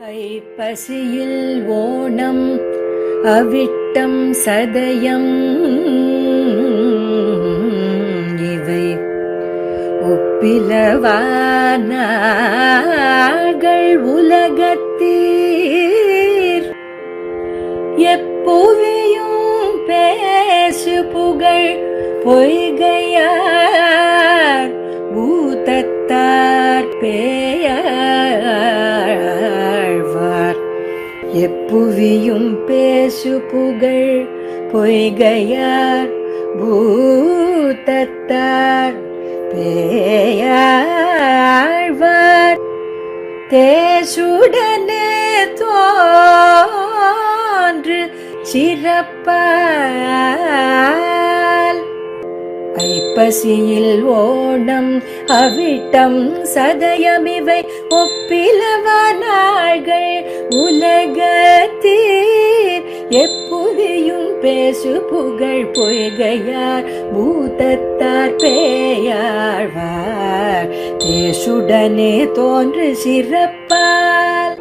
ஐப்பசியில் ஓணம் அவிட்டம் சதயம் இவை ஒப்பிலவானார்கள் உலகத்தீர் எப்புவியும் பேசு புகழ் பொய்கையார் பூதத்தார் பேயாழ்வார் எப்புவியும் பேசு புகழ் பொய்கையார் பூதத்தார் பேயாழ்வார் தேசுடனே தோன்று சிறப்பால் ஐப்பசியில் ஓணம் அவிட்டம் சதயமிவை ஒப்பிலவானார்கள் உலகத்தீர் எப்புவியும் பேசு புகழ் பொய்கையார் பூதத்தார் பேயாழ்வார் தேசுடனே தோன்று சிறப்பால்.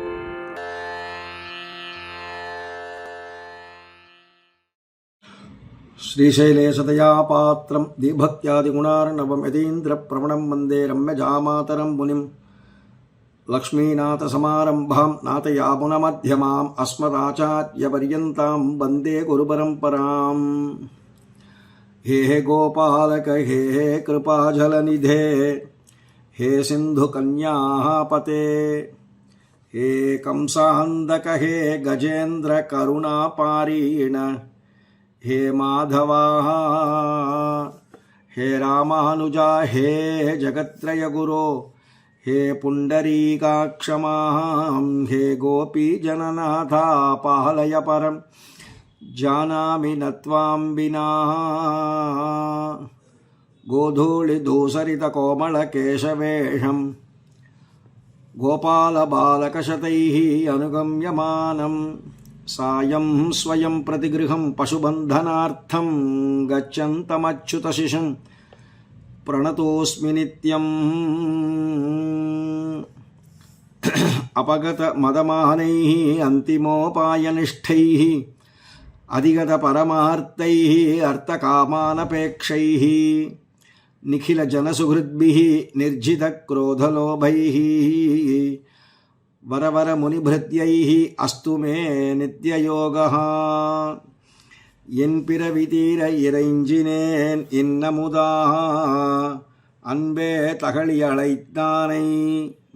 श्रीशैलेशतया पात्रं दीभक्त्यादिगुणार्णवं यतीन्द्रप्रवणं वन्दे रम्यजामातरं मुनिं लक्ष्मीनाथसमारम्भां नाथयामुनमध्यमाम् अस्मदाचार्यपर्यन्तां वन्दे गुरुपरम्पराम्. हे गोपालक हे कृपाजलनिधे हे सिन्धुकन्यापते हे कंसान्दक हे गजेन्द्रकरुणापारीण हे माधवा हे रामानुजा हे जगत्त्रयगुरो हे पुण्डरीकाक्षमां हे गोपीजननाथा पालय परं जानामि न त्वां विना. गोधूलिधूसरितकोमलकेशवेषं गोपालबालकशतैः अनुगम्यमानं सायं स्वयं प्रतिगृहं पशुबन्धनार्थं गच्छन्तमच्युतशिशुं प्रणतोऽस्मि नित्यम्. अपगतमदमानैः अन्तिमोपायनिष्ठैः अधिगतपरमार्थैः अर्थकामानपेक्षैः निखिलजनसुहृद्भिः निर्जितक्रोधलोभैः वरवर मुनिभृत्यैः अस्तु मे नित्ययोगः. என் பிறவிதீர இறைஞ்சினேன் இன்னமுதாக அன்பே தகழி அழைத்தானை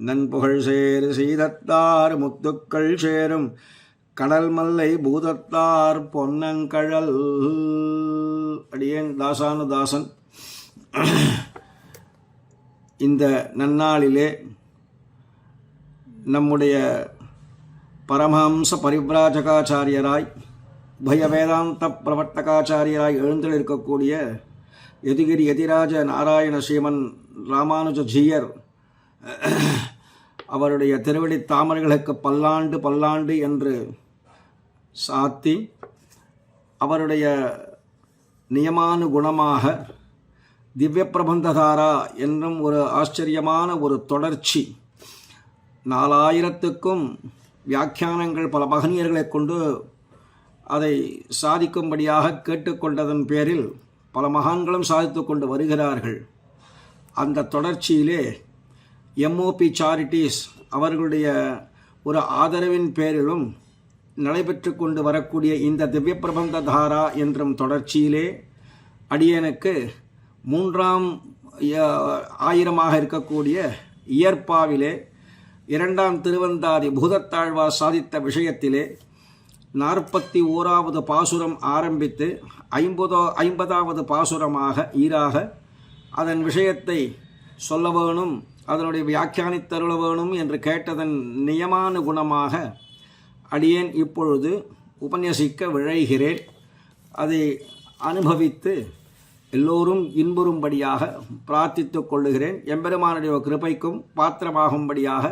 நன்புகழ் சேரு சீதத்தார் முத்துக்கள் சேரும் கடல் மல்லை பூதத்தார் பொன்னங்கழல். அடியேன் தாசானுதாசன். இந்த நன்னாளிலே நம்முடைய பரமஹம்ச பரிவ்ராஜகாச்சாரியராய் உபய வேதாந்த பிரவர்த்தகாச்சாரியராய் எழுந்திருக்கக்கூடிய யதிகிரி யதிராஜ நாராயண ஸ்ரீமன் ராமானுஜ ஜீயர் அவருடைய திருவடி தாமரைகளுக்கு பல்லாண்டு பல்லாண்டு என்று சாத்தி அவருடைய நியமானுகுணமாக திவ்ய பிரபந்ததாரா என்னும் ஒரு ஆச்சரியமான ஒரு தொடர்ச்சி 4000க்கும் வியாக்கியானங்கள் பல மகனியர்களை கொண்டு அதை சாதிக்கும்படியாக கேட்டுக்கொண்டதன் பேரில் பல மகான்களும் சாதித்து கொண்டு வருகிறார்கள். அந்த தொடர்ச்சியிலே எம்ஓபி சாரிட்டிஸ் அவர்களுடைய ஒரு ஆதரவின் பேரிலும் நடைபெற்று கொண்டு வரக்கூடிய இந்த திவ்ய பிரபந்த தாரா என்றும் தொடர்ச்சியிலே அடியனுக்கு 3ஆம் ஆயிரமாக இருக்கக்கூடிய இயற்பாவிலே 2ஆம் திருவந்தாதி பூதத்தாழ்வார் சாதித்த விஷயத்திலே 41வது பாசுரம் ஆரம்பித்து 50வது பாசுரமாக ஈராக அதன் விஷயத்தை சொல்ல வேணும், அதனுடைய வியாக்கியானித்தருள வேணும் என்று கேட்டதன் நியமானுகுணமாக அடியேன் இப்பொழுது உபன்யசிக்க விழைகிறேன். அதை அனுபவித்து எல்லோரும் இன்புறும்படியாக பிரார்த்தித்து கொள்ளுகிறேன். எம்பெருமானுடைய கிருபைக்கும் பாத்திரமாகும்படியாக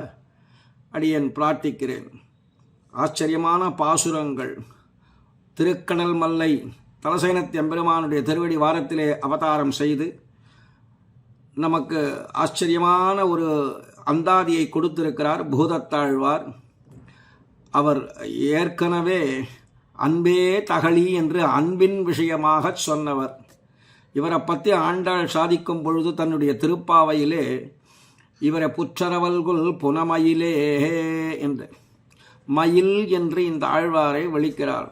அடியேன் பிரார்த்திக்கிறேன். ஆச்சரியமான பாசுரங்கள். திருக்கடல் மல்லை தலசேனத் எம்பெருமானுடைய திருவடி வாரத்திலே அவதாரம் செய்து நமக்கு ஆச்சரியமான ஒரு அந்தாதியை கொடுத்திருக்கிறார் பூதத்தாழ்வார். அவர் ஏற்கனவே அன்பே தகழி என்று அன்பின் விஷயமாக சொன்னவர். இவரை பற்றி ஆண்டாள் சாதிக்கும் பொழுது தன்னுடைய திருப்பாவையிலே இவரை புற்றரவல்குல் புனமயிலே என்று மயில் என்று இந்த ஆழ்வாரை விളിக்கிறார்.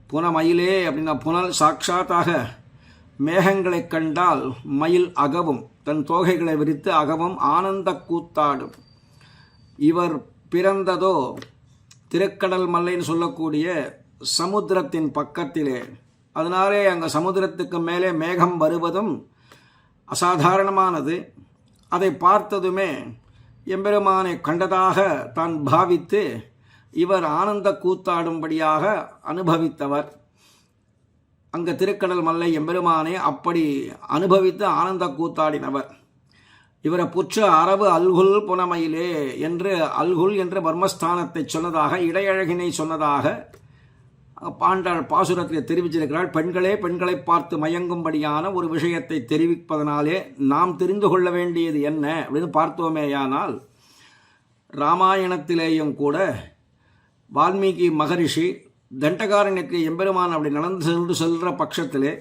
புனமயிலே அப்படின்னா புனல் சாட்சாத்தாக மேகங்களை கண்டால் மயில் அகவும், தன் தோகைகளை விரித்து அகவும் ஆனந்த கூத்தாடும். இவர் பிறந்ததோ திருக்கடல் மல்லைன்னு சொல்லக்கூடிய சமுத்திரத்தின் பக்கத்திலே. அதனாலே அங்கே சமுத்திரத்துக்கு மேலே மேகம் வருவதும் அசாதாரணமானது. அதை பார்த்ததுமே எம்பெருமானை கண்டதாக தான் பாவித்து இவர் ஆனந்த கூத்தாடும்படியாக அனுபவித்தவர். அங்கே திருக்கடல் மல்லை எம்பெருமானை அப்படி அனுபவித்து ஆனந்த கூத்தாடினவர். இவரை புற்ற அரவு அல்குல் புனமயிலே என்று அல்குல் என்ற பர்மஸ்தானத்தை சொன்னதாக, இடையழகினை சொன்னதாக பாண்டாள் பாசுரத்தில் தெரிவிச்சிருக்கிறாள். பெண்களே பெண்களை பார்த்து மயங்கும்படியான ஒரு விஷயத்தை தெரிவிப்பதனாலே நாம் தெரிந்து கொள்ள வேண்டியது என்ன அப்படின்னு பார்த்தோமேயானால், ராமாயணத்திலேயும் கூட வால்மீகி மகரிஷி தண்டகாரண்யத்தில் எம்பெருமான் அப்படி நடந்து செல்கிற பட்சத்திலே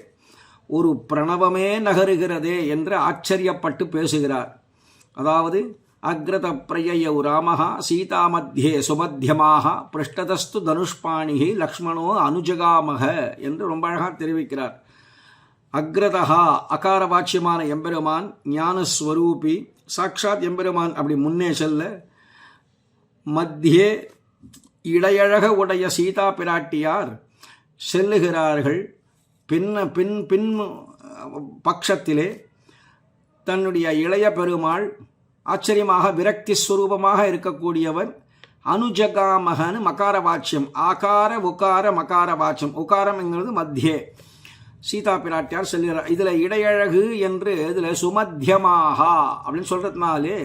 ஒரு பிரணவமே நகருகிறதே என்று ஆச்சரியப்பட்டு பேசுகிறார். அதாவது அக்ரத பிரயயௌ ராமஹா சீதா மத்தியே சுமத்தியமாக பிருஷ்டதஸ்து தனுஷ்பாணிகி லக்ஷ்மணோ அனுஜகாமக என்று ரொம்ப அழகாக தெரிவிக்கிறார். அக்ரதா அகார வாட்சியமான எம்பெருமான் ஞானஸ்வரூபி சாட்சாத் எம்பெருமான் அப்படி முன்னே செல்ல, மத்தியே இடையழக உடைய சீதா பிராட்டியார் செல்லுகிறார்கள். பின் பட்சத்திலே தன்னுடைய இளைய பெருமாள் ஆச்சரியமாக விரக்தி ஸ்வரூபமாக இருக்கக்கூடியவர் அனுஜகாமகன்னு மகார வாட்சியம், ஆகார உகார மகார வாட்சியம். உகாரம் என்கிறது மத்தியே சீதா பிராட்டியார் செல்கிறார். இதில் இடையழகு என்று இதில் சுமத்தியமாக அப்படின்னு சொல்கிறதுனாலே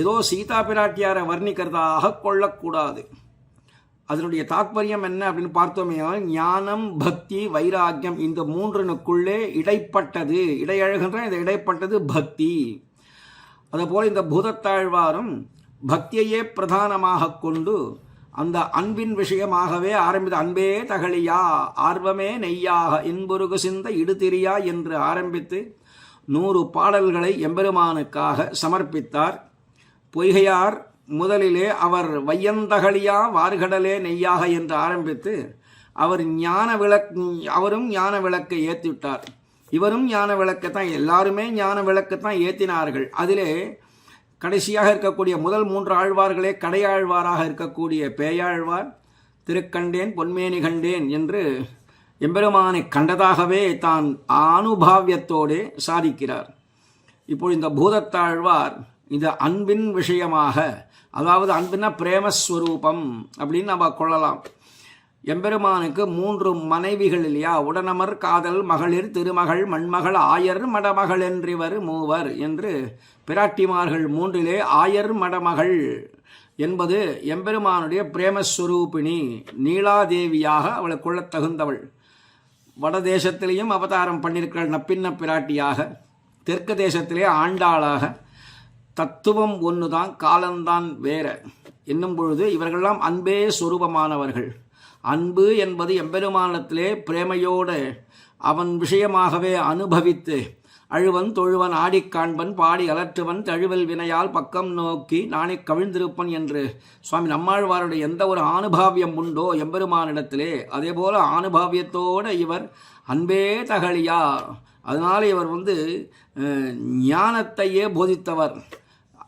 ஏதோ சீதா பிராட்டியாரை வர்ணிக்கிறதாக கொள்ளக்கூடாது. அதனுடைய தாற்பயம் என்ன அப்படின்னு பார்த்தோமே, ஞானம் பக்தி வைராக்கியம் இந்த மூன்றுனுக்குள்ளே இடைப்பட்டது. இடையழகுன்ற இந்த இடைப்பட்டது பக்தி. அதுபோல் இந்த பூதத்தாழ்வாரும் பக்தியையே பிரதானமாக கொண்டு அந்த அன்பின் விஷயமாகவே ஆரம்பித்த அன்பே தகழியா ஆர்வமே நெய்யாக இன்புருகு சிந்த இடுதிரியா என்று ஆரம்பித்து 100 பாடல்களை எம்பெருமானுக்காக சமர்ப்பித்தார். பொய்கையார் முதலிலே அவர் வையந்தகழியா வார்கடலே நெய்யாக என்று ஆரம்பித்து அவரும் ஞான விளக்கை ஏற்றிவிட்டார். இவரும் ஞான விளக்கத்தான், எல்லாருமே ஞான விளக்கத்தான் ஏற்றினார்கள். அதிலே கடைசியாக இருக்கக்கூடிய முதல் 3 ஆழ்வார்களே கடையாழ்வாராக இருக்கக்கூடிய பேயாழ்வார் திருக்கண்டேன் பொன்மேனி கண்டேன் என்று எம்பெருமானை கண்டதாகவே தான் அனுபாவியத்தோடு சாதிக்கிறார். இப்போ இந்த பூதத்தாழ்வார் இந்த அன்பின் விஷயமாக, அதாவது அன்பின்னா பிரேமஸ்வரூபம் அப்படின்னு நம்ம கொள்ளலாம். எம்பெருமானுக்கு 3 மனைவிகள் இல்லையா, உடனமர் காதல் மகளிர் திருமகள் மண்மகள் ஆயர் மடமகள் என்றிவர் மூவர் என்று பிராட்டிமார்கள் 3லே ஆயர் மடமகள் என்பது எம்பெருமானுடைய பிரேமஸ்வரூபிணி நீலாதேவியாக அவளை கொள்ளத் தகுந்தவள். வடதேசத்திலேயும் அவதாரம் பண்ணியிருக்கிறாள் நப்பின்ன பிராட்டியாக, தெற்கு தேசத்திலே ஆண்டாளாக. தத்துவம் ஒன்றுதான், காலம்தான் வேற என்னும் பொழுது இவர்களெல்லாம் அன்பே சொரூபமானவர்கள். அன்பு என்பது எம்பெருமானத்திலே பிரேமையோடு அவன் விஷயமாகவே அனுபவித்து அழுவன் தொழுவன் ஆடிக்காண்பன் பாடி அலற்றுவன் தழுவல் வினையால் பக்கம் நோக்கி நானே கவிழ்ந்திருப்பன் என்று சுவாமி நம்மாழ்வாருடைய எந்த ஒரு ஆனுபாவியம் உண்டோ எம்பெருமானிடத்திலே, அதே போல ஆனுபாவியத்தோடு இவர் அன்பே தகழியா. அதனால் இவர் ஞானத்தையே போதித்தவர்.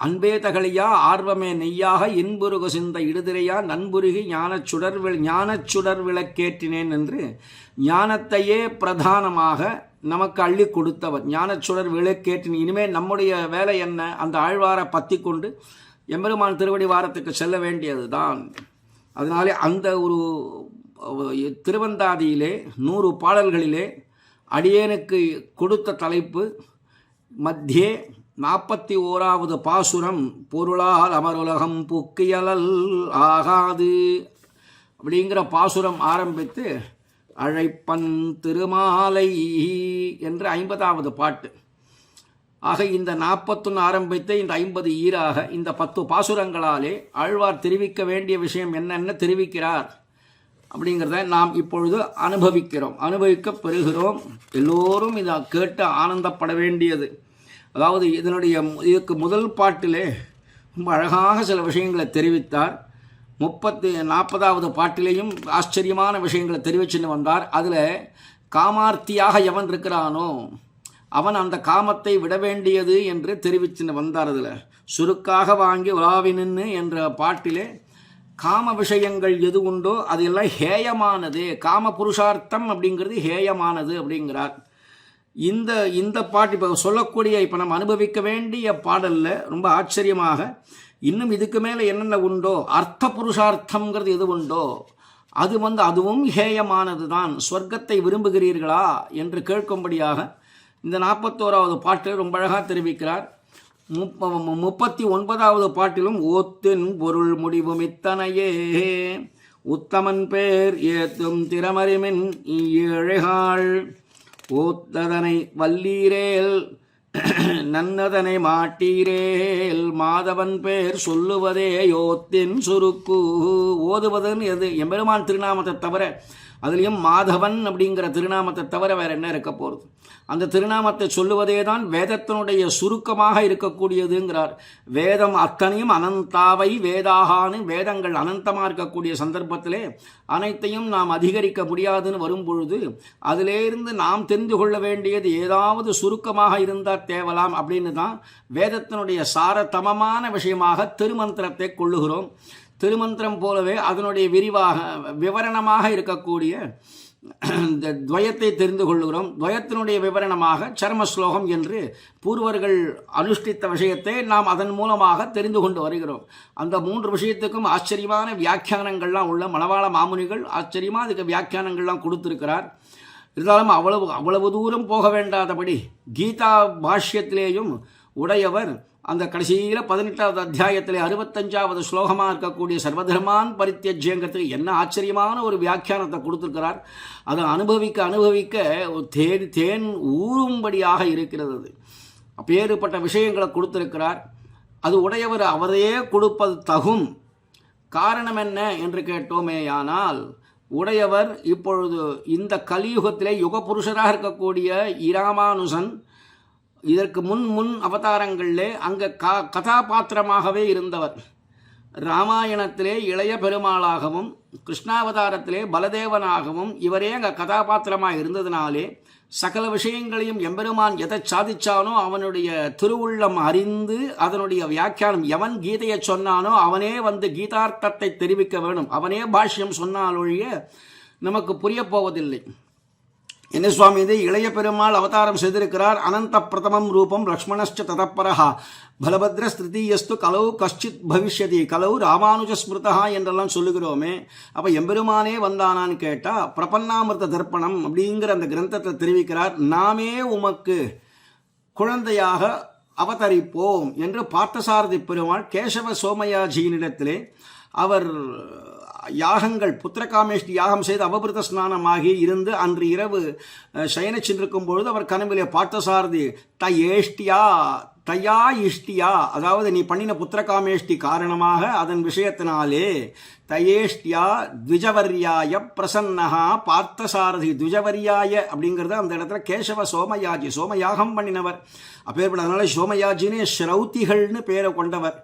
அன்பே தகழியா ஆர்வமே நெய்யாக இன்புருகு சிந்த இடுதிரையா நண்புருகி ஞானச்சுடர் விளக்கேற்றினேன் என்று ஞானத்தையே பிரதானமாக நமக்கு அள்ளி கொடுத்தவர். ஞானச்சுடர் விளக்கேற்றினேன். இனிமேல் நம்முடைய வேலை என்ன? அந்த ஆழ்வாரை பற்றி கொண்டு எம்பெருமான் திருவடி வாரத்துக்கு செல்ல வேண்டியது தான். அதனாலே அந்த ஒரு திருவந்தாதியிலே 100 பாடல்களிலே அடியேனுக்கு கொடுத்த தலைப்பு மத்தியே 41வது பாசுரம் பொருளால் அமருலகம் புக்கியலல் ஆகாது அப்படிங்கிற பாசுரம் ஆரம்பித்து அழைப்பன் திருமாலை என்று 50வது பாட்டு. ஆக இந்த 41 ஆரம்பித்து இந்த 50 ஈராக இந்த 10 பாசுரங்களாலே ஆழ்வார் தெரிவிக்க வேண்டிய விஷயம் என்னென்ன தெரிவிக்கிறார் அப்படிங்கிறத நாம் இப்பொழுது அனுபவிக்க பெறுகிறோம். எல்லோரும் இதை கேட்டு ஆனந்தப்பட வேண்டியது. அதாவது இதுக்கு முதல் பாட்டிலே ரொம்ப அழகாக சில விஷயங்களை தெரிவித்தார். 40வது பாட்டிலேயும் ஆச்சரியமான விஷயங்களை தெரிவிச்சுன்னு வந்தார். அதில் காமார்த்தியாக எவன் இருக்கிறானோ அவன் அந்த காமத்தை விட வேண்டியது என்று தெரிவிச்சுன்னு வந்தார். அதில் சுருக்காக வாங்கி உலாவினின்னு என்ற பாட்டிலே காம விஷயங்கள் எது உண்டோ அது எல்லாம் ஹேயமானது, காம புருஷார்த்தம் அப்படிங்கிறது ஹேயமானது அப்படிங்கிறார். இந்த பாட்டு இப்போ சொல்லக்கூடிய இப்போ நம்ம அனுபவிக்க வேண்டிய பாடலில் ரொம்ப ஆச்சரியமாக இன்னும் இதுக்கு மேலே என்னென்ன உண்டோ அர்த்த புருஷார்த்தங்கிறது எது உண்டோ அது அதுவும் ஹேயமானது தான். சொர்க்கத்தை விரும்புகிறீர்களா என்று கேட்கும்படியாக இந்த 41வது பாட்டில் ரொம்ப அழகாக தெரிவிக்கிறார். 39வது பாட்டிலும் ஓத்தின் பொருள் முடிவும் இத்தனையே உத்தமன் பேர் ஏத்தும் திறமறிமின் ஏழைகாள் ஓத்ததனை வல்லீரேல் நன்னதனை மாட்டீரேல் மாதவன் பேர் சொல்லுவதே யோத்தின் சுருக்கு. ஓதுவதுன்னு எது? எம்பெருமான் திருநாமத்தை தவிர, அதுலேயும் மாதவன் அப்படிங்கிற திருநாமத்தை தவிர வேற என்ன இருக்க போகிறது? அந்த திருநாமத்தை சொல்லுவதே தான் வேதத்தினுடைய சுருக்கமாக இருக்கக்கூடியதுங்கிறார். வேதம் அத்தனையும் அனந்தாவை வேதாகான்னு வேதங்கள் அனந்தமாக இருக்கக்கூடிய சந்தர்ப்பத்திலே அனைத்தையும் நாம் அதிகரிக்க முடியாதுன்னு வரும் பொழுது அதிலேருந்து நாம் தெரிந்து கொள்ள வேண்டியது ஏதாவது சுருக்கமாக இருந்தால் தேவலாம் அப்படின்னு தான் வேதத்தினுடைய சாரதமமான விஷயமாக திருமந்திரத்தை கொள்ளுகிறோம். திருமந்திரம் போலவே அதனுடைய விவரணமாக இருக்கக்கூடிய இந்த துவயத்தை தெரிந்து கொள்ளுகிறோம். துவயத்தினுடைய விவரணமாக சர்ம ஸ்லோகம் என்று பூர்வர்கள் அனுஷ்டித்த விஷயத்தை நாம் அதன் மூலமாக தெரிந்து கொண்டு வருகிறோம். அந்த 3 விஷயத்துக்கும் ஆச்சரியமான வியாக்கியானங்கள்லாம் உள்ள மணவாள மாமுனிகள் ஆச்சரியமாக அதுக்கு வியாக்கியானங்கள்லாம் கொடுத்திருக்கிறார். இருந்தாலும் அவ்வளவு தூரம் போக வேண்டாதபடி கீதா பாஷ்யத்திலேயும் உடையவர் அந்த கடைசியில் 18வது அத்தியாயத்தில் 65வது ஸ்லோகமாக இருக்கக்கூடிய சர்வதர்மான் பரித்தியஜ்யங்கிறதுக்கு என்ன ஆச்சரியமான ஒரு வியாக்கியானத்தை கொடுத்துருக்கிறார். அதை அனுபவிக்க தேன் ஊறும்படியாக இருக்கிறது. அப்பேற்பட்ட விஷயங்களை கொடுத்திருக்கிறார். அது உடையவர் அவரையே கொடுப்பது தகும். காரணம் என்ன என்று கேட்டோமேயானால், உடையவர் இப்பொழுது இந்த கலியுகத்திலே யுக புருஷராக இருக்கக்கூடிய இராமானுசன் இதற்கு முன் அவதாரங்களிலே அங்கே கதாபாத்திரமாகவே இருந்தவர். ராமாயணத்திலே இளைய பெருமாளாகவும் கிருஷ்ணாவதாரத்திலே பலதேவனாகவும் இவரே அங்கே கதாபாத்திரமாக இருந்ததினாலே சகல விஷயங்களையும் எம்பெருமான் எதை சாதிச்சானோ அவனுடைய திருவுள்ளம் அறிந்து அதனுடைய வியாக்கியானம் எவன் கீதையை சொன்னானோ அவனே கீதார்த்தத்தை தெரிவிக்க வேணும். அவனே பாஷ்யம் சொன்னாலொழிய நமக்கு புரிய போவதில்லை. என்ன சுவாமி இது? இளைய பெருமாள் அவதாரம் செய்திருக்கிறார். அனந்த பிரதமம் ரூபம் லக்ஷ்மணஸ்ச ததப்பரஹா பலபத்ர ஸ்திருதியஸ்து கலவு கஷ்டித் பவிஷ்யதி கலவு ராமானுஜ ஸ்மிருதா என்றெல்லாம் சொல்லுகிறோமே. அப்போ எம்பெருமானே வந்தானான்னு கேட்டால் பிரபன்னாமிர்த தர்ப்பணம் அப்படிங்கிற அந்த கிரந்தத்தை தெரிவிக்கிறார். நாமே உமக்கு குழந்தையாக அவதரிப்போம் என்று பார்த்தசாரதி பெருமாள் கேசவ சோமயாஜியினிடத்திலே அவர் யாகங்கள் புத்திரகாமேஷ்டி யாகம் செய்து அவபிருத ஸ்நானமாகி இருந்து அன்று இரவு சயன சென்றிருக்கும் பொழுது அவர் கனவிலே பார்த்தசாரதி தயா இஷ்டியா, அதாவது நீ பண்ணின புத்திரகாமேஷ்டி காரணமாக அதன் விஷயத்தினாலே தயேஷ்டியா த்விஜவர்யாய பிரசன்னஹா பார்த்தசாரதி. த்விஜவர்யாய அப்படிங்கிறது அந்த இடத்துல கேசவ சோமயாஜி சோமயாகம் பண்ணினவர். அப்பேற்பட்ட அதனால சோமயாஜினே ஸ்ரௌத்திகள்னு பேரை கொண்டவர்.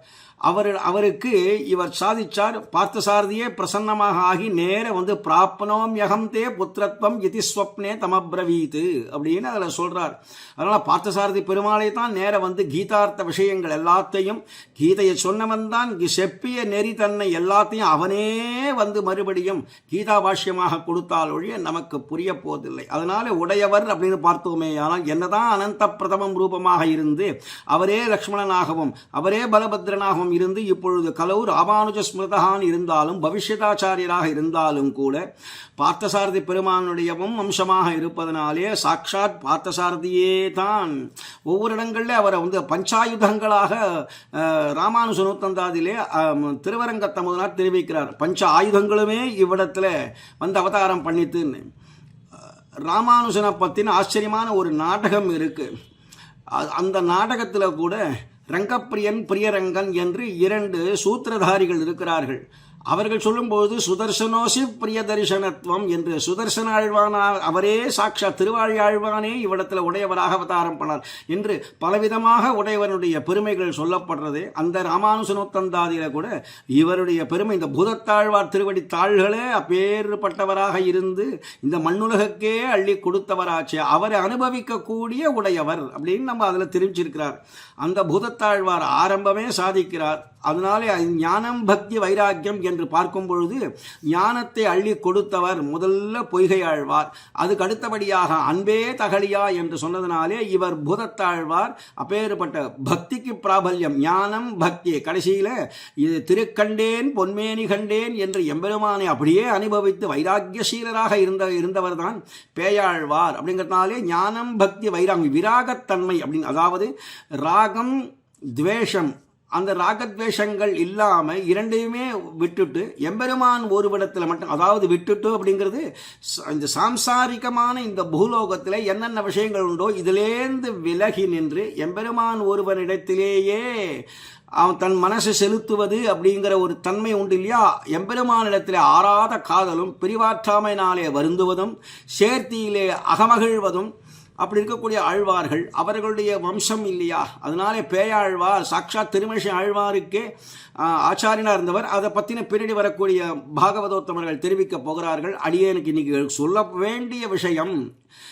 அவருக்கு இவர் சாதிச்சார். பார்த்தசாரதியே பிரசன்னமாக ஆகி நேர பிராப்னோம் யகம் தே புத்திரத்வம் இதி ஸ்வப்னே தமப்ரவீத்து அப்படின்னு அதில் சொல்கிறார். அதனால் பார்த்தசாரதி பெருமாளை தான் நேர கீதார்த்த விஷயங்கள் எல்லாத்தையும் கீதையை சொன்னவன் தான் செப்பிய நெறி தன்னை எல்லாத்தையும் அவனே மறுபடியும் கீதா பாஷ்யமாக கொடுத்தால் ஒழிய நமக்கு புரிய போவதில்லை. அதனால் உடையவர் அப்படின்னு பார்த்தோமே, ஆனால் என்னதான் அனந்த பிரதமம் ரூபமாக இருந்து அவரே லக்ஷ்மணனாகவும் அவரே பலபத்ரனாகவும் இருந்து இப்பொழுது கலவு ராமானுஜ ஸ்மிருதகான் இருந்தாலும் பவிஷ்யதாச்சாரியராக இருந்தாலும் கூட பார்த்தசாரதி பெருமானுடையவும் அம்சமாக இருப்பதனாலே சாட்சாத் பார்த்தசாரதியே தான் ஒவ்வொரு இடங்களில் அவரை பஞ்சாயுதங்களாக ராமானுஜ நூத்தந்தாதிலே திருவரங்கத்தமுதனார் தெரிவிக்கிறார். பஞ்ச ஆயுதங்களுமே இவ்விடத்தில் அவதாரம் பண்ணித்துன்னு. ராமானுஜனை பற்றின ஆச்சரியமான ஒரு நாடகம் இருக்கு. அந்த நாடகத்தில் கூட ரங்கப்பிரியன் பிரியரங்கன் என்று 2 சூத்திரதாரிகள் இருக்கிறார்கள். அவர்கள் சொல்லும்போது சுதர்சனோசி பிரிய தரிசனத்துவம் என்று சுதர்சன ஆழ்வானா அவரே சாட்சா திருவாழியாழ்வானே இவ்விடத்தில் உடையவராக அவதாரம் பண்ணார் என்று பலவிதமாக உடையவனுடைய பெருமைகள் சொல்லப்படுறது. அந்த ராமானுசனோத்தந்தாதியில கூட இவருடைய பெருமை, இந்த பூதத்தாழ்வார் திருவடி தாள்களே அப்பேற்பட்டவராக இருந்து இந்த மண்ணுலகக்கே அள்ளி கொடுத்தவராச்சு, அவரை அனுபவிக்கக்கூடிய உடையவர் அப்படின்னு நம்ம அதில் தெரிவிச்சிருக்கிறார். அந்த பூதத்தாழ்வார் ஆரம்பமே சாதிக்கிறார். அதனாலே ஞானம் பக்தி வைராக்கியம் என்று பார்க்கும் பொழுது ஞானத்தை அள்ளி கொடுத்தவர் முதல்ல பொய்கை ஆழ்வார். அதுக்கு அடுத்தபடியாக அன்பே தகலியா என்று சொன்னதுனாலே இவர் பூதத்தாழ்வார். அப்பேற்பட்ட பக்திக்கு பிராபல்யம் ஞானம் பக்தி. கடைசியில் இது திருக்கண்டேன் பொன்மேனி கண்டேன் என்று எம்பெருமானை அப்படியே அனுபவித்து வைராக்கியசீலராக இருந்தவர் தான் பேயாழ்வார். அப்படிங்கிறதுனாலே ஞானம் பக்தி வைராகியம் விராகத்தன்மை அப்படின்னு, அதாவது ராகம் துவேஷம், அந்த ராகத்வேஷங்கள் இல்லாமல் இரண்டையுமே விட்டுட்டு எம்பெருமான் ஒருவிடத்தில் மட்டும், அதாவது விட்டுட்டு அப்படிங்கிறது இந்த சாம்சாரிகமான இந்த பூலோகத்தில் என்னென்ன விஷயங்கள் உண்டோ இதிலேந்து விலகி நின்று எம்பெருமான் ஒருவனிடத்திலேயே அவன் தன் மனசை செலுத்துவது அப்படிங்கிற ஒரு தன்மை உண்டு இல்லையா. எம்பெருமானிடத்திலே ஆறாத காதலும் பிரிவாற்றாமையினாலே வருந்துவதும் சேர்த்தியிலே அகமகிழ்வதும் அப்படி இருக்கக்கூடிய ஆழ்வார்கள் அவர்களுடைய வம்சம் இல்லையா. அதனாலே பேயாழ்வார் சாட்சாத் திருமேஷ ஆழ்வாருக்கே ஆச்சாரியனாக இருந்தவர். அதை பற்றின பின்னாடி வரக்கூடிய பாகவதோத்தமர்கள் தெரிவிக்க போகிறார்கள். அடியேனுக்கு இன்னைக்கு சொல்ல வேண்டிய விஷயம்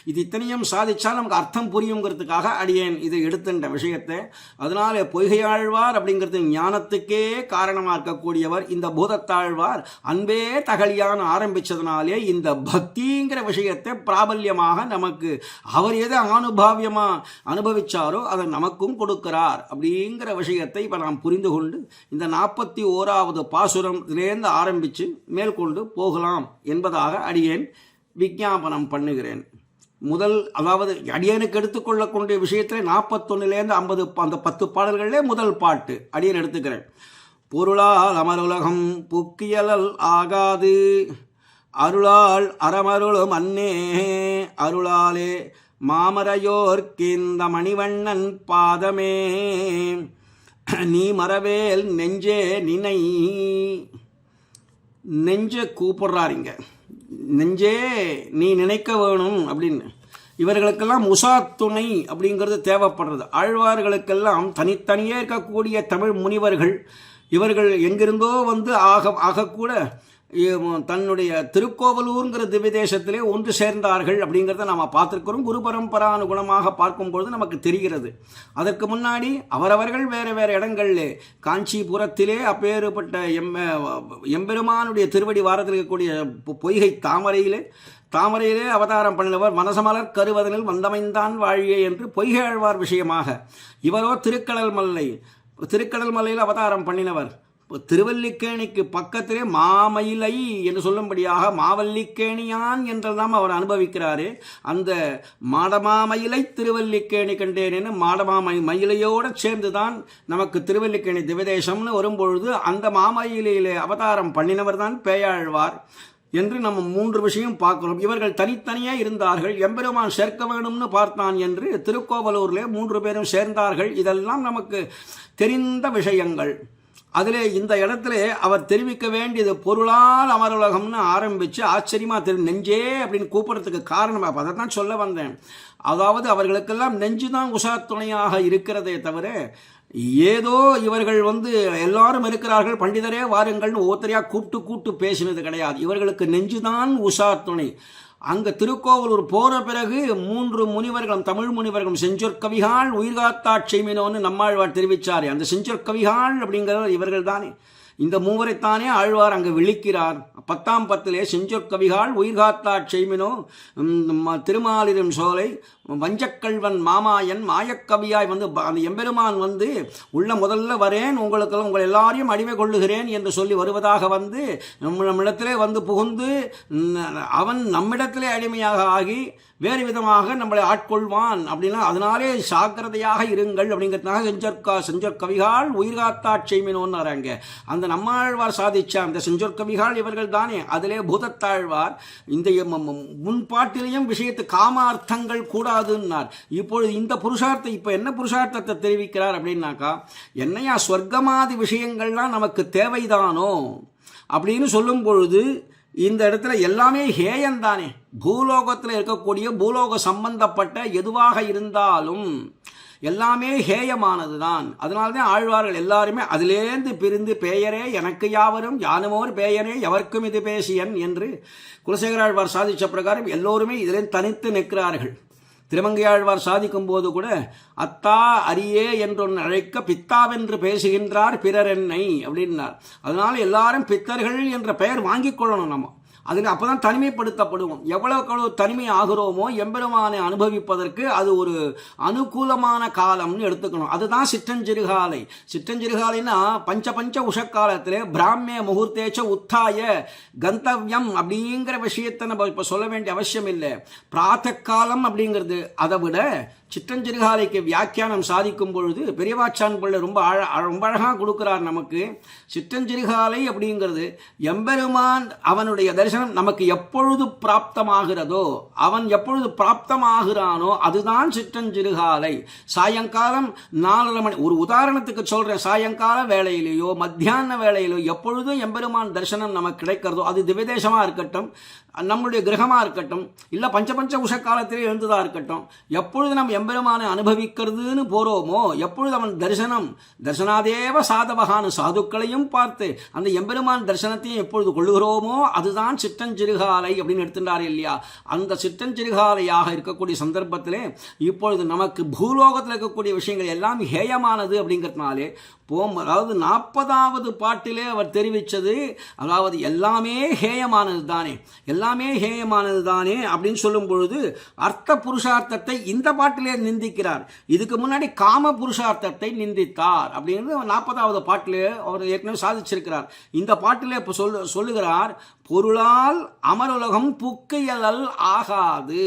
இது இத்தனையும் சாதிச்சால் நமக்கு அர்த்தம் புரியுங்கிறதுக்காக அடியேன் இதை எடுத்துட்ட விஷயத்தை. அதனால பொய்கையாழ்வார் அப்படிங்கிறது ஞானத்துக்கே காரணமாக இருக்கக்கூடியவர். இந்த பூதத்தாழ்வார் அன்பே தகலியான்னு ஆரம்பித்ததுனாலே இந்த பக்திங்கிற விஷயத்தை பிராபல்யமாக நமக்கு அவர் எதை அனுபவியமாக அனுபவிச்சாரோ அதை நமக்கும் கொடுக்கிறார் அப்படிங்கிற விஷயத்தை இப்போ நாம் புரிந்து கொண்டு இந்த 41வது பாசுரத்திலேருந்து ஆரம்பித்து மேற்கொண்டு போகலாம் என்பதாக அடியேன் விஞ்ஞாபனம் பண்ணுகிறேன். முதல், அதாவது அடியனுக்கு எடுத்துக்கொள்ளக்கூடிய விஷயத்தில் 41லேருந்து 50 அந்த 10 பாடல்களிலே முதல் பாட்டு அடியன் எடுத்துக்கிறேன். பொருளால் அமருலகம் புக்கியலல் ஆகாது அருளால் அறமருளும் அன்னே அருளாலே மாமரையோர்க்கிந்த மணிவண்ணன் பாதமே நீ மறவேல் நெஞ்சே நினை. நெஞ்ச கூப்பிடுறாருங்க, நெஞ்சே நீ நினைக்க வேணும் அப்படின்னு. இவர்களுக்கெல்லாம் உசாத்துணை அப்படிங்கிறது தேவைப்படுறது. ஆழ்வார்களுக்கெல்லாம் தனித்தனியே இருக்கக்கூடிய தமிழ் முனிவர்கள் இவர்கள் எங்கிருந்தோ வந்து ஆகக்கூட தன்னுடைய திருக்கோவலூருங்கிற திவ்ய தேசத்திலே ஒன்று சேர்ந்தார்கள் அப்படிங்கிறத நாம் பார்த்துருக்கிறோம். குரு பரம்பரானுகுணமாக பார்க்கும்பொழுது நமக்கு தெரிகிறது. அதற்கு முன்னாடி அவரவர்கள் வேறு வேறு இடங்களில் காஞ்சிபுரத்திலே அப்பேறுபட்ட எம்பெருமானுடைய திருவடி வாரத்தில் இருக்கக்கூடிய பொய்கை தாமரையிலே அவதாரம் பண்ணினவர் மனசமலர் கருவதனில் வந்தமைந்தான் வாழியே என்று பொய்கை ஆழ்வார் விஷயமாக. இவரோ திருக்கடல் மலையில் அவதாரம் பண்ணினவர். திருவல்லிக்கேணிக்கு பக்கத்திலே மாமயிலை என்று சொல்லும்படியாக மாவல்லிக்கேணியான் என்றெல்லாம் அவர் அனுபவிக்கிறாரே. அந்த மாடமாமயிலை திருவல்லிக்கேணி கண்டேன் என்று மயிலையோடு சேர்ந்துதான் நமக்கு திருவல்லிக்கேணி திவதேசம்னு வரும்பொழுது அந்த மாமயிலையிலே அவதாரம் பண்ணினவர் தான் பேயாழ்வார் என்று நம்ம 3 விஷயம் பார்க்கிறோம். இவர்கள் தனித்தனியே இருந்தார்கள். எம்பெருமான் சேர்க்க வேணும்னு பார்த்தான் என்று திருக்கோவலூரிலே 3 பேரும் சேர்ந்தார்கள். இதெல்லாம் நமக்கு தெரிந்த விஷயங்கள். அதிலே இந்த இடத்துல அவர் தெரிவிக்க வேண்டியது பொருளால் அமருலகம்னு ஆரம்பித்து ஆச்சரியமாக நெஞ்சே அப்படின்னு கூப்பிட்றதுக்கு காரணம் அதை தான் சொல்ல வந்தேன். அதாவது அவர்களுக்கெல்லாம் நெஞ்சு தான் உசாத்துணையாக இருக்கிறதே தவிர ஏதோ இவர்கள் வந்து எல்லாரும் இருக்கிறார்கள் பண்டிதரே வாருங்கள்னு ஒவ்வொருத்தரையாக கூப்பிட்டு பேசினது கிடையாது. இவர்களுக்கு நெஞ்சுதான் உசாத்துணை. அங்கே திருக்கோவலூர் போகிற பிறகு 3 முனிவர்களும் தமிழ் முனிவர்களும் செஞ்சொற்கவிகாள் உயிர்காத்தாட்சிமினோன்னு நம்மாழ்வார் தெரிவித்தார். அந்த செஞ்சொற்கவிகாள் அப்படிங்கிறவர் இவர்கள் தானே. இந்த மூவரைத்தானே ஆழ்வார் அங்கே விழிக்கிறார். 10ஆம் பத்திலே செஞ்சொற்கவிகாள் உயிர்காத்தாட்சிமினோ திருமாலிரும் சோலை வஞ்சக்கல்வன் மாமாயன் மாயக்கவியாய் வந்து அந்த எம்பெருமான் வந்து உள்ள முதல்ல வரேன் உங்களுக்கெல்லாம் உங்கள் எல்லாரையும் அடிமை கொள்ளுகிறேன் என்று சொல்லி வருவதாக வந்து நம்மிடத்திலே வந்து புகுந்து அவன் நம்மிடத்திலே அடிமையாக ஆகி வேறு விதமாக நம்மளை ஆட்கொள்வான் அப்படின்னா அதனாலே ஜாக்கிரதையாக இருங்கள் அப்படிங்கிறதுனாக செஞ்சொற்கவிகால் உயிர்காத்தாட் செய்மினோன்னாராங்க. அந்த நம்மாழ்வார் சாதிச்ச அந்த செஞ்சொற்கவிகால் இவர்கள் தானே. அதிலே பூதத்தாழ்வார் இந்த முன்பாட்டிலையும் விஷயத்து காமார்த்தங்கள் கூடாதுன்னார். இப்பொழுது இந்த புருஷார்த்தம் இப்போ என்ன புருஷார்த்தத்தை தெரிவிக்கிறார் அப்படின்னாக்கா, என்னையா சொர்க்கமாதி விஷயங்கள்லாம் நமக்கு தேவைதானோ அப்படின்னு சொல்லும் பொழுது இந்த இடத்துல எல்லாமே ஹேயந்தானே. பூலோகத்தில் இருக்கக்கூடிய பூலோக சம்பந்தப்பட்ட எதுவாக இருந்தாலும் எல்லாமே ஹேயமானது தான். அதனால்தான் ஆழ்வார்கள் எல்லாருமே அதிலேந்து பிரிந்து பெயரே எனக்கு யாவரும் யானுமோர் பெயரே எவர்க்கும் இது பேசியன் என்று குலசேகராழ்வார் சாதித்த பிரகாரம் எல்லோருமே இதிலே தனித்து நிற்கிறார்கள். திருமங்கையாழ்வார் சாதிக்கும் போது கூட அத்தா அரியே என்றொன்று அழைக்க பித்தாவென்று பேசுகின்றார் பிறர் என்னை அப்படின்னார். அதனால எல்லாரும் பித்தர்கள் என்ற பெயர் வாங்கிக் கொள்ளணும். நம்ம அதில் அப்போதான் தனிமைப்படுத்தப்படுவோம். எவ்வளவு தனிமை ஆகிறோமோ எம்பெருமானை அனுபவிப்பதற்கு அது ஒரு அனுகூலமான காலம்னு எடுத்துக்கணும். அதுதான் சிற்றஞ்சிறுகாலை. சிற்றஞ்சிறுகாலைன்னா பஞ்ச உஷக்காலத்திலே பிராமிய முகூர்த்தேச்ச உத்தாய கந்தவ்யம் அப்படிங்கிற விஷயத்தை நம்ம இப்போ சொல்ல வேண்டிய அவசியம் இல்லை. பிராத்த காலம் அப்படிங்கிறது. அதை விட சிற்றஞ்சிறுகாலைக்கு வியாக்கியானம் சாதிக்கும் பொழுது பெரியவாச்சான் பிள்ளை ரொம்ப அழகாக கொடுக்கிறார் நமக்கு. சிற்றஞ்சிறுகாலை அப்படிங்கிறது எம்பெருமான் அவனுடைய தரிசனம் நமக்கு எப்பொழுது பிராப்தமாகிறதோ, அவன் எப்பொழுது பிராப்தமாகிறானோ அதுதான் சிற்றஞ்சிறுகாலை. சாயங்காலம் 4:30 மணி, ஒரு உதாரணத்துக்கு சொல்றேன், சாயங்கால வேளையிலேயோ மத்தியான வேளையிலோ எப்பொழுதும் எம்பெருமான் தரிசனம் நமக்கு கிடைக்கிறதோ, அது திவ்யதேசமா இருக்கட்டும், நம்முடைய கிரகமாக இருக்கட்டும், இல்லை பஞ்ச உஷக்காலத்திலே எழுந்ததாக இருக்கட்டும், எப்பொழுது நம்ம எம்பெருமானை அனுபவிக்கிறதுன்னு போகிறோமோ, எப்பொழுது அவன் தரிசனாதேவ சாதவகான சாதுக்களையும் பார்த்து அந்த எம்பெருமான் தரிசனத்தையும் எப்பொழுது கொள்ளுகிறோமோ அதுதான் சிற்றஞ்சிறுகாலை அப்படின்னு எடுத்துட்டார் இல்லையா. அந்த சிற்றஞ்சிறுகாலையாக இருக்கக்கூடிய சந்தர்ப்பத்திலே இப்பொழுது நமக்கு பூலோகத்தில் இருக்கக்கூடிய விஷயங்கள் எல்லாம் ஹேயமானது அப்படிங்கிறதுனாலே அதாவது 40வது பாட்டிலே அவர் தெரிவித்தது, அதாவது எல்லாமே ஹேயமானது தானே, எல்லாமே ஹேயமானது தானே அப்படின்னு சொல்லும் பொழுது அர்த்த புருஷார்த்தத்தை இந்த பாட்டிலே நிந்திக்கிறார். இதுக்கு முன்னாடி காம புருஷார்த்தத்தை நிந்தித்தார் அப்படிங்கிறது 40வது பாட்டிலே அவர் ஏற்கனவே சாதிச்சிருக்கிறார். இந்த பாட்டிலே இப்போ சொல்லுகிறார், பொருளால் அமருலகம் புக்கு இயலல் ஆகாது.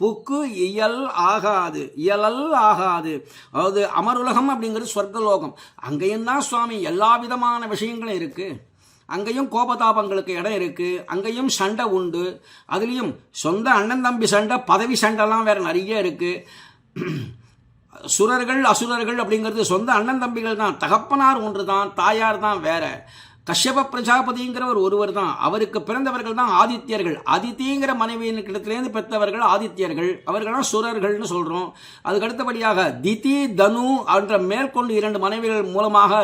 புக்கு இயல் ஆகாது, இயலல் ஆகாது. அதாவது அமருலகம் அப்படிங்கிறது சொர்க்கலோகம். அங்கேயும் தான் சுவாமி எல்லா விதமான விஷயங்களும் இருக்கு. அங்கேயும் கோபதாபங்களுக்கு இடம் இருக்கு, அங்கேயும் சண்டை உண்டு. அதுலேயும் சொந்த அண்ணன் தம்பி சண்டை, பதவி சண்டைலாம் வேற நிறைய இருக்கு. சுரர்கள் அசுரர்கள் அப்படிங்கிறது சொந்த அண்ணன் தம்பிகள் தான், தகப்பனார் ஒன்று தான், தாயார் தான் வேற. கஷ்யப பிரஜாபதிங்கிறவர் ஒருவர் தான், அவருக்கு பிறந்தவர்கள் தான் ஆதித்யர்கள். அதித்திங்கிற மனைவியின் கிட்டத்திலேருந்து பெற்றவர்கள் ஆதித்யர்கள், அவர்களாம் சுரர்கள்னு சொல்கிறோம். அதுக்கு அடுத்தபடியாக திதி தனு என்ற மேற்கொண்டு 2 மனைவிகள் மூலமாக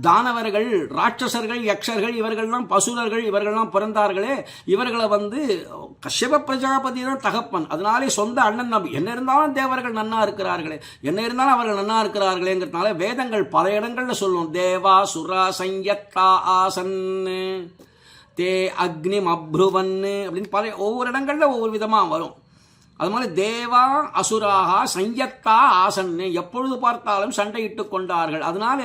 தானவர்கள், ராட்சசர்கள், யக்ஷர்கள், இவர்கள்லாம் பசுரர்கள், இவர்கள்லாம் பிறந்தார்களே. இவர்களை கஷ்யப பிரஜாபதி தான் தகப்பன். அதனாலே சொந்த அண்ணன் நம்பி என்ன இருந்தாலும் தேவர்கள் நன்னா இருக்கிறார்களே, என்ன இருந்தாலும் அவர்கள் நன்னா இருக்கிறார்களேங்கிறதுனால வேதங்கள் பல இடங்கள்ல சொல்லும், தேவா சுரா சஞ்சத்தா ஆசன் தே அக்னிம் அப்ருவன்னு அப்படின்னு பல ஒவ்வொரு இடங்கள்ல ஒவ்வொரு விதமாக வரும். அது மாதிரி தேவா அசுராகா சஞ்சத்தா ஆசன்னு எப்பொழுது பார்த்தாலும் சண்டையிட்டு கொண்டார்கள். அதனால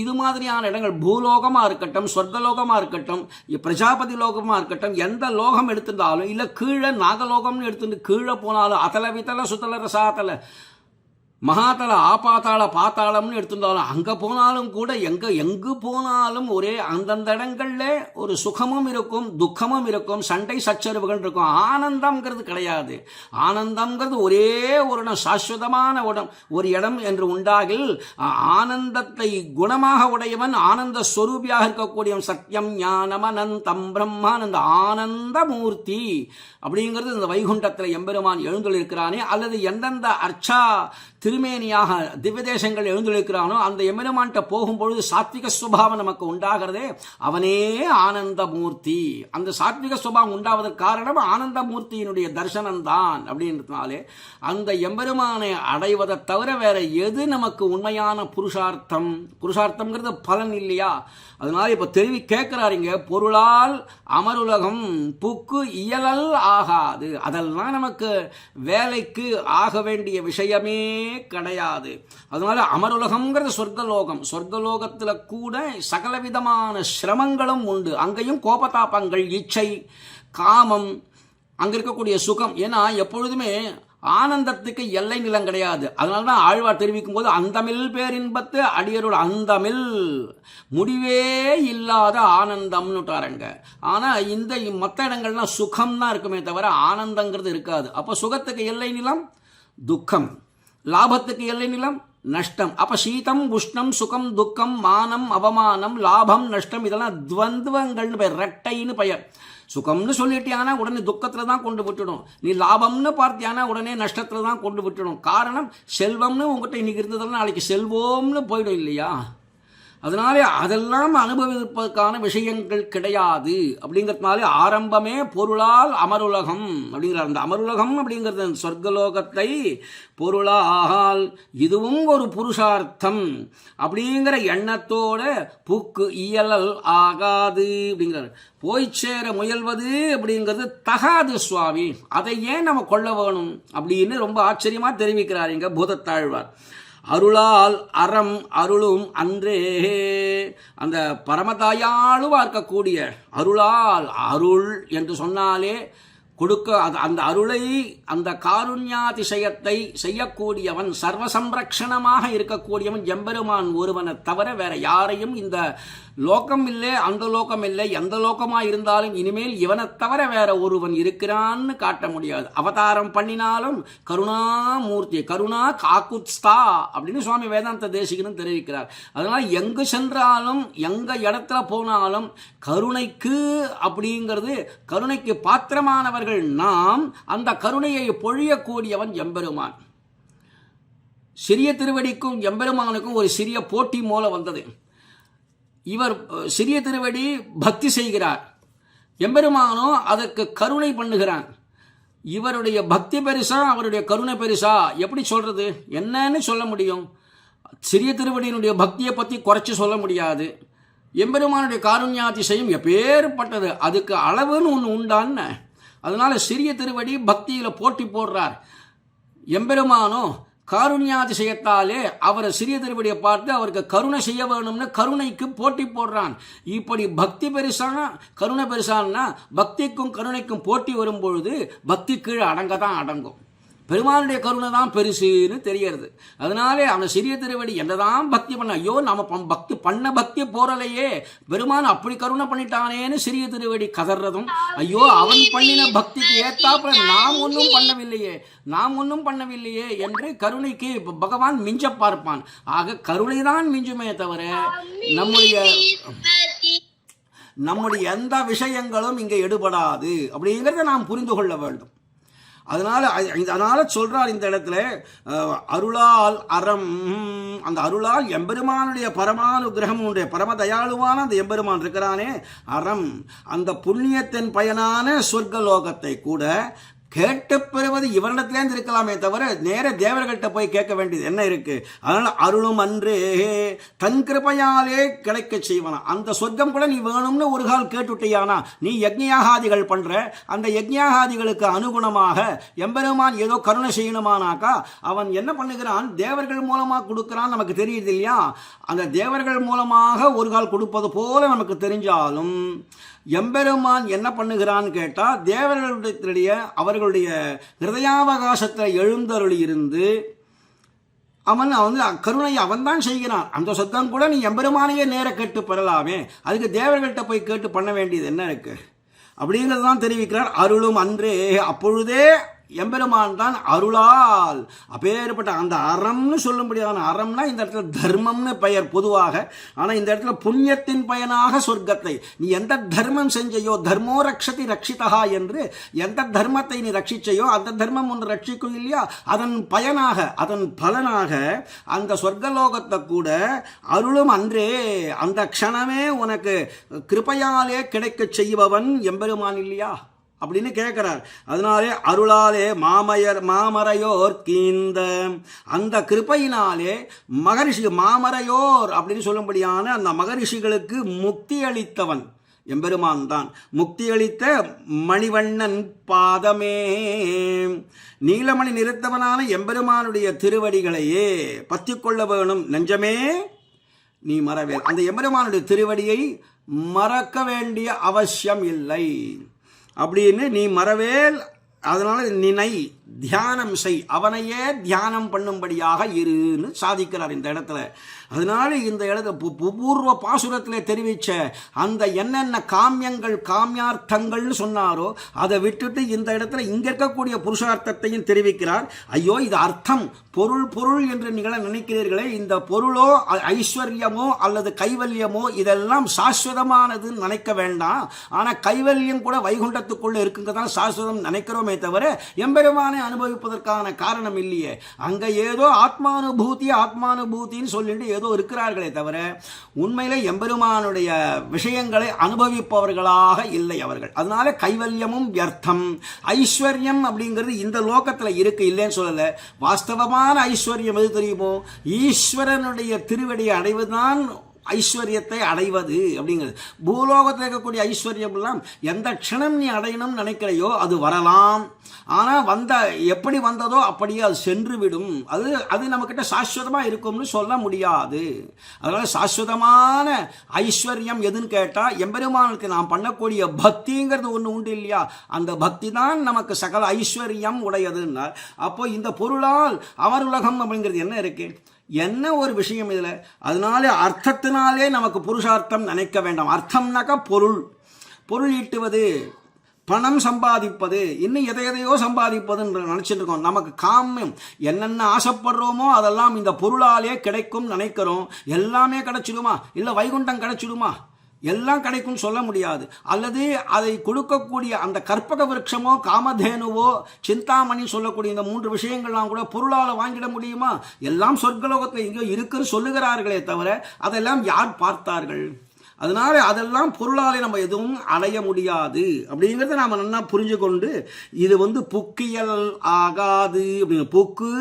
இது மாதிரியான இடங்கள் பூலோகமாக இருக்கட்டும், சொர்க்கலோகமாக இருக்கட்டும், பிரஜாபதி லோகமாக இருக்கட்டும், எந்த லோகம் எடுத்திருந்தாலும், இல்லை கீழே நாகலோகம்னு எடுத்துட்டு கீழே போனாலும், அதல வித்தல சுத்தல ரசாத்தல மகாதள ஆபாத்தாள பாத்தாளம்னு எடுத்துட்டாலும், அங்கே போனாலும் கூட எங்கு போனாலும் ஒரே அந்தந்த இடங்கள்ல ஒரு சுகமும் இருக்கும், துக்கமும் இருக்கும், சண்டை சச்சரவுகள் இருக்கும். ஆனந்தம்ங்கிறது கிடையாது. ஆனந்தம்ங்கிறது ஒரே ஒரு இடம், சாஸ்வதமான ஒரு இடம் என்று உண்டாகில் ஆனந்தத்தை குணமாக உடையவன், ஆனந்த ஸ்வரூபியாக இருக்கக்கூடியவன், சத்தியம் ஞானம் அனந்தம் பிரம்மானந்த ஆனந்த மூர்த்தி அப்படிங்கிறது இந்த வைகுண்டத்தில் எம்பெருமான் எழுந்துள்ளிருக்கிறானே, அல்லது எந்தெந்த அர்ச்சா திருமேனியாக திவ்யதேசங்கள் எழுந்துள்ளிருக்கிறானோ அந்த எம்பெருமான்கிட்ட போகும்பொழுது சாத்விக சுபாவம் நமக்கு உண்டாகிறதே, அவனே ஆனந்த மூர்த்தி. அந்த சாத்விக சுபாவம் உண்டாவதற்கு காரணம் ஆனந்த மூர்த்தியினுடைய தரிசனம்தான். அப்படின்றதுனாலே அந்த எம்பெருமானை அடைவதை தவிர வேற எது நமக்கு உண்மையான புருஷார்த்தம்? புருஷார்த்தம்ங்கிறது பலன் இல்லையா? அதனால இப்ப தெளிவி கேட்கிறாருங்க, பொருளால் அமருலகம் புக்கு இயலல் ஆகாது. அதெல்லாம் நமக்கு வேலைக்கு ஆக வேண்டிய விஷயமே கிடையாது. அதனால அமருலகம்ங்கிறது சொர்க்கலோகம். சொர்க்கலோகத்துல கூட சகலவிதமான சிரமங்களும் உண்டு. அங்கேயும் கோபதாபங்கள், இச்சை, காமம், அங்கே இருக்கக்கூடிய சுகம். ஏன்னா எப்பொழுதுமே ஆனந்தத்துக்கு எல்லை நிலம் கிடையாது. அதனால தான் ஆழ்வார் தெரிவிக்கும் போது அந்தமில் பேரின்பத்து அடியரோட அந்தமில் முடிவே இல்லாத ஆனந்தம்னுட்டாரங்க. ஆனால் இந்த மற்ற இடங்கள்லாம் சுகம் தான் இருக்குமே தவிர ஆனந்தங்கிறது இருக்காது. அப்போ சுகத்துக்கு எல்லை நிலம் துக்கம், லாபத்துக்கு எல்லை நிலம் நஷ்டம். அப்ப சீதம் உஷ்ணம் சுகம் துக்கம் மானம் அவமானம் லாபம் நஷ்டம் இதெல்லாம் துவந்துவங்கள்னு பெயர், ரெட்டைன்னு பெயர். சுகம்னு சொல்லிட்டியானா உடனே துக்கத்துல தான் கொண்டு விட்டுடும். நீ லாபம்னு பார்த்தியானா உடனே நஷ்டத்துல தான் கொண்டு விட்டுடும். காரணம் செல்வம்னு உங்ககிட்ட இன்னைக்கு இருந்ததுன்னா நாளைக்கு செல்வோம்னு போயிடும் இல்லையா? அதனாலே அதெல்லாம் அனுபவிப்பதற்கான விஷயங்கள் கிடையாது. அப்படிங்கிறதுனாலே ஆரம்பமே பொருளால் அமருலகம் அப்படிங்கிறார். அந்த அமருலகம் அப்படிங்கிறது சொர்க்கலோகத்தை பொருளால் இதுவும் ஒரு புருஷார்த்தம் அப்படிங்கிற எண்ணத்தோட புக்கு இயலல் ஆகாது அப்படிங்கிறார். போய் சேர முயல்வது அப்படிங்கிறது தகாது சுவாமி, அதை ஏன் நம்ம கொள்ள வேணும் அப்படின்னு ரொம்ப ஆச்சரியமா தெரிவிக்கிறார் இங்க பூதத்தாழ்வார். அருளால் அறம் அருளும் அன்றே, அந்த பரமதாயாளுவா இருக்கக்கூடிய அருளால், அருள் என்று சொன்னாலே கொடுக்க அந்த அருளை அந்த காருண்யாதிசயத்தை செய்யக்கூடியவன் சர்வசம்ரக்ஷணமாக இருக்கக்கூடியவன் எம்பெருமான் ஒருவனை தவிர வேற யாரையும் இந்த லோகம் இல்லை அந்த லோகம் இல்லை எந்த லோகமாக இருந்தாலும் இனிமேல் இவனை தவிர வேற ஒருவன் இருக்கிறான்னு காட்ட முடியாது. அவதாரம் பண்ணினாலும் கருணாமூர்த்தி கருணா காக்குத்ஸ்தா அப்படின்னு சுவாமி வேதாந்த தேசிகனும் தெரிவிக்கிறார். அதனால் எங்கு சென்றாலும் எங்க இடத்துல போனாலும் கருணைக்கு அப்படிங்கிறது கருணைக்கு பாத்திரமானவர்கள் நாம், அந்த கருணையை பொழியக்கூடியவன் எம்பெருமான். சிறிய திருவடிக்கும் எம்பெருமானுக்கும் ஒரு சிறிய போட்டி மூல வந்தது. இவர் சிறிய திருவடி பக்தி செய்கிறார், எம்பெருமானோ அதற்கு கருணை பண்ணுகிறான். இவருடைய பக்தி பெருசா அவருடைய கருணை பெருசா எப்படி சொல்றது, என்னன்னு சொல்ல முடியும்? சிறிய திருவடியினுடைய பக்தியை பற்றி குறைச்சி சொல்ல முடியாது. எம்பெருமானுடைய காருண்யாதிசயம் எப்பேற்பட்டது, அதுக்கு அளவுன்னு ஒன்று உண்டான்னு. அதனால சிறிய திருவடி பக்தியில் போட்டி போடுறார். எம்பெருமானோ காருண்யாதிசயத்தாலே அவரை சிறிய திருவடியை பார்த்து அவருக்கு கருணை செய்ய வேணும்னு கருணைக்கு போட்டி போடுறான். இப்படி பக்தி பெருசானா கருணை பெருசான்னா பக்திக்கும் கருணைக்கும் போட்டி வரும்பொழுது பக்தி கீழே அடங்க தான் அடங்கும். பெருமானுடைய கருணை தான் பெருசுன்னு தெரியறது. அதனாலே அவன் சிறிய திருவடி என்னதான் பக்தி பண்ண, ஐயோ நாம பக்தி பண்ண பக்தி போறலையே, பெருமான் அப்படி கருணை பண்ணிட்டானேன்னு சிறிய திருவடி கதறதும், ஐயோ அவன் பண்ணின பக்திக்கு ஏத்தாப்புல நாம் ஒன்றும் பண்ணவில்லையே என்று கருணைக்கு பகவான் மிஞ்ச பார்ப்பான். ஆக கருணை தான் மிஞ்சுமே தவிர நம்முடைய எந்த விஷயங்களும் இங்கே எடுபடாது அப்படிங்கிறத நாம் புரிந்து கொள்ள வேண்டும். அதனால சொல்றார் இந்த இடத்துல அருளால் அறம், அந்த அருளால் எம்பெருமானுடைய பரமானுகிரகமுடைய பரமதயாளுவான அந்த எம்பெருமான் இருக்கிறானே அறம், அந்த புண்ணியத்தின் பயனான சொர்க்கலோகத்தை கூட கேட்டு பெறுவது இவரிடத்திலேருந்து இருக்கலாமே தவிர நேர தேவர்கள்ட்ட போய் கேட்க வேண்டியது என்ன இருக்கு? அதனால அருளும் அன்றே தன் கிருபையாலே கிடைக்க செய்வானா. அந்த சொர்க்கம் கூட நீ வேணும்னு ஒரு கால் கேட்டுட்டியானா, நீ யக்ஞயாகாதிகள் பண்ற, அந்த யக்ஞயாகாதிகளுக்கு அனுகுணமாக எம்பெருமான் ஏதோ கருணை செய்யணுமானாக்கா அவன் என்ன பண்ணுகிறான், தேவர்கள் மூலமாக கொடுக்கிறான். நமக்கு தெரியுது இல்லையா? அந்த தேவர்கள் மூலமாக ஒரு கால் கொடுப்பது போல நமக்கு தெரிஞ்சாலும் எம்பெருமான் என்ன பண்ணுகிறான்னு கேட்டா, தேவர்களுடைய அவர்களுடைய ஹிருதயாவகாசத்தில் எழுந்தருளி இருந்து அவன் கருணை அவன் தான் செய்கிறான். அந்த சொர்க்கம் கூட நீ எம்பெருமானையே நேர கேட்டு பெறலாமே, அதுக்கு தேவர்கள்ட்ட போய் கேட்டு பண்ண வேண்டியது என்ன இருக்கு அப்படிங்கிறது தான் தெரிவிக்கிறார். அருளும் அன்றே, அப்பொழுதே எம்பெருமான் தான் அருளால் அப்பேற்பட்ட அந்த அறம்னு சொல்ல முடியாத அறம்னா இந்த இடத்துல தர்மம்னு பெயர் பொதுவாக. ஆனால் இந்த இடத்துல புண்ணியத்தின் பயனாக சொர்க்கத்தை நீ எந்த தர்மம் செஞ்சையோ, தர்மோ ரக்ஷதி ரக்ஷிதா என்று எந்த தர்மத்தை நீ ரட்சிச்சையோ அந்த தர்மம் ஒன்று ரட்சிக்கும் இல்லையா, அதன் பயனாக அதன் பலனாக அந்த சொர்க்கலோகத்தை கூட அருளும் அன்றே, அந்த க்ஷணமே உனக்கு கிருபையாலே கிடைக்க செய்பவன் எம்பெருமான் இல்லையா அப்படின்னு கேட்கிறார். அதனாலே அருளாலே மாமரையோர் கீந்த, அந்த கிருபையினாலே மகரிஷி மாமரையோர் அப்படின்னு சொல்லும்படியான அந்த மகரிஷிகளுக்கு முக்தி அளித்தவன் எம்பெருமான் தான். முக்தி அளித்த மணிவண்ணன் பாதமே, நீலமணி நிறுத்தவனான எம்பெருமானுடைய திருவடிகளையே பற்றி கொள்ள வேணும் நெஞ்சமே நீ மறவே. அந்த எம்பெருமானுடைய திருவடியை மறக்க வேண்டிய அவசியம் இல்லை. அப்படின்னு நீ மறவேல், அதனால நினை, தியானம் செய், அவனையே தியானம் பண்ணும்படியாக இருன்னு சாதிக்கிறார் இந்த இடத்துல. அதனால இந்த இடத்துல பூர்வ பாசுரத்தில் தெரிவித்த அந்த என்னென்ன காமியங்கள் காமியார்த்தங்கள்னு சொன்னாரோ அதை விட்டுட்டு இந்த இடத்துல இங்க இருக்கக்கூடிய புருஷார்த்தத்தையும் தெரிவிக்கிறார். ஐயோ இது அர்த்தம், பொருள் பொருள் என்று நீங்கள் நினைக்கிறீர்களே, இந்த பொருளோ ஐஸ்வர்யமோ அல்லது கைவல்யமோ இதெல்லாம் சாஸ்வதமானதுன்னு நினைக்க வேண்டாம். ஆனால் கைவல்யம் கூட வைகுண்டத்துக்குள்ள இருக்குங்க தான் சாஸ்வதம் நினைக்கிறோமே தவிர எம்பெருமானை அனுபவிப்பதற்கான காரணம் இல்லையே. அங்க ஏதோ ஆத்மானுபூத்தின்னு சொல்லிட்டு ஏதோ இருக்கிறார்களே தவிர உண்மையில எம்பெருமானுடைய விஷயங்களை அனுபவிப்பவர்களாக இல்லை அவர்கள். அதனால கைவல்யமும் வியர்த்தம். ஐஸ்வர்யம் அப்படிங்கிறது இந்த லோகத்துல இருக்கு, இல்லைன்னு சொல்லல. வாஸ்தவமான ஐஸ்வர்யம் எது தெரியுமோ? ஈஸ்வரனுடைய திருவடியை அடைவதுதான் ஐஸ்வர்யத்தை அடைவது அப்படிங்கிறது. பூலோகத்தில் இருக்கக்கூடிய ஐஸ்வர்யம் எல்லாம் எந்த க்ஷணம் நீ அடையணும்னு நினைக்கிறையோ அது வரலாம். ஆனால் எப்படி வந்ததோ அப்படியே அது சென்று விடும். அது நம்மக்கிட்ட சாஸ்வதமாக இருக்கும்னு சொல்ல முடியாது. அதனால சாஸ்வதமான ஐஸ்வர்யம் எதுன்னு கேட்டால் எம்பெருமானுக்கு நாம் பண்ணக்கூடிய பக்திங்கிறது ஒன்று உண்டு இல்லையா? அந்த பக்தி தான் நமக்கு சகல ஐஸ்வர்யம் உடையதுன்னா, அப்போ இந்த பொருளால் அமருலகம் அப்படிங்கிறது என்ன இருக்கு? என்ன ஒரு விஷயம் இதில். அதனால அர்த்தத்தினாலே நமக்கு புருஷார்த்தம் நினைக்க வேண்டாம். அர்த்தம்னாக்கா பொருள் ஈட்டுவது, பணம் சம்பாதிப்பது, இன்னும் எதையோ சம்பாதிப்பதுன்னு நினச்சிட்டு இருக்கோம். நமக்கு காமியம் என்னென்ன ஆசைப்படுறோமோ அதெல்லாம் இந்த பொருளாலே கிடைக்கும் நினைக்கிறோம். எல்லாமே கிடைச்சிடுமா? இல்லை வைகுண்டம் கிடைச்சிடுமா? எல்லாம் கிடைக்கும் சொல்ல முடியாது. அல்லது அதை கொடுக்கக்கூடிய அந்த கற்பக விருட்சமோ காமதேனுவோ சிந்தாமணி சொல்லக்கூடிய இந்த 3 விஷயங்கள்லாம் கூட பொருளால் வாங்கிட முடியுமா? எல்லாம் சொர்க்கலோகத்தில் எங்கேயோ இருக்குன்னு சொல்லுகிறார்களே தவிர அதெல்லாம் யார் பார்த்தார்கள்? அதனால அதெல்லாம் பொருளாலே நம்ம எதுவும் அடைய முடியாது அப்படிங்கிறத நாம் நல்லா புரிஞ்சு கொண்டு, இது புக்கியல் ஆகாது அப்படின்னு, புக்கு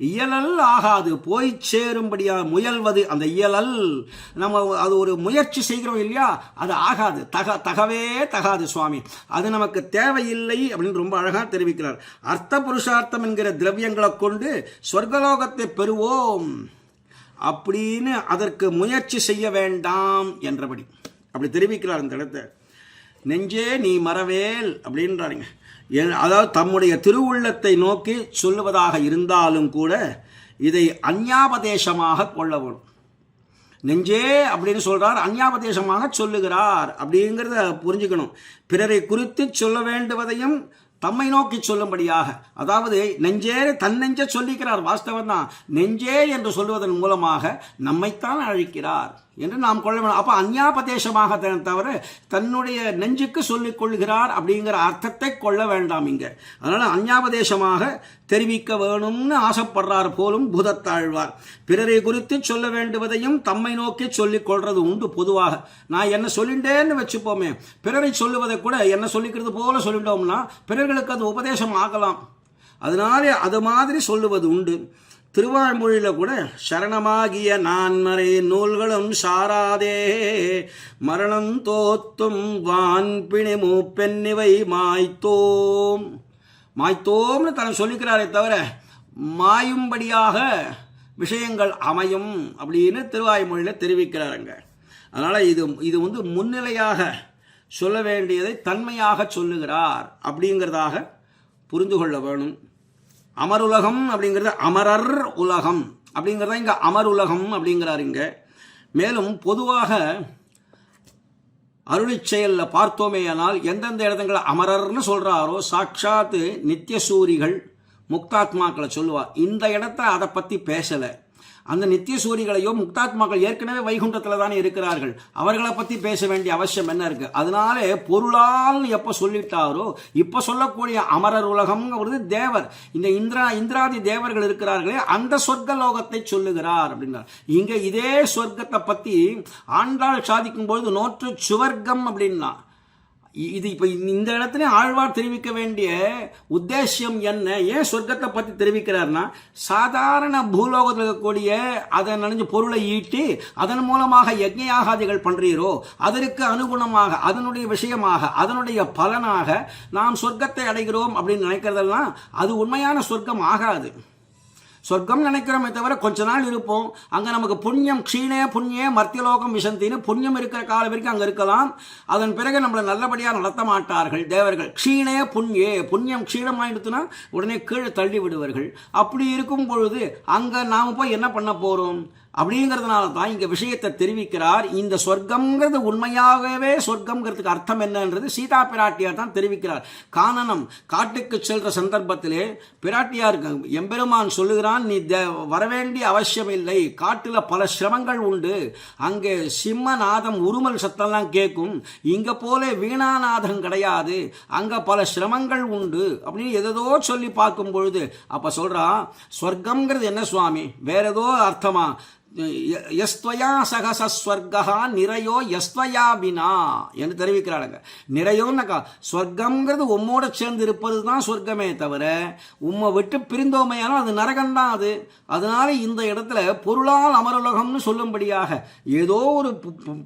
இயலல் ஆகாது, போய் சேரும்படியா முயல்வது. அந்த இயலல் நம்ம அது ஒரு முயற்சி செய்கிறோம் இல்லையா, அது ஆகாது, தகவே தகாது சுவாமி, அது நமக்கு தேவையில்லை அப்படின்னு ரொம்ப அழகாக தெரிவிக்கிறார். அர்த்த புருஷார்த்தம் என்கிற திரவியங்களை கொண்டு சொர்க்கலோகத்தை பெறுவோம் அப்படின்னு அதற்கு முயற்சி செய்ய வேண்டாம் என்றபடி அப்படி தெரிவிக்கிறார் இந்த இடத்த. நெஞ்சே நீ மறவேல் அப்படின்றாருங்க. அதாவது தம்முடைய திருவுள்ளத்தை நோக்கி சொல்லுவதாக இருந்தாலும் கூட இதை அந்யாபதேசமாக கொள்ள வேணும். நெஞ்சே அப்படின்னு சொல்றார், அந்யாபதேசமாக சொல்லுகிறார் அப்படிங்கிறத புரிஞ்சுக்கணும். பிறரை குறித்து சொல்ல வேண்டுவதையும் தம்மை நோக்கி சொல்லும்படியாக, அதாவது நெஞ்சே தன்னெஞ்ச சொல்லிக்கிறார். வாஸ்தவம் தான், நெஞ்சே என்று சொல்வதன் மூலமாக நம்மைத்தான் அழைக்கிறார் என்று நாம் கொள்ள வேண்டும். அப்போ அந்யாபதேசமாக தவிர தன்னுடைய நெஞ்சுக்கு சொல்லிக் கொள்கிறார் அப்படிங்கிற அர்த்தத்தை கொள்ள வேண்டாம் இங்க. அதனால அந்யாபதேசமாக தெரிவிக்க வேணும்னு ஆசைப்படுறார் போலும் பூதத்தாழ்வார். பிறரை குறித்து சொல்ல வேண்டுவதையும் தம்மை நோக்கி சொல்லிக் கொள்றது உண்டு. பொதுவாக நான் என்ன சொல்லிட்டேன்னு வச்சுப்போமே, பிறரை சொல்லுவதை கூட என்ன சொல்லிக்கிறது போல சொல்லிட்டோம்னா பிறர்களுக்கு அது உபதேசம் ஆகலாம். அதனால அது மாதிரி சொல்லுவது உண்டு. திருவாய்மொழியில் கூட சரணமாகிய நான்மறை நூல்களும் சாராதே மரணம் தோத்தும் வான்பிணி மூப்பெண்ணிவை மாய்த்தோம்னு தன் சொல்லிக்கிறாரே தவிர மாயும்படியாக விஷயங்கள் அமையும் அப்படின்னு திருவாய்மொழியில் தெரிவிக்கிறாருங்க. அதனால் இது முன்னிலையாக சொல்ல வேண்டியதை தன்மையாக சொல்லுகிறார் அப்படிங்கிறதாக புரிந்து கொள்ள வேணும். அமருலகம் அப்படிங்கிறது அமரர் உலகம் அப்படிங்கிறத இங்கே அமர் உலகம் அப்படிங்கிறார் இங்க. மேலும் பொதுவாக அருளிச் செயலில் பார்த்தோமேயானால் எந்தெந்த இடத்துல அமரர்னு சொல்கிறாரோ சாட்சாத்து நித்தியசூரிகள் முக்தாத்மாக்களை சொல்லுவார். இந்த இடத்த அதை பற்றி பேசலை. அந்த நித்தியசூரிகளையோ முக்தாத்மாக்கள் ஏற்கனவே வைகுண்டத்தில் தானே இருக்கிறார்கள், அவர்களை பற்றி பேச வேண்டிய அவசியம் என்ன இருக்கு? அதனாலே பொருளால் எப்போ சொல்லிட்டாரோ இப்போ சொல்லக்கூடிய அமரர் உலகம்ங்கிறது தேவர், இந்த இந்திராதி தேவர்கள் இருக்கிறார்களே அந்த சொர்க்க லோகத்தை சொல்லுகிறார் அப்படின்னார். இங்க இதே சொர்க்கத்தை பற்றி ஆண்டாள் சாதிக்கும் பொழுது நோற்று சுவர்க்கம் அப்படின்னா, இது இப்போ இந்த இடத்துல ஆழ்வார் தெரிவிக்க வேண்டிய உத்தேசியம் என்ன? ஏன் சொர்க்கத்தை பற்றி தெரிவிக்கிறார்னா, சாதாரண பூலோகத்தில் இருக்கக்கூடிய அதை நினைஞ்ச பொருளை ஈட்டி அதன் மூலமாக யஜ்ஞயாகாதிகள் பண்றீரோ அதற்கு அனுகுணமாக அதனுடைய விஷயமாக அதனுடைய பலனாக நாம் சொர்க்கத்தை அடைகிறோம் அப்படின்னு நினைக்கிறதெல்லாம் அது உண்மையான சொர்க்கம் ஆகாது. சொர்க்கம் நினைக்கிறோமே தவிர கொஞ்ச நாள் இருப்போம். அங்கே நமக்கு புண்ணியம் க்ஷீணே புண்ணியே மர்த்தியலோகம் விசந்தின்னு புண்ணியம் இருக்கிற காலம் வரைக்கும் அங்கே இருக்கலாம். அதன் பிறகு நம்மளை நல்லபடியாக நடத்த மாட்டார்கள் தேவர்கள். க்ஷீணே புண்ணியே, புண்ணியம் க்ஷீணமாயிடுத்துனா உடனே கீழே தள்ளி விடுவார்கள். அப்படி இருக்கும் பொழுது அங்கே நாம் போய் என்ன பண்ண போகிறோம் அப்படிங்கிறதுனால தான் இங்கே விஷயத்தை தெரிவிக்கிறார். இந்த சொர்க்கம்ங்கிறது உண்மையாகவே சொர்க்கம்ங்கிறதுக்கு அர்த்தம் என்னன்றது சீதா பிராட்டியார் தான் தெரிவிக்கிறார். கானனம் காட்டுக்கு செல்ற சந்தர்ப்பத்திலே பிராட்டியார் எம்பெருமான் சொல்லுகிறான், நீ வரவேண்டிய அவசியம் இல்லை, காட்டில் பல சிரமங்கள் உண்டு, அங்கே சிம்மநாதம் உருமல் சத்தம்லாம் கேட்கும், இங்கே போல வீணாநாதம் கிடையாது, அங்கே பல சிரமங்கள் உண்டு அப்படின்னு எதோ சொல்லி பார்க்கும் பொழுது அப்போ சொல்கிறான், சொர்க்கம்ங்கிறது என்ன சுவாமி, வேற ஏதோ அர்த்தமா, யஸ்த்வயா சகசஸ்வர்கா நிறையோ யஸ்த்வயா வினா என்று தெரிவிக்கிறாளுங்க. நிறையோன்னாக்கா சொர்க்கம்ங்கிறது உம்மோட சேர்ந்து இருப்பது தான் சொர்க்கமே தவிர உம்மை விட்டு பிரிந்தோமையானால் அது நரகம்தான் அது. அதனால இந்த இடத்துல பொருளால் அமருலகம்னு சொல்லும்படியாக ஏதோ ஒரு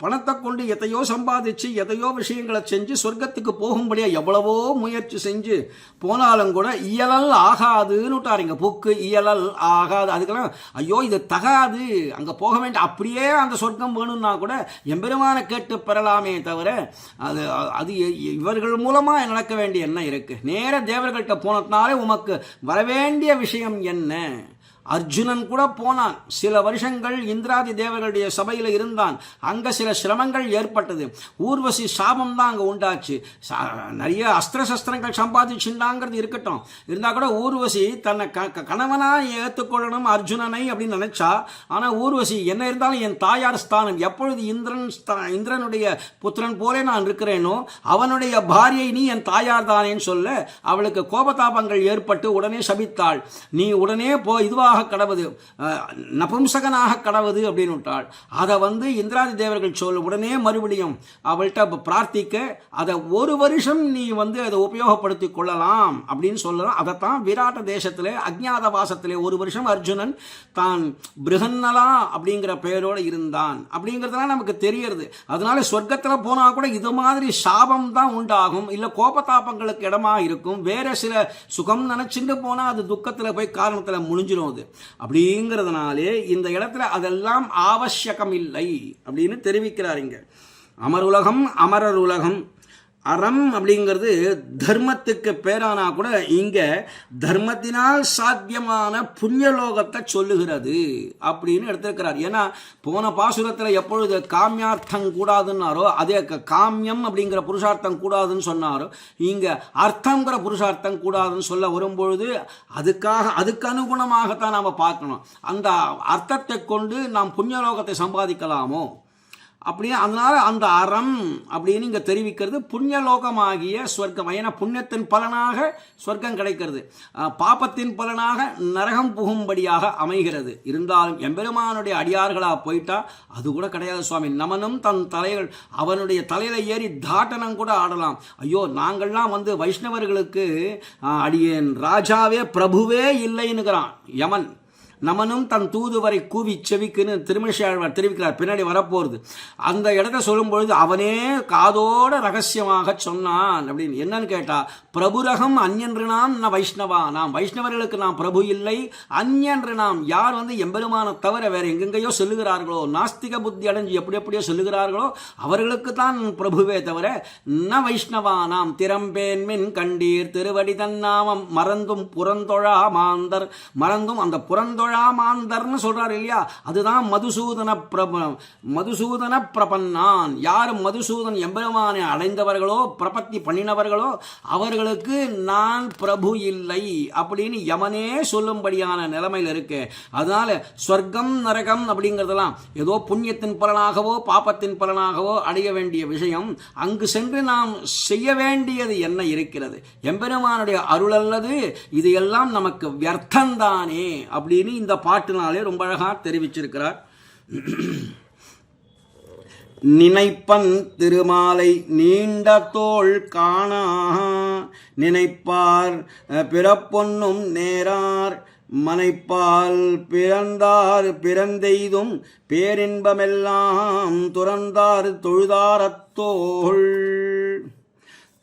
பணத்தை கொண்டு எதையோ சம்பாதிச்சு எதையோ விஷயங்களை செஞ்சு சொர்க்கத்துக்கு போகும்படியாக எவ்வளவோ முயற்சி செஞ்சு போனாலும் கூட இயலல் ஆகாதுன்னு விட்டாருங்க. புக்கு இயலல் ஆகாது, அதுக்கெல்லாம் ஐயோ இது தகாது, அங்கே போக வேண்டிய அப்படியே அந்த சொர்க்கம் வேணும்னா கூட எம்பெருமான கேட்டு பெறலாமே தவிர அது அது இவர்கள் மூலமாக நடக்க வேண்டிய என்ன இருக்கு? நேர தேவர்கள்ட்ட போனதுனாலே உமக்கு வரவேண்டிய விஷயம் என்ன? அர்ஜுனன் கூட போனான், சில வருஷங்கள் இந்திராதி தேவர்களுடைய சபையில் இருந்தான், அங்கே சில சிரமங்கள் ஏற்பட்டது, ஊர்வசி சாபம் தான் அங்கே உண்டாச்சு, நிறைய அஸ்திர சஸ்திரங்கள் சம்பாதிச்சுட்டாங்கிறது இருக்கட்டும், இருந்தால் கூட ஊர்வசி தன்னை கணவனாக ஏற்றுக்கொள்ளணும் அர்ஜுனனை அப்படின்னு நினைச்சா. ஆனால் ஊர்வசி என்ன இருந்தாலும் என் தாயார் ஸ்தானம், எப்பொழுது இந்திரனுடைய புத்திரன் போலே நான் இருக்கிறேனோ அவனுடைய பாரியை நீ என் தாயார் தானேன்னு சொல்ல அவளுக்கு கோபதாபங்கள் ஏற்பட்டு உடனே சபித்தாள். நீ உடனே இதுவாக கடவுது, நபும்சகனாக கடவுது அப்படின்னு விட்டாள். அதை இந்திராதி தேவர்கள் சொல்ல உடனே மறுபடியும் அவள்கிட்ட பிரார்த்திக்க அதை ஒரு வருஷம் நீ அதை உபயோகப்படுத்திக் கொள்ளலாம் அப்படின்னு சொல்லலாம். அதைத்தான் விராட்ட தேசத்திலே அஜ்ஞாத வாசத்திலே ஒரு வருஷம் அர்ஜுனன் தான் பிருகன்னலா அப்படிங்கிற பெயரோடு இருந்தான் அப்படிங்கிறதுலாம் நமக்கு தெரியறது. அதனால சொர்க்கத்தில் போனா கூட இது மாதிரி சாபம் தான் உண்டாகும், இல்லை கோபதாபங்களுக்கு இடமா இருக்கும். வேற சில சுகம் நினைச்சுட்டு போனா அது துக்கத்தில் போய் காரணத்தில் முடிஞ்சிடும். அப்படிங்கிறதுனாலே இந்த இடத்துல அதெல்லாம் ஆவசியகம் இல்லை அப்படின்னு தெரிவிக்கிறார். இங்க அமருலகம் அமரர் உலகம் அறம் அப்படிங்கிறது தர்மத்துக்கு பேரானா கூட இங்க தர்மத்தினால் சாத்தியமான புண்ணியலோகத்தை சொல்லுகிறது அப்படின்னு எடுத்திருக்கிறார். ஏன்னா போன பாசுரத்தில் எப்பொழுது காமியார்த்தம் கூடாதுன்னாரோ அதே காமியம் அப்படிங்கிற புருஷார்த்தம் கூடாதுன்னு சொன்னாரோ இங்க அர்த்தங்கிற புருஷார்த்தம் கூடாதுன்னு சொல்ல வரும்பொழுது அதுக்கு அனுகுணமாகத்தான் நாம் பார்க்கணும். அந்த அர்த்தத்தை கொண்டு நாம் புண்ணியலோகத்தை சம்பாதிக்கலாமோ அப்படியே. அதனால அந்த அறம் அப்படின்னு இங்கே தெரிவிக்கிறது புண்ணியலோகமாகிய ஸ்வர்க்கம். ஏன்னா புண்ணியத்தின் பலனாக ஸ்வர்க்கம் கிடைக்கிறது, பாப்பத்தின் பலனாக நரகம் புகும்படியாக அமைகிறது. இருந்தாலும் எம்பெருமானுடைய அடியார்களாக போயிட்டா அது கூட கிடையாது சுவாமி. நமனும் தன் தலைகள் அவனுடைய தலையில் ஏறி தாட்டனம் கூட ஆடலாம். ஐயோ நாங்கள்லாம் வைஷ்ணவர்களுக்கு அடியேன் ராஜாவே பிரபுவே இல்லைன்னுக்கிறான் யமன். நமனும் தன் தூதுவரை கூவி செவிக்குன்னு திருமணிஷாழ்வார் தெரிவிக்கிறார், பின்னாடி வரப்போகிறது. அந்த இடத்த சொல்லும்பொழுது அவனே காதோட ரகசியமாக சொன்னான் அப்படின்னு. என்னன்னு கேட்டா பிரபுரகம் அந்யன்று நாம் ந வைஷ்ணவா, நாம் வைஷ்ணவர்களுக்கு நாம் பிரபு இல்லை, அந்யன்று நாம் யார் எம்பெருமான தவிர வேற எங்கெங்கேயோ சொல்லுகிறார்களோ, நாஸ்திக புத்தி அடைஞ்சு எப்படியோ சொல்லுகிறார்களோ அவர்களுக்கு தான் பிரபுவே தவிர ந வைஷ்ணவா நாம் திறம்பேன்மின் கண்டீர் திருவடி தன்னாமம் மறந்தும் புறந்தொழா மாந்தர், மறந்தும் அந்த புறந்தொழ மாந்தர்னு சொல்றாரு இல்லையா, அதுதான் மதுசூதன பிரபன்னான். யார் மதுசூதன் எம்பெருமானை அடைந்தவர்களோ பிரபத்தி பண்ணினவர்களோ அவர்களுக்கு நான் பிரபு இல்லை அப்படின்னு யமனே சொல்லும்படியான நிலைமையில் இருக்கு. அதனால ஸ்வர்க்கம் நரகம் அப்படிங்கிறதெல்லாம் ஏதோ புண்ணியத்தின் பலனாகவோ பாப்பத்தின் பலனாகவோ அடைய வேண்டிய விஷயம். அங்கு சென்று நாம் செய்ய வேண்டியது என்ன இருக்கிறது? எம்பெருமானுடைய அருள் அல்லது இது எல்லாம் நமக்கு வியர்த்தந்தானே அப்படின்னு இந்த பாட்டினாலே ரொம்ப அழகாக தெரிவிச்சிருக்கிறார். நினைப்பன் திருமாலை நீண்ட தோள் காணா நினைப்பார் பிறப்பொன்னும் நேரார் மனைப்பால் பிறந்தார் பிறந்தெய்தும் பேரின்பமெல்லாம் துறந்தார் தொழுதாரத்தோள்.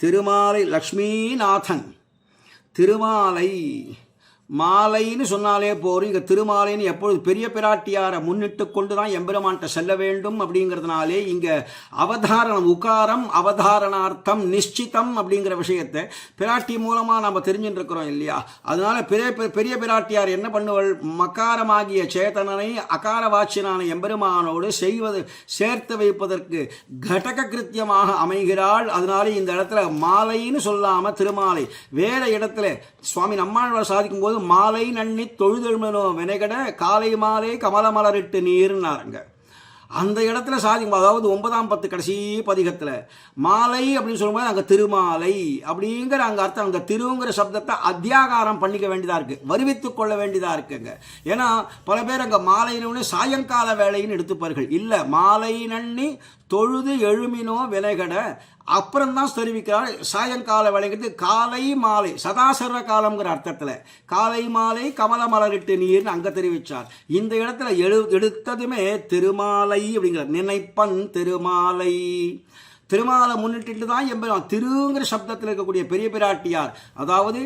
திருமாலை லக்ஷ்மிநாதன் திருமாலை மாலைன்னு சொன்னாலே போரும். இங்கே திருமாலைன்னு எப்பொழுது பெரிய பிராட்டியாரை முன்னிட்டு கொண்டு தான் எம்பெருமான்கிட்ட செல்ல வேண்டும் அப்படிங்கிறதுனாலே இங்கே அவதாரணம் உகாரம் அவதாரணார்த்தம் நிச்சிதம் அப்படிங்கிற விஷயத்தை பிராட்டி மூலமாக நம்ம தெரிஞ்சுட்டு இருக்கிறோம் இல்லையா. அதனால பெரிய பிராட்டியார் என்ன பண்ணுவள், மகாரமாகிய சேதனனை அகார வாச்சியனான எம்பெருமானோடு சேர்த்து வைப்பதற்கு கடக கிருத்தியமாக அமைகிறாள். அதனால இந்த இடத்துல மாலைன்னு சொல்லாம திருமாலை, வேற இடத்துல சுவாமி நம்மாழ்வார் சாதிக்கும் போது மாலை நன்னி தொழுதெழுமனோ வினைகட காலை மாலை கமலமலரிட்டு நீர்னாருங்க. அந்த இடத்துல சாதிக்கும், அதாவது 9ஆம் 10 கடைசி பதிகத்தில் மாலை அப்படின்னு சொல்லும்போது அங்கே திருமாலை அப்படிங்கிற அங்கே அர்த்தம். அங்கே திருங்கிற சப்தத்தை அத்தியாகாரம் பண்ணிக்க வேண்டியதாக இருக்குது, வருவித்து கொள்ள வேண்டியதாக இருக்குங்க. ஏன்னா பல பேர் அங்கே மாலைன்னு சாயங்கால வேலைன்னு எடுத்துப்பார்கள். இல்லை, மாலை நன்னி தொழுது எழுமினோ வினைகட அப்புறம் தான் தெரிவிக்கிறார். சாயங்கால வேலைங்கிறது காலை மாலை சதாசர்வ காலம்ங்கிற அர்த்தத்தில் காலை மாலை கமல மலரிட்டு நீர்னு அங்கே தெரிவித்தார். இந்த இடத்துல எடுத்ததுமே திருமாலை அப்படிங்கிறார். நினைப்பன் திருமாலை, திருமாலை முன்னிட்டு தான் எம்பெருமான் திருங்கிற சப்தத்தில் இருக்கக்கூடிய பெரிய பிராட்டியார், அதாவது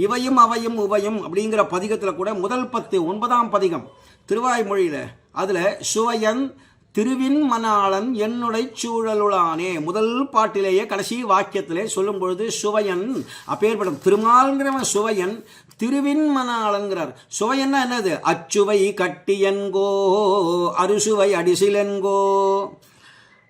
இவையும் அவையும் உவையும் அப்படிங்கிற பதிகத்தில் கூட முதல் 10 9ஆம் பதிகம் திருவாய்மொழியில் அதில் சுவையன் திருவின் மணாளன் என்னுடைய சூழலுளானே முதல் பாட்டிலேயே கடைசி வாக்கியத்திலே சொல்லும் பொழுது சுவையன் அப்பேற்படும் திருமால்ங்கிறவன் சுவையன், திருவின் மணாளன்கிறார். சுவையன்னா என்னது, அச்சுவை கட்டியன்கோ அறுசுவை அடிசிலென்கோ.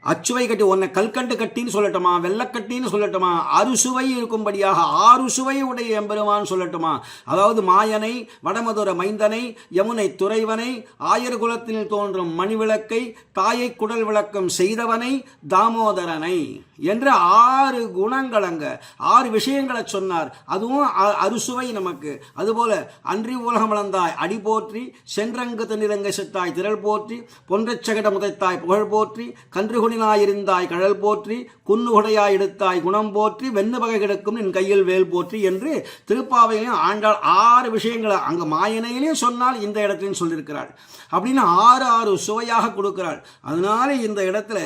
அச்சுவை கட்டி, உன்னை கல்கண்டு கட்டின்னு சொல்லட்டுமா, வெள்ளக்கட்டின்னு சொல்லட்டுமா, அறுசுவை இருக்கும்படியாக 6 சுவை உடைய எம்பெருமான் சொல்லட்டுமா. அதாவது மாயனை, வடமதுர மைந்தனை, யமுனை துறைவனை, ஆயர்குலத்தில் தோன்றும் மணிவிளக்கை, தாயை குடல் விளக்கம் செய்தவனை, தாமோதரனை என்று 6 குணங்கள் அங்க 6 விஷயங்களை சொன்னார். அதுவும் அறுசுவை நமக்கு. அதுபோல அன்றி உலகம் வளர்ந்தாய் அடி போற்றி, சென்றங்கு தன்னிறங்க செத்தாய் திரள் போற்றி, பொன்றச்சகட முதைத்தாய் புகழ் போற்றி, கன்று இருந்தாய் கடல் போற்றி, குன்னுகுடையாய் எடுத்தாய் குணம் போற்றி, வெண்ணு பகை கிடக்கும் என் கையில் வேல் போற்றி என்று திருப்பாவையிலையும் ஆண்டாள் 6 விஷயங்களை அங்க மாயனையிலையும் சொன்னால் இந்த இடத்திலையும் சொல்லியிருக்கிறாள். அப்படின்னு 6 சுவையாக கொடுக்கிறாள். அதனால இந்த இடத்துல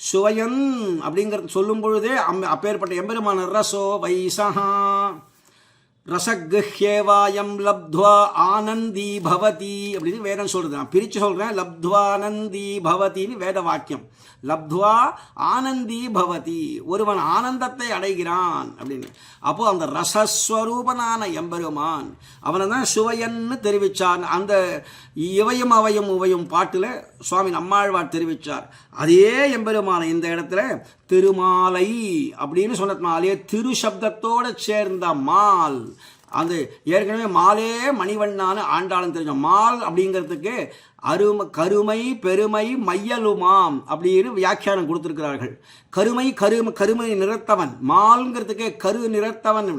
சுவையன் அப்படிங்கிறது சொல்லும் பொழுதே அப்பேற்பட்ட எம்பெருமான ரசோ வைசஹா ரசக்ஹேவாயம் லப்த்வா ஆனந்தி பவதி அப்படின்னு வேதம் சொல்றது. நான் பிரித்து சொல்றேன், லப்த்வானந்தி பவதின்னு வேத வாக்கியம். லப்த்வா ஆனந்தி பவதி, ஒருவன் ஆனந்தத்தை அடைகிறான் அப்படின்னு. அப்போ அந்த ரசஸ்வரூபனான எம்பெருமான் அவனை தான் சுவையன்னு தெரிவிச்சான். அந்த இவையும் அவையும் உவையும் பாட்டில் சுவாமி நம்மாழ்வார் தெரிவித்தார். அதே எம்பெருமான இந்த இடத்துல திருமாலை அப்படின்னு சொன்னதுனாலே திரு சப்தத்தோடு சேர்ந்த மால், அந்த ஏற்கனவே மாலே மணிவண்ணான ஆண்டாளன் தெரிஞ்ச மால் அப்படிங்கிறதுக்கு கருமை பெருமை மையலுமாம் அப்படின்னு வியாக்கியானம் கொடுத்திருக்கிறார்கள். கருமை நிறத்தவன், மால்ங்கிறதுக்கு கரு நிறத்தவன்.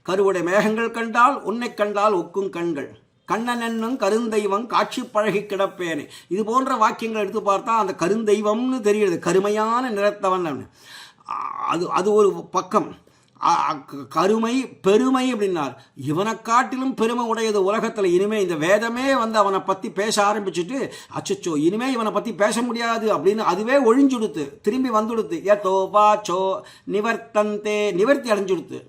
கருவுடைய மேகங்கள் கண்டால் உன்னை கண்டால் ஒக்கும் கண்கள், கண்ணன் என்னும் கருந்தெய்வம் காட்சி பழகி கிடப்பேனே, இது போன்ற வாக்கியங்கள் எடுத்து பார்த்தா அந்த கருந்தெய்வம்னு தெரியுது, கருமையான நிறத்தவன். அது ஒரு பக்கம். கருமை பெருமை அப்படின்னார். இவனை காட்டிலும் பெருமை உடையது உலகத்தில். இனிமே இந்த வேதமே அவனை பற்றி பேச ஆரம்பிச்சுட்டு அச்சோ இனிமே இவனை பற்றி பேச முடியாது அப்படின்னு அதுவே ஒழிஞ்சுடுத்து, திரும்பி வந்துடுத்து. ஏதோ வாச்சோ நிவர்த்தந்தே, நிவர்த்தி அடைஞ்சுடுத்து.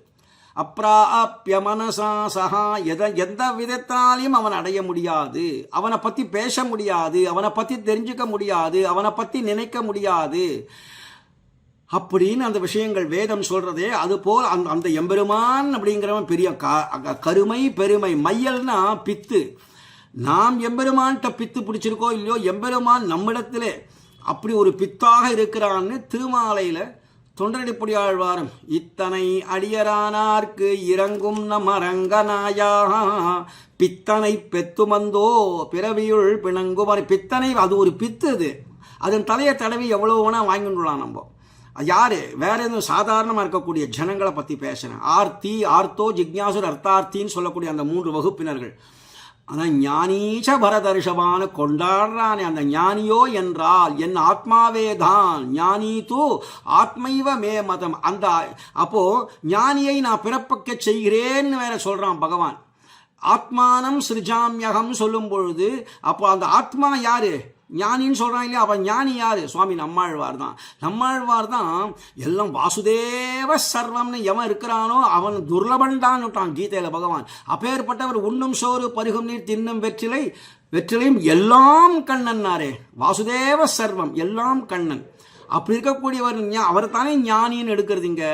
அப்ராப்ய மனசா சஹா, எந்த விதத்தாலையும் அவன் அடைய முடியாது, அவனை பற்றி பேச முடியாது, அவனை பற்றி தெரிஞ்சுக்க முடியாது, அவனை பற்றி நினைக்க முடியாது அப்படின்னு அந்த விஷயங்கள் வேதம் சொல்றதே. அதுபோல் அந்த எம்பெருமான் அப்படிங்கிறவன் பெரிய கருமை பெருமை. மையல்னா பித்து. நாம் எம்பெருமான்கிட்ட பித்து பிடிச்சிருக்கோ இல்லையோ, எம்பெருமான் நம்மிடத்திலே அப்படி ஒரு பித்தாக இருக்கிறான்னு திருமாலையில் தொண்டரடிப்புடியாழ்வாரும் இத்தனை அடியரானார்க்கு இறங்கும் நமரங்கநாயா பித்தனை பெத்துமந்தோ பிறவியுள் பிணங்குமாறு. பித்தனை அது ஒரு பித்து, அதன் தலையை தடவி எவ்வளோ வேணால் வாங்கிடலாம். நம்ம யார் வேற எதுவும் சாதாரணமாக இருக்கக்கூடிய ஜனங்களை பற்றி பேசுகிறேன். ஆர்த்தோ ஜிக்ஞாசுர் அர்த்தார்த்தின்னு சொல்லக்கூடிய அந்த 3 வகுப்பினர்கள். ஆனால் ஞானீச்ச பரதர்ஷபான கொண்டாடுறானே அந்த ஞானியோ என்றால் என் ஆத்மாவே தான், ஞானி தூ ஆத்மைவ மே மதம். அந்த அப்போ ஞானியை நான் பிறப்பக்க செய்கிறேன்னு வேற சொல்றான் பகவான். ஆத்மானம் சிருஜாமியகம் சொல்லும் பொழுது அப்போ அந்த ஆத்மா யாரு, ஞானின்னு சொல்கிறான் இல்லையா, அவன் ஞானி யார்? சுவாமி நம்மாழ்வார் தான். நம்மாழ்வார் தான் எல்லாம் வாசுதேவ சர்வம்னு எவன் இருக்கிறானோ அவன் துர்லபண்டான்னு விட்டான் கீதையில் பகவான். அப்பேற்பட்டவர் உண்ணும் சோறு பருகும் நீர் தின்னும் வெற்றிலையும் எல்லாம் கண்ணன்னாரே. வாசுதேவ சர்வம், எல்லாம் கண்ணன். அப்படி இருக்கக்கூடியவர் அவர் தானே ஞானின்னு எடுக்கிறதுங்க.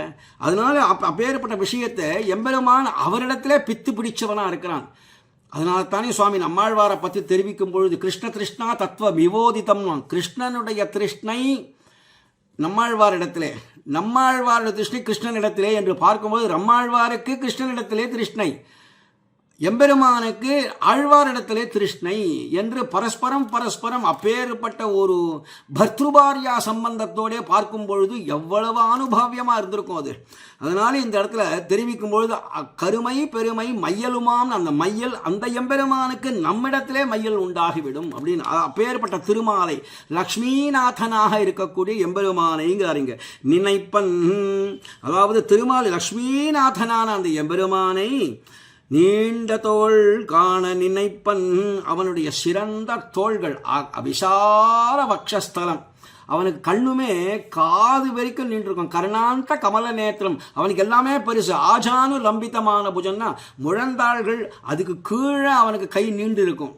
அதனால அப்பேற்பட்ட விஷயத்தை எம்பெருமான் அவரிடத்திலே பித்து பிடிச்சவனாக இருக்கிறான். அதனால தானே சுவாமி நம்மாழ்வாரை பற்றி தெரிவிக்கும் பொழுது கிருஷ்ண திருஷ்ணா தத்துவ விவோதிதம், கிருஷ்ணனுடைய திருஷ்ணை நம்மாழ்வாரிடத்திலே, நம்மாழ்வாருடைய திருஷ்ணை கிருஷ்ணனிடத்திலே என்று பார்க்கும்போது நம்மாழ்வாருக்கு கிருஷ்ணனிடத்திலே திருஷ்ணை, எம்பெருமானுக்கு ஆழ்வாரிடத்திலே திருஷ்ணை என்று பரஸ்பரம் அப்பேற்பட்ட ஒரு பர்த்ருபாரியா சம்பந்தத்தோடே பார்க்கும் பொழுது எவ்வளவு அனுபவியமாக இருந்திருக்கும் அது. அதனால இந்த இடத்துல தெரிவிக்கும் பொழுது கருமை பெருமை மையலுமாம், அந்த மையல் அந்த எம்பெருமானுக்கு நம்மிடத்திலே மையல் உண்டாகிவிடும் அப்படின்னு அப்பேற்பட்ட திருமாலை லக்ஷ்மிநாதனாக இருக்கக்கூடிய எம்பெருமானைங்கிறாருங்க. நினைப்பன், அதாவது திருமாலை லக்ஷ்மிநாதனான அந்த எம்பெருமானை நீண்ட தோள் காண நினைப்பன், அவனுடைய சிறந்த தோள்கள், விசால வக்ஷஸ்தலம், அவனுக்கு கண்ணுமே காது வரைக்கும் நின்றுருக்கும், கருணாந்த கமல நேத்திரம், அவனுக்கு எல்லாமே பெருசு. ஆஜானு லம்பிதமான புஜன்னா முழந்தாள்கள், அதுக்கு கீழே அவனுக்கு கை நீண்டு இருக்கும்.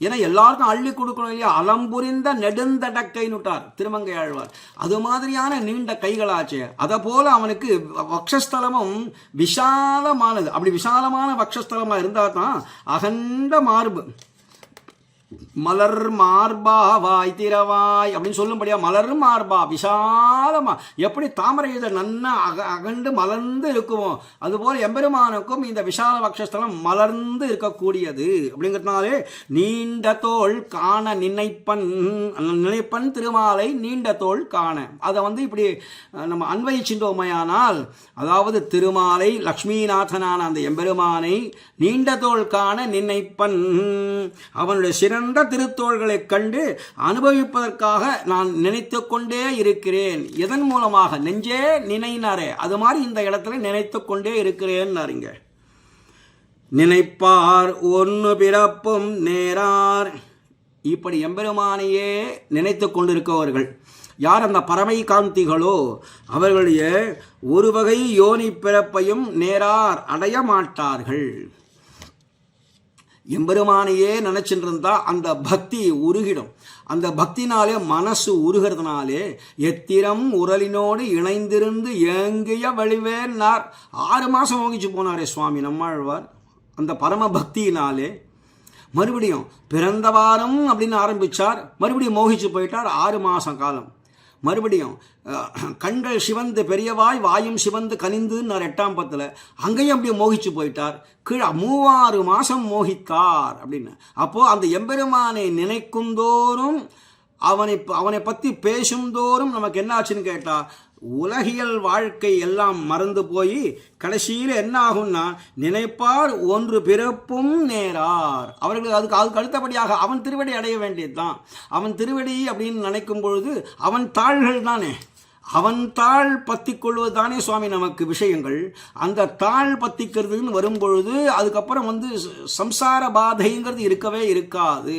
ஏன்னா எல்லாருக்கும் அள்ளி கொடுக்கணும் இல்லையா, அலம்புரிந்த நெடுந்தடக்கைன்னு விட்டார் திருமங்கை ஆழ்வார். அது மாதிரியான நீண்ட கைகளாச்சே. அதை போல அவனுக்கு வக்ஷஸ்தலமும் விஷாலமானது. அப்படி விஷாலமான வக்ஷஸ்தலமாக இருந்தால் தான் அகண்ட மார்பு, மலர் மார்பா வாய் திறவாய் அப்படின்னு சொல்லும்படியா, மலர் மார்பா விஷாலமா, எப்படி தாமரை இதழ் நன்னா அகண்டு மலர்ந்து இருக்குமோ அதுபோல எம்பெருமானுக்கும் இந்த விஷால வக்ஷஸ்தலம் மலர்ந்து இருக்கக்கூடியது. அப்படிங்கிறதுனாலே நீண்ட தோள் காண நினைப்பன் திருமாலை நீண்ட தோள் காண. அதை இப்படி நம்ம அன்வயிச்சின்றோமையானால், அதாவது திருமாலை லக்ஷ்மிநாதனான அந்த எம்பெருமானை நீண்ட தோள் காண நினைப்பன், அவனுடைய சிறந்த திருத்தோள்களை கண்டு அனுபவிப்பதற்காக நான் நினைத்து கொண்டே இருக்கிறேன். எதன் மூலமாக? நெஞ்சே நினைனாரே, அது மாதிரி இந்த இடத்துல நினைத்து கொண்டே இருக்கிறேன். நினைப்பார் ஒன்று பிறப்பும் நேரார், இப்படி எம்பெருமானையே நினைத்து கொண்டிருக்கவர்கள் யார்? அந்த பரமை காந்திகளோ அவர்களுடைய ஒரு வகை யோனி பிறப்பையும் நேரார் அடைய மாட்டார்கள். எம்பெருமானையே நினைச்சுட்டு இருந்தா அந்த பக்தி உருகிடும். அந்த பக்தினாலே மனசு உருகிறதுனாலே எத்திரம் உரலினோடு இணைந்திருந்து ஏங்கிய வழிவேன்னார். 6 மாதம் மோகிச்சு போனாரே சுவாமி நம்மாழ்வார் அந்த பரம பக்தியினாலே. மறுபடியும் பிறந்த வாரம் அப்படின்னு ஆரம்பித்தார், மறுபடியும் மோகிச்சு போயிட்டார் 6 மாதம் காலம். மறுபடியும் கண்கள் சிவந்து பெரியவாய் வாயும் சிவந்து கனிந்துன்னார் 8ஆம் பத்தில். அங்கேயும் அப்படியே மோகிச்சு போயிட்டார். கீழே 3 மாதம் மோகித்தார் அப்படின்னு. அப்போது அந்த எம்பெருமானை நினைக்குந்தோறும் அவனை பற்றி பேசும்தோறும் நமக்கு என்ன ஆச்சுன்னு கேட்டால், உலகியல் வாழ்க்கை எல்லாம் மறந்து போய் கடைசியில் என்ன ஆகும்னா, நினைப்பார் ஒன்று பிறப்பும் நேரார். அவர்களுக்கு அதுக்கு அடுத்தபடியாக அவன் திருவடி அடைய வேண்டியது தான். அவன் திருவடி அப்படின்னு நினைக்கும் பொழுது அவன் தாள்கள் தானே, அவன் தாழ் பற்றி கொள்வது தானே சுவாமி நமக்கு விஷயங்கள். அந்த தாழ் பற்றிக்கிறதுன்னு வரும்பொழுது அதுக்கப்புறம் சம்சார பாதைங்கிறது இருக்கவே இருக்காது.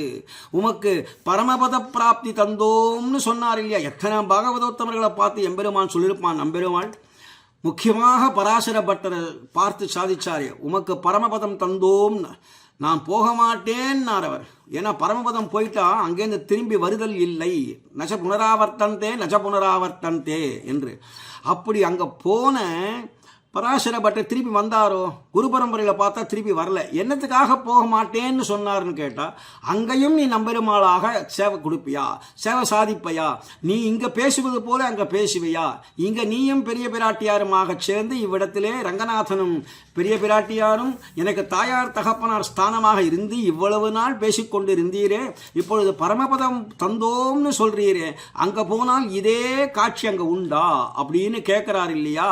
உமக்கு பரமபத பிராப்தி தந்தோம்னு சொன்னார் இல்லையா. எத்தனை பாகவதோத்தமர்களை பார்த்து எம்பெருமான் சொல்லியிருப்பான். நம்பெருமான் முக்கியமாக பராசர பட்டரை பார்த்து சாதிச்சாரே, உமக்கு பரமபதம் தந்தோம்னு. நான் போக மாட்டேன்னார் அவர். ஏன்னா பரமபதம் போயிட்டா அங்கேருந்து திரும்பி வருதல் இல்லை. நச்ச புனராவர்த்தந்தே என்று. அப்படி அங்கே போன பராசர பட்டர் திருப்பி வந்தாரோ? குரு பரம்பரையில் பார்த்தா திருப்பி வரல. என்னத்துக்காக போக மாட்டேன்னு சொன்னார்னு கேட்டால், அங்கேயும் நீ நம்பெருமாளாக சேவை கொடுப்பியா, சேவை சாதிப்பையா, நீ இங்கே பேசுவது போல அங்கே பேசுவையா, இங்கே நீயும் பெரிய பிராட்டியாருமாக சேர்ந்து இவ்விடத்திலே ரங்கநாதனும் பெரிய பிராட்டியாரும் எனக்கு தாயார் தகப்பனார் ஸ்தானமாக இருந்து இவ்வளவு நாள் பேசிக்கொண்டு இருந்தீரே, இப்பொழுது பரமபதம் தந்தோம்னு சொல்றீரே, அங்கே போனால் இதே காட்சி அங்கே உண்டா அப்படின்னு கேட்குறாரு இல்லையா.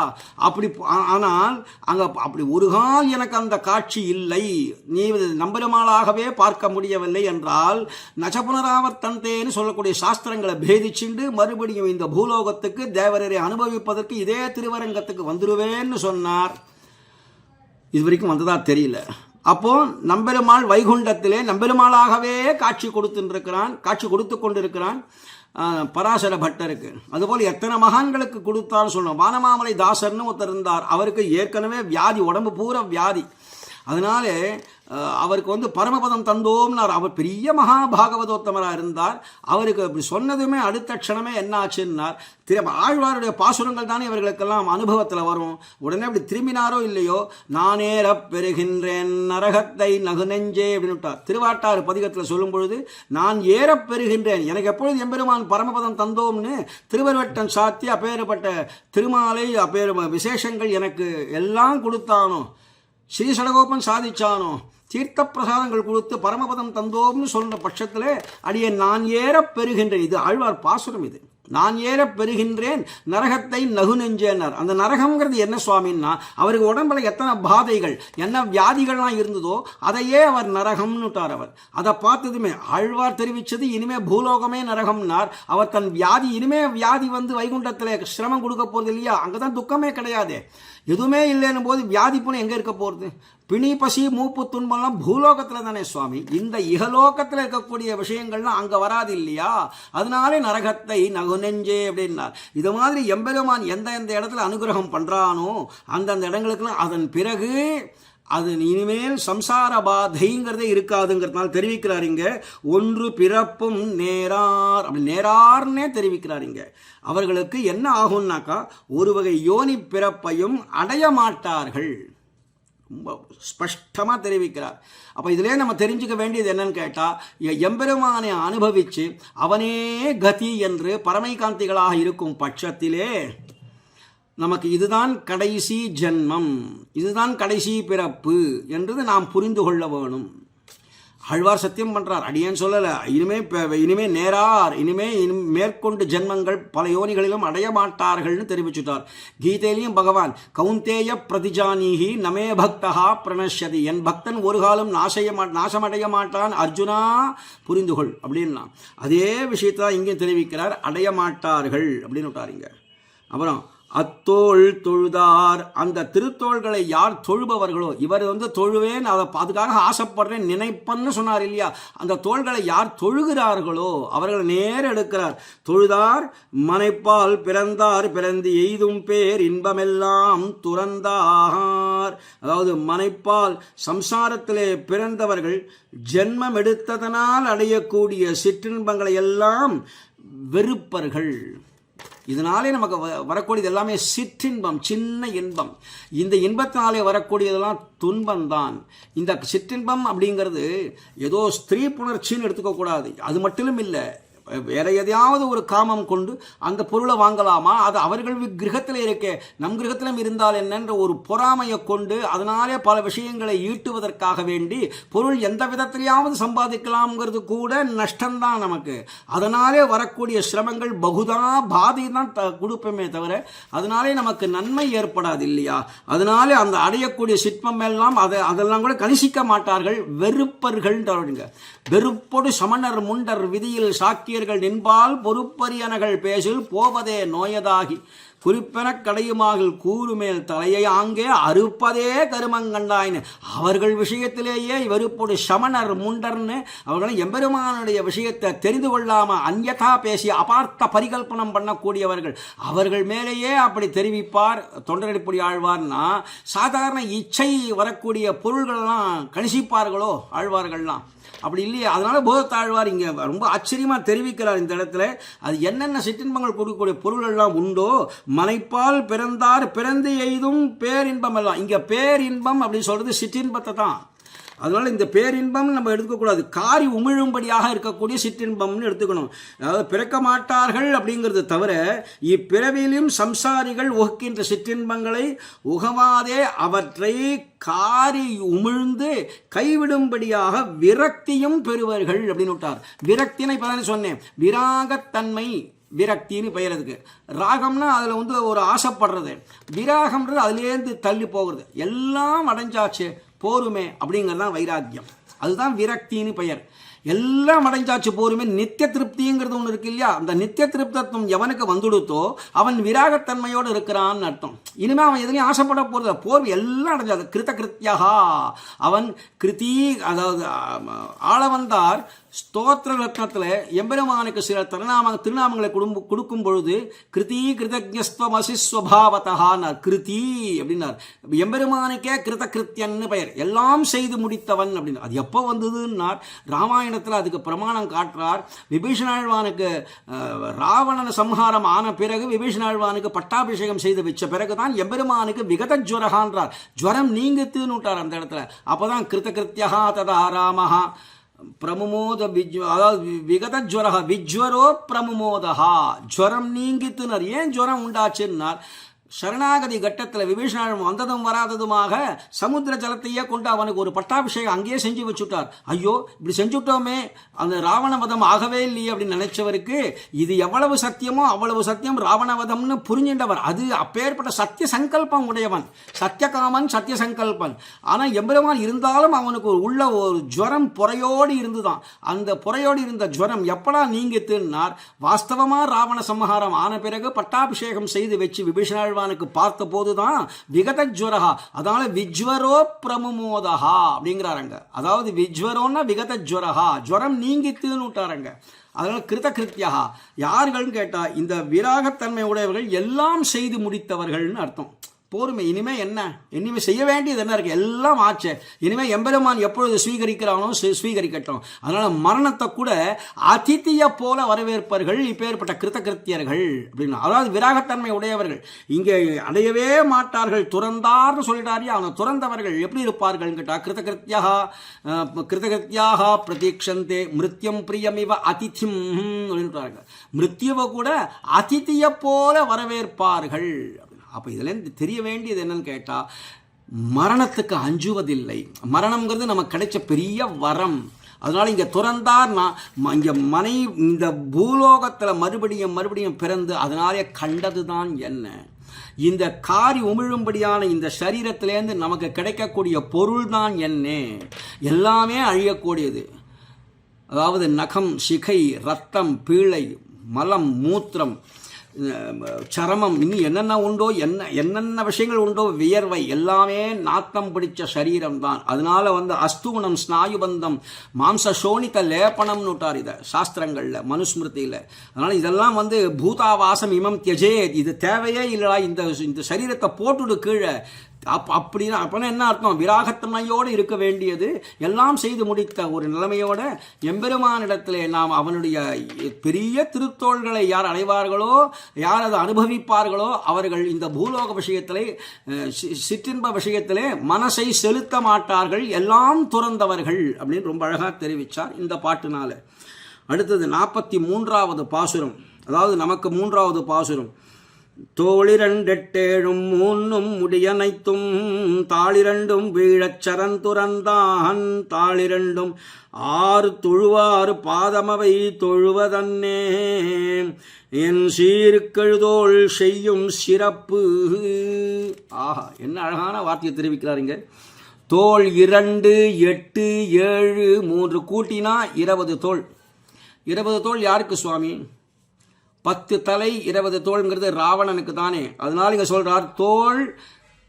அப்படி ஆனால் அங்கே அப்படி ஒரு கால் எனக்கு அந்த காட்சி இல்லை, நீ நம்பெருமாளாகவே பார்க்க முடியவில்லை என்றால் நச்சபுனராவர்த்தந்தேன்னு சொல்லக்கூடிய சாஸ்திரங்களை பேதிச்சுண்டு மறுபடியும் இந்த பூலோகத்துக்கு தேவரரை அனுபவிப்பதற்கு இதே திருவரங்கத்துக்கு வந்துடுவேன்னு சொன்னார். இது வரைக்கும் வந்ததா தெரியல. அப்போ நம்பெருமாள் வைகுண்டத்திலே நம்பெருமாளாகவே காட்சி கொடுத்து கொண்டிருக்கிறான் பராசர பட்டருக்கு. அதுபோல் எத்தனை மகான்களுக்கு கொடுத்தான்னு சொல்லணும். வானமாமலை தாசர்னு ஒருத்தர் இருந்தார். அவருக்கு ஏற்கனவே வியாதி, உடம்பு பூரா வியாதி. அதனால அவருக்கு பரமபதம் தந்தோம்னார். அவர் பெரிய மகாபாகவதோத்தமராக இருந்தார். அவருக்கு அப்படி சொன்னதுமே அடுத்த க்ஷணமே என்ன ஆச்சுன்னார், ஆழ்வாருடைய பாசுரங்கள் தானே இவர்களுக்கெல்லாம் அனுபவத்தில் வரும். உடனே அப்படி திரும்பினாரோ இல்லையோ, நானேறப் பெறுகின்றேன் நரகத்தை நகுநெஞ்சே அப்படின்னுட்டார். திருவாட்டாறு பதிகத்தில் சொல்லும் பொழுது நான் ஏறப் பெறுகின்றேன், எனக்கு எப்பொழுது எம்பெருமான் பரமபதம் தந்தோம்னு திருவருவட்டம் சாத்தி அப்பேற்பட்ட திருமாலை விசேஷங்கள் எனக்கு எல்லாம் கொடுத்தானோ, ஸ்ரீ சடகோபன் சாதிச்சானோ, தீர்த்த பிரசாதங்கள் கொடுத்து பரமபதம் தந்தோம்னு சொல்ற பட்சத்தில் அடியே நான் ஏறப் பெறுகின்றேன். இது ஆழ்வார் பாசுரம். இது நான் ஏறப் பெறுகின்றேன் நரகத்தை நகுநெஞ்சேனார். அந்த நரகம்ங்கிறது என்ன சுவாமின்னா, அவருக்கு உடம்புல எத்தனை பாதைகள் என்ன வியாதிகள்லாம் இருந்ததோ அதையே அவர் நரகம்னுட்டார். அவர் அதை பார்த்ததுமே ஆழ்வார் தெரிவித்தது இனிமே பூலோகமே நரகம்னார். அவர் தன் வியாதி இனிமே வியாதி வைகுண்டத்தில் சிரமம் கொடுக்க போகிறது இல்லையா, அங்கதான் துக்கமே கிடையாது, எதுவுமே இல்லைன்னும் போது வியாதி புண்ணு எங்கே இருக்க போகிறது? பிணி பசி மூப்பு துன்பம்லாம் பூலோகத்தில் தானே சுவாமி. இந்த இகலோகத்தில் இருக்கக்கூடிய விஷயங்கள்லாம் அங்கே வராது இல்லையா, அதனாலே நரகத்தை நகுநெஞ்சே அப்படின்னார். இது மாதிரி எம்பெருமான் எந்த இடத்துல அனுகிரகம் பண்ணுறானோ அந்தந்த இடங்களுக்குலாம் அதன் பிறகு அது இனிமேல் சம்சார பாதைங்கிறதே இருக்காதுங்கிறதுனால தெரிவிக்கிறார் இங்க. ஒன்று பிறப்பும் நேரார், அப்படி நேரார்னே தெரிவிக்கிறார் இங்க. அவர்களுக்கு என்ன ஆகும்னாக்கா ஒரு வகை யோனி பிறப்பையும் அடைய மாட்டார்கள், ரொம்ப ஸ்பஷ்டமாக தெரிவிக்கிறார். அப்போ இதிலே நம்ம தெரிஞ்சுக்க வேண்டியது என்னன்னு கேட்டால், எம்பெருமானை அனுபவித்து அவனே கதி என்று பரமைகாந்திகளாக இருக்கும் பட்சத்திலே நமக்கு இதுதான் கடைசி ஜென்மம், இதுதான் கடைசி பிறப்பு என்றது நாம் புரிந்து கொள்ள வேணும். ஆழ்வார் சத்தியம் பண்றார், அடியேன் சொல்லலை. இனிமே நேரார், மேற்கொண்டு ஜென்மங்கள் பல யோனிகளிலும் அடைய மாட்டார்கள்னு தெரிவிச்சுட்டார். கீதையிலையும் பகவான் கௌந்தேய பிரதிஜானீஹி நமே பக்தஹா பிரணஷ்யதி, என் பக்தன் ஒரு காலம் நாசமடைய மாட்டான் அர்ஜுனா புரிந்துகொள் அப்படின்னா. அதே விஷயத்தான் இங்கேயும் தெரிவிக்கிறார், அடைய மாட்டார்கள் அப்படின்னு விட்டாருங்க. அப்புறம் அத்தோள் தொழுதார், அந்த திருத்தோள்களை யார் தொழுபவர்களோ, இவர் தொழுவேன் அதுக்காக ஆசைப்படுறேன் நினைப்பன்னு சொன்னார் இல்லையா, அந்த தோள்களை யார் தொழுகிறார்களோ அவர்களை நேர எடுக்கிறார். தொழுதார் மனைப்பால் பிறந்தார் பிறந்து எய்தும் பேர் இன்பமெல்லாம் துறந்தார். அதாவது மனைப்பால் சம்சாரத்திலே பிறந்தவர்கள் ஜென்மம் எடுத்ததனால் அடையக்கூடிய சிற்றின்பங்களை எல்லாம் வெறுப்பர்கள். இதனாலே நமக்கு வரக்கூடியது எல்லாமே சிற்றின்பம், சின்ன இன்பம். இந்த இன்பத்தினாலே வரக்கூடியதெல்லாம் துன்பம்தான். இந்த சிற்றின்பம் அப்படிங்கிறது ஏதோ ஸ்திரீ புணர்ச்சின்னு எடுத்துக்கக்கூடாது. அது மட்டும் இல்லை, வேற எதையாவது ஒரு காமம் கொண்டு அந்த பொருளை வாங்கலாமா, அது அவர்கள் கிரகத்தில் இருக்க நம் கிரகத்திலும் இருந்தால் என்னென்ற ஒரு பொறாமையை கொண்டு அதனாலே பல விஷயங்களை ஈட்டுவதற்காக வேண்டி பொருள் எந்த விதத்திலேயாவது சம்பாதிக்கலாம்ங்கிறது கூட நஷ்டம்தான் நமக்கு. அதனாலே வரக்கூடிய சிரமங்கள் பகுதா பாதை தான் கொடுப்போமே தவிர அதனாலே நமக்கு நன்மை ஏற்படாது இல்லையா. அதனாலே அந்த அடையக்கூடிய சிற்பம் எல்லாம் அதெல்லாம் கூட கணிசிக்க மாட்டார்கள், வெறுப்பர்கள். வெறுப்பொடு சமணர் முண்டர் விதியில் சாக்கியர்கள் நின்பால் பொறுப்பரியனகள் பேசில் போவதே நோயதாகி குறிப்பெனக் கடையுமாகில் கூறுமேல் தலையை ஆங்கே அறுப்பதே கருமங்கண்டாயின்னு அவர்கள் விஷயத்திலேயே வெறுப்பொடு சமணர் முண்டர்னு அவர்கள் எம்பெருமானுடைய விஷயத்தை தெரிந்து கொள்ளாம அந்யதா பேசி அபார்த்த பரிகல்பனம் பண்ணக்கூடியவர்கள். அவர்கள் மேலேயே அப்படி தெரிவிப்பார் தொண்டரடிப்பொடி ஆழ்வார்னா. சாதாரண இச்சை வரக்கூடிய பொருள்கள்லாம் கணிசிப்பார்களோ ஆழ்வார்கள்லாம்? அப்படி இல்லையா. அதனால போதத்தாழ்வார் இங்கே ரொம்ப ஆச்சரியமாக தெரிவிக்கிறார் இந்த இடத்துல. அது என்னென்ன சிற்றின்பங்கள் கொடுக்கக்கூடிய பொருள்கள்லாம் உண்டோ, மனைப்பால் பிறந்தார் பிறந்து எய்தும் பேரின்பம் எல்லாம். இங்கே பேரின்பம் அப்படின்னு சொல்றது சிற்றின்பத்தை தான். அதனால இந்த பேரின்பம் நம்ம எடுத்துக்கக்கூடாது, காரி உமிழும்படியாக இருக்கக்கூடிய சிற்றின்பம்னு எடுத்துக்கணும். அதாவது பிறக்க மாட்டார்கள் அப்படிங்கிறது தவிர இப்பிறவிலும் சம்சாரிகள் உகின்ற சிற்றின்பங்களை உகவாதே அவற்றை காரி உமிழ்ந்து கைவிடும்படியாக விரக்தியும் பெறுவர்கள் அப்படின்னு விட்டார். விரக்தினை பலன்னு சொன்னேன், விராகத்தன்மை விரக்தின்னு பெயரதுக்கு. ராகம்னா அதில் ஒரு ஆசைப்படுறது, விராகம்ன்றது அதுலேருந்து தள்ளி போகிறது. எல்லாம் அடைஞ்சாச்சு போருமே அப்படிங்கிறது தான் வைராக்கியம், அதுதான் விரக்தின்னு பெயர். எல்லாம் அடைஞ்சாச்சு போருமே. நித்திய திருப்திங்கிறது ஒன்று இருக்கு இல்லையா, அந்த நித்திய திருப்தத்துவம் எவனுக்கு வந்துடுத்தோ அவன் விராகத்தன்மையோடு இருக்கிறான்னு அர்த்தம். இனிமேல் அவன் எதுலையும் ஆசைப்பட போகிறது, போர் எல்லாம் அடைஞ்சாது. கிருத கிருத்தியா அவன் கிருதி, அதாவது ஆளவந்தார் ஸ்தோத்திர ரத்னத்தில் எம்பெருமானுக்கு சில திருநாமங்களை கொடுக்கும் பொழுது கிருதி கிருதஜஸ்வமசி ஸ்வபாவத்தானார். கிருதி அப்படின்னார், எம்பெருமானுக்கே கிருத கிருத்தியன்னு பெயர், எல்லாம் செய்து முடித்தவன் அப்படின்னு. அது எப்போ வந்ததுன்னார், ராமாயணத்தில் அதுக்கு பிரமாணம் காட்டுறார். விபீஷணாழ்வானுக்கு ராவணன் சம்ஹாரம் ஆன பிறகு விபீஷணாழ்வானுக்கு பட்டாபிஷேகம் செய்து வச்ச பிறகுதான் எம்பெருமானுக்கு விகத ஜுவரகான்றார், ஜுவரம் நீங்குத்துன்னு விட்டார் அந்த இடத்துல. அப்போதான் கிருத கிருத்தியா ததா ராமஹா பிரமுமோத அதாவது விகத ஜுவரஹா விஜ்வரோ பிரமுமோதஹா, ஜுவரம் நீங்கித்துனர். ஏன் ஜுவரம் உண்டாச்சுன்னார், சரணாகதி கட்டத்தில் விபீஷணன் வந்ததும் வராததுமாக சமுத்திர ஜலத்தையே கொண்டு அவனுக்கு ஒரு பட்டாபிஷேகம் அங்கேயே செஞ்சு வச்சுட்டார். ஐயோ இப்படி செஞ்சுட்டோமே, அந்த ராவணவதம் ஆகவே இல்லையே அப்படின்னு நினைச்சவருக்கு இது எவ்வளவு சத்தியமோ அவ்வளவு சத்தியம் ராவணவதம்னு புரிஞ்சின்றவர். அது அப்பேற்பட்ட சத்திய சங்கல்பம் உடையவன், சத்தியகாமன், சத்திய சங்கல்பன். ஆனால் எம்பெருமான் இருந்தாலும் அவனுக்கு உள்ள ஒரு ஜுவரம் புறையோடு இருந்துதான். அந்த புறையோடு இருந்த ஜுவரம் எப்படா நீங்கித்துன்னார், வாஸ்தவமாக ராவண சம்ஹாரம் ஆன பிறகு பட்டாபிஷேகம் செய்து வச்சு விபீஷணாழ்வான் பார்த்த போதுதான் விகத ஜுவரஹா, அதனால விஜ்வரோ பிரமுமோதஹா அப்படிங்கிறாருங்க. அதாவது விஜ்வரோன்னா விகத ஜுவரஹா, ஜுவரம் நீங்கித்துன்னு விட்டாருங்க. அதனால கிருத கிருத்தியா யார்கள்னு கேட்டா இந்த விராகத்தன்மை உடையவர்கள், எல்லாம் செய்து முடித்தவர்கள்னு அர்த்தம். போருமே, இனிமே என்ன, இனிமே செய்ய வேண்டியது என்ன இருக்கு, எல்லாம் ஆச்சு. இனிமே எம்பெருமான் எப்பொழுது ஸ்வீகரிக்கிறானோ ஸ்வீகரிக்கட்டும். அதனால மரணத்தை கூட அதித்திய போல வரவேற்பார்கள் இப்பேற்பட்ட கிருத்த கிருத்தியர்கள் அப்படின்னா, அதாவது விராகத்தன்மை உடையவர்கள். இங்கே அடையவே மாட்டார்கள், துறந்தார்னு சொல்லிட்டாரு. அவங்க துறந்தவர்கள் எப்படி இருப்பார்கள் கேட்டா, கிருத கிருத்தியாக பிரதீட்சந்தே மிருத்யம் பிரியமிவ அதிதிம் சொல்லிட்டாங்க. மிருத்யுவை கூட அதித்திய போல வரவேற்பார்கள். அப்போ இதில் தெரிய வேண்டியது என்னன்னு கேட்டால், மரணத்துக்கு அஞ்சுவதில்லை. மரணம்ங்கிறது நமக்கு கிடைச்ச பெரிய வரம். அதனால் இங்கே துறந்தார்னா இங்கே இந்த பூலோகத்தில் மறுபடியும் பிறந்து அதனாலே கண்டது தான் என்ன, இந்த காரி உமிழும்படியான இந்த சரீரத்திலேருந்து நமக்கு கிடைக்கக்கூடிய பொருள் தான் என்ன, எல்லாமே அழியக்கூடியது. அதாவது நகம், சிகை, ரத்தம், பீழை, மலம், மூத்திரம், சரமம், இன்னும் என்னென்ன உண்டோ, என்னென்ன விஷயங்கள் உண்டோ, வியர்வை, எல்லாமே நாத்தம் பிடிச்ச சரீரம் தான். அதனால அஸ்தூனம், ஸ்நாயுபந்தம், மாம்ச சோனித்த லேப்பனம்னு விட்டார் இதை சாஸ்திரங்களில், மனுஸ்மிருதியில். அதனால் இதெல்லாம் பூதாவாசம் இமம் தியஜே, இது தேவையே இல்லைடா, இந்த சரீரத்தை போட்டுடு கீழே. அப்படின்னா என்ன அர்த்தம், விராகத்தன்மையோடு இருக்க வேண்டியது, எல்லாம் செய்து முடித்த ஒரு நிலைமையோட எம்பெருமானிடத்திலே நாம் அவனுடைய பெரிய திருத்தோள்களை யார் அடைவார்களோ, யார் அதை அனுபவிப்பார்களோ, அவர்கள் இந்த பூலோக விஷயத்திலே, சிற்றின்ப விஷயத்திலே மனசை செலுத்த மாட்டார்கள், எல்லாம் துறந்தவர்கள் அப்படின்னு ரொம்ப அழகாக தெரிவித்தார் இந்த பாட்டுனால. அடுத்தது 43வது பாசுரம், அதாவது நமக்கு 3வது பாசுரம். தோளிரண்டெட்டேழும் மூன்னும் முடியனைத்தும் தாளிரண்டும் வீழச் சரந்துறந்தான் தாளிரண்டும் ஆறு தொழுவாறு பாதமவை தொழுவதன்னே என் சீர்கெழுதோள் செய்யும் சிறப்பு. ஆஹா, என்ன அழகான வார்த்தையை தெரிவிக்கிறாருங்க. தோள் 2, 8, 7, 3 கூட்டினா 20 தோள். 20 தோள் யாருக்கு சுவாமி? 10 தலை 20 தோள்ங்கிறது ராவணனுக்கு தானே. அதனால இங்க சொல்றார் தோள்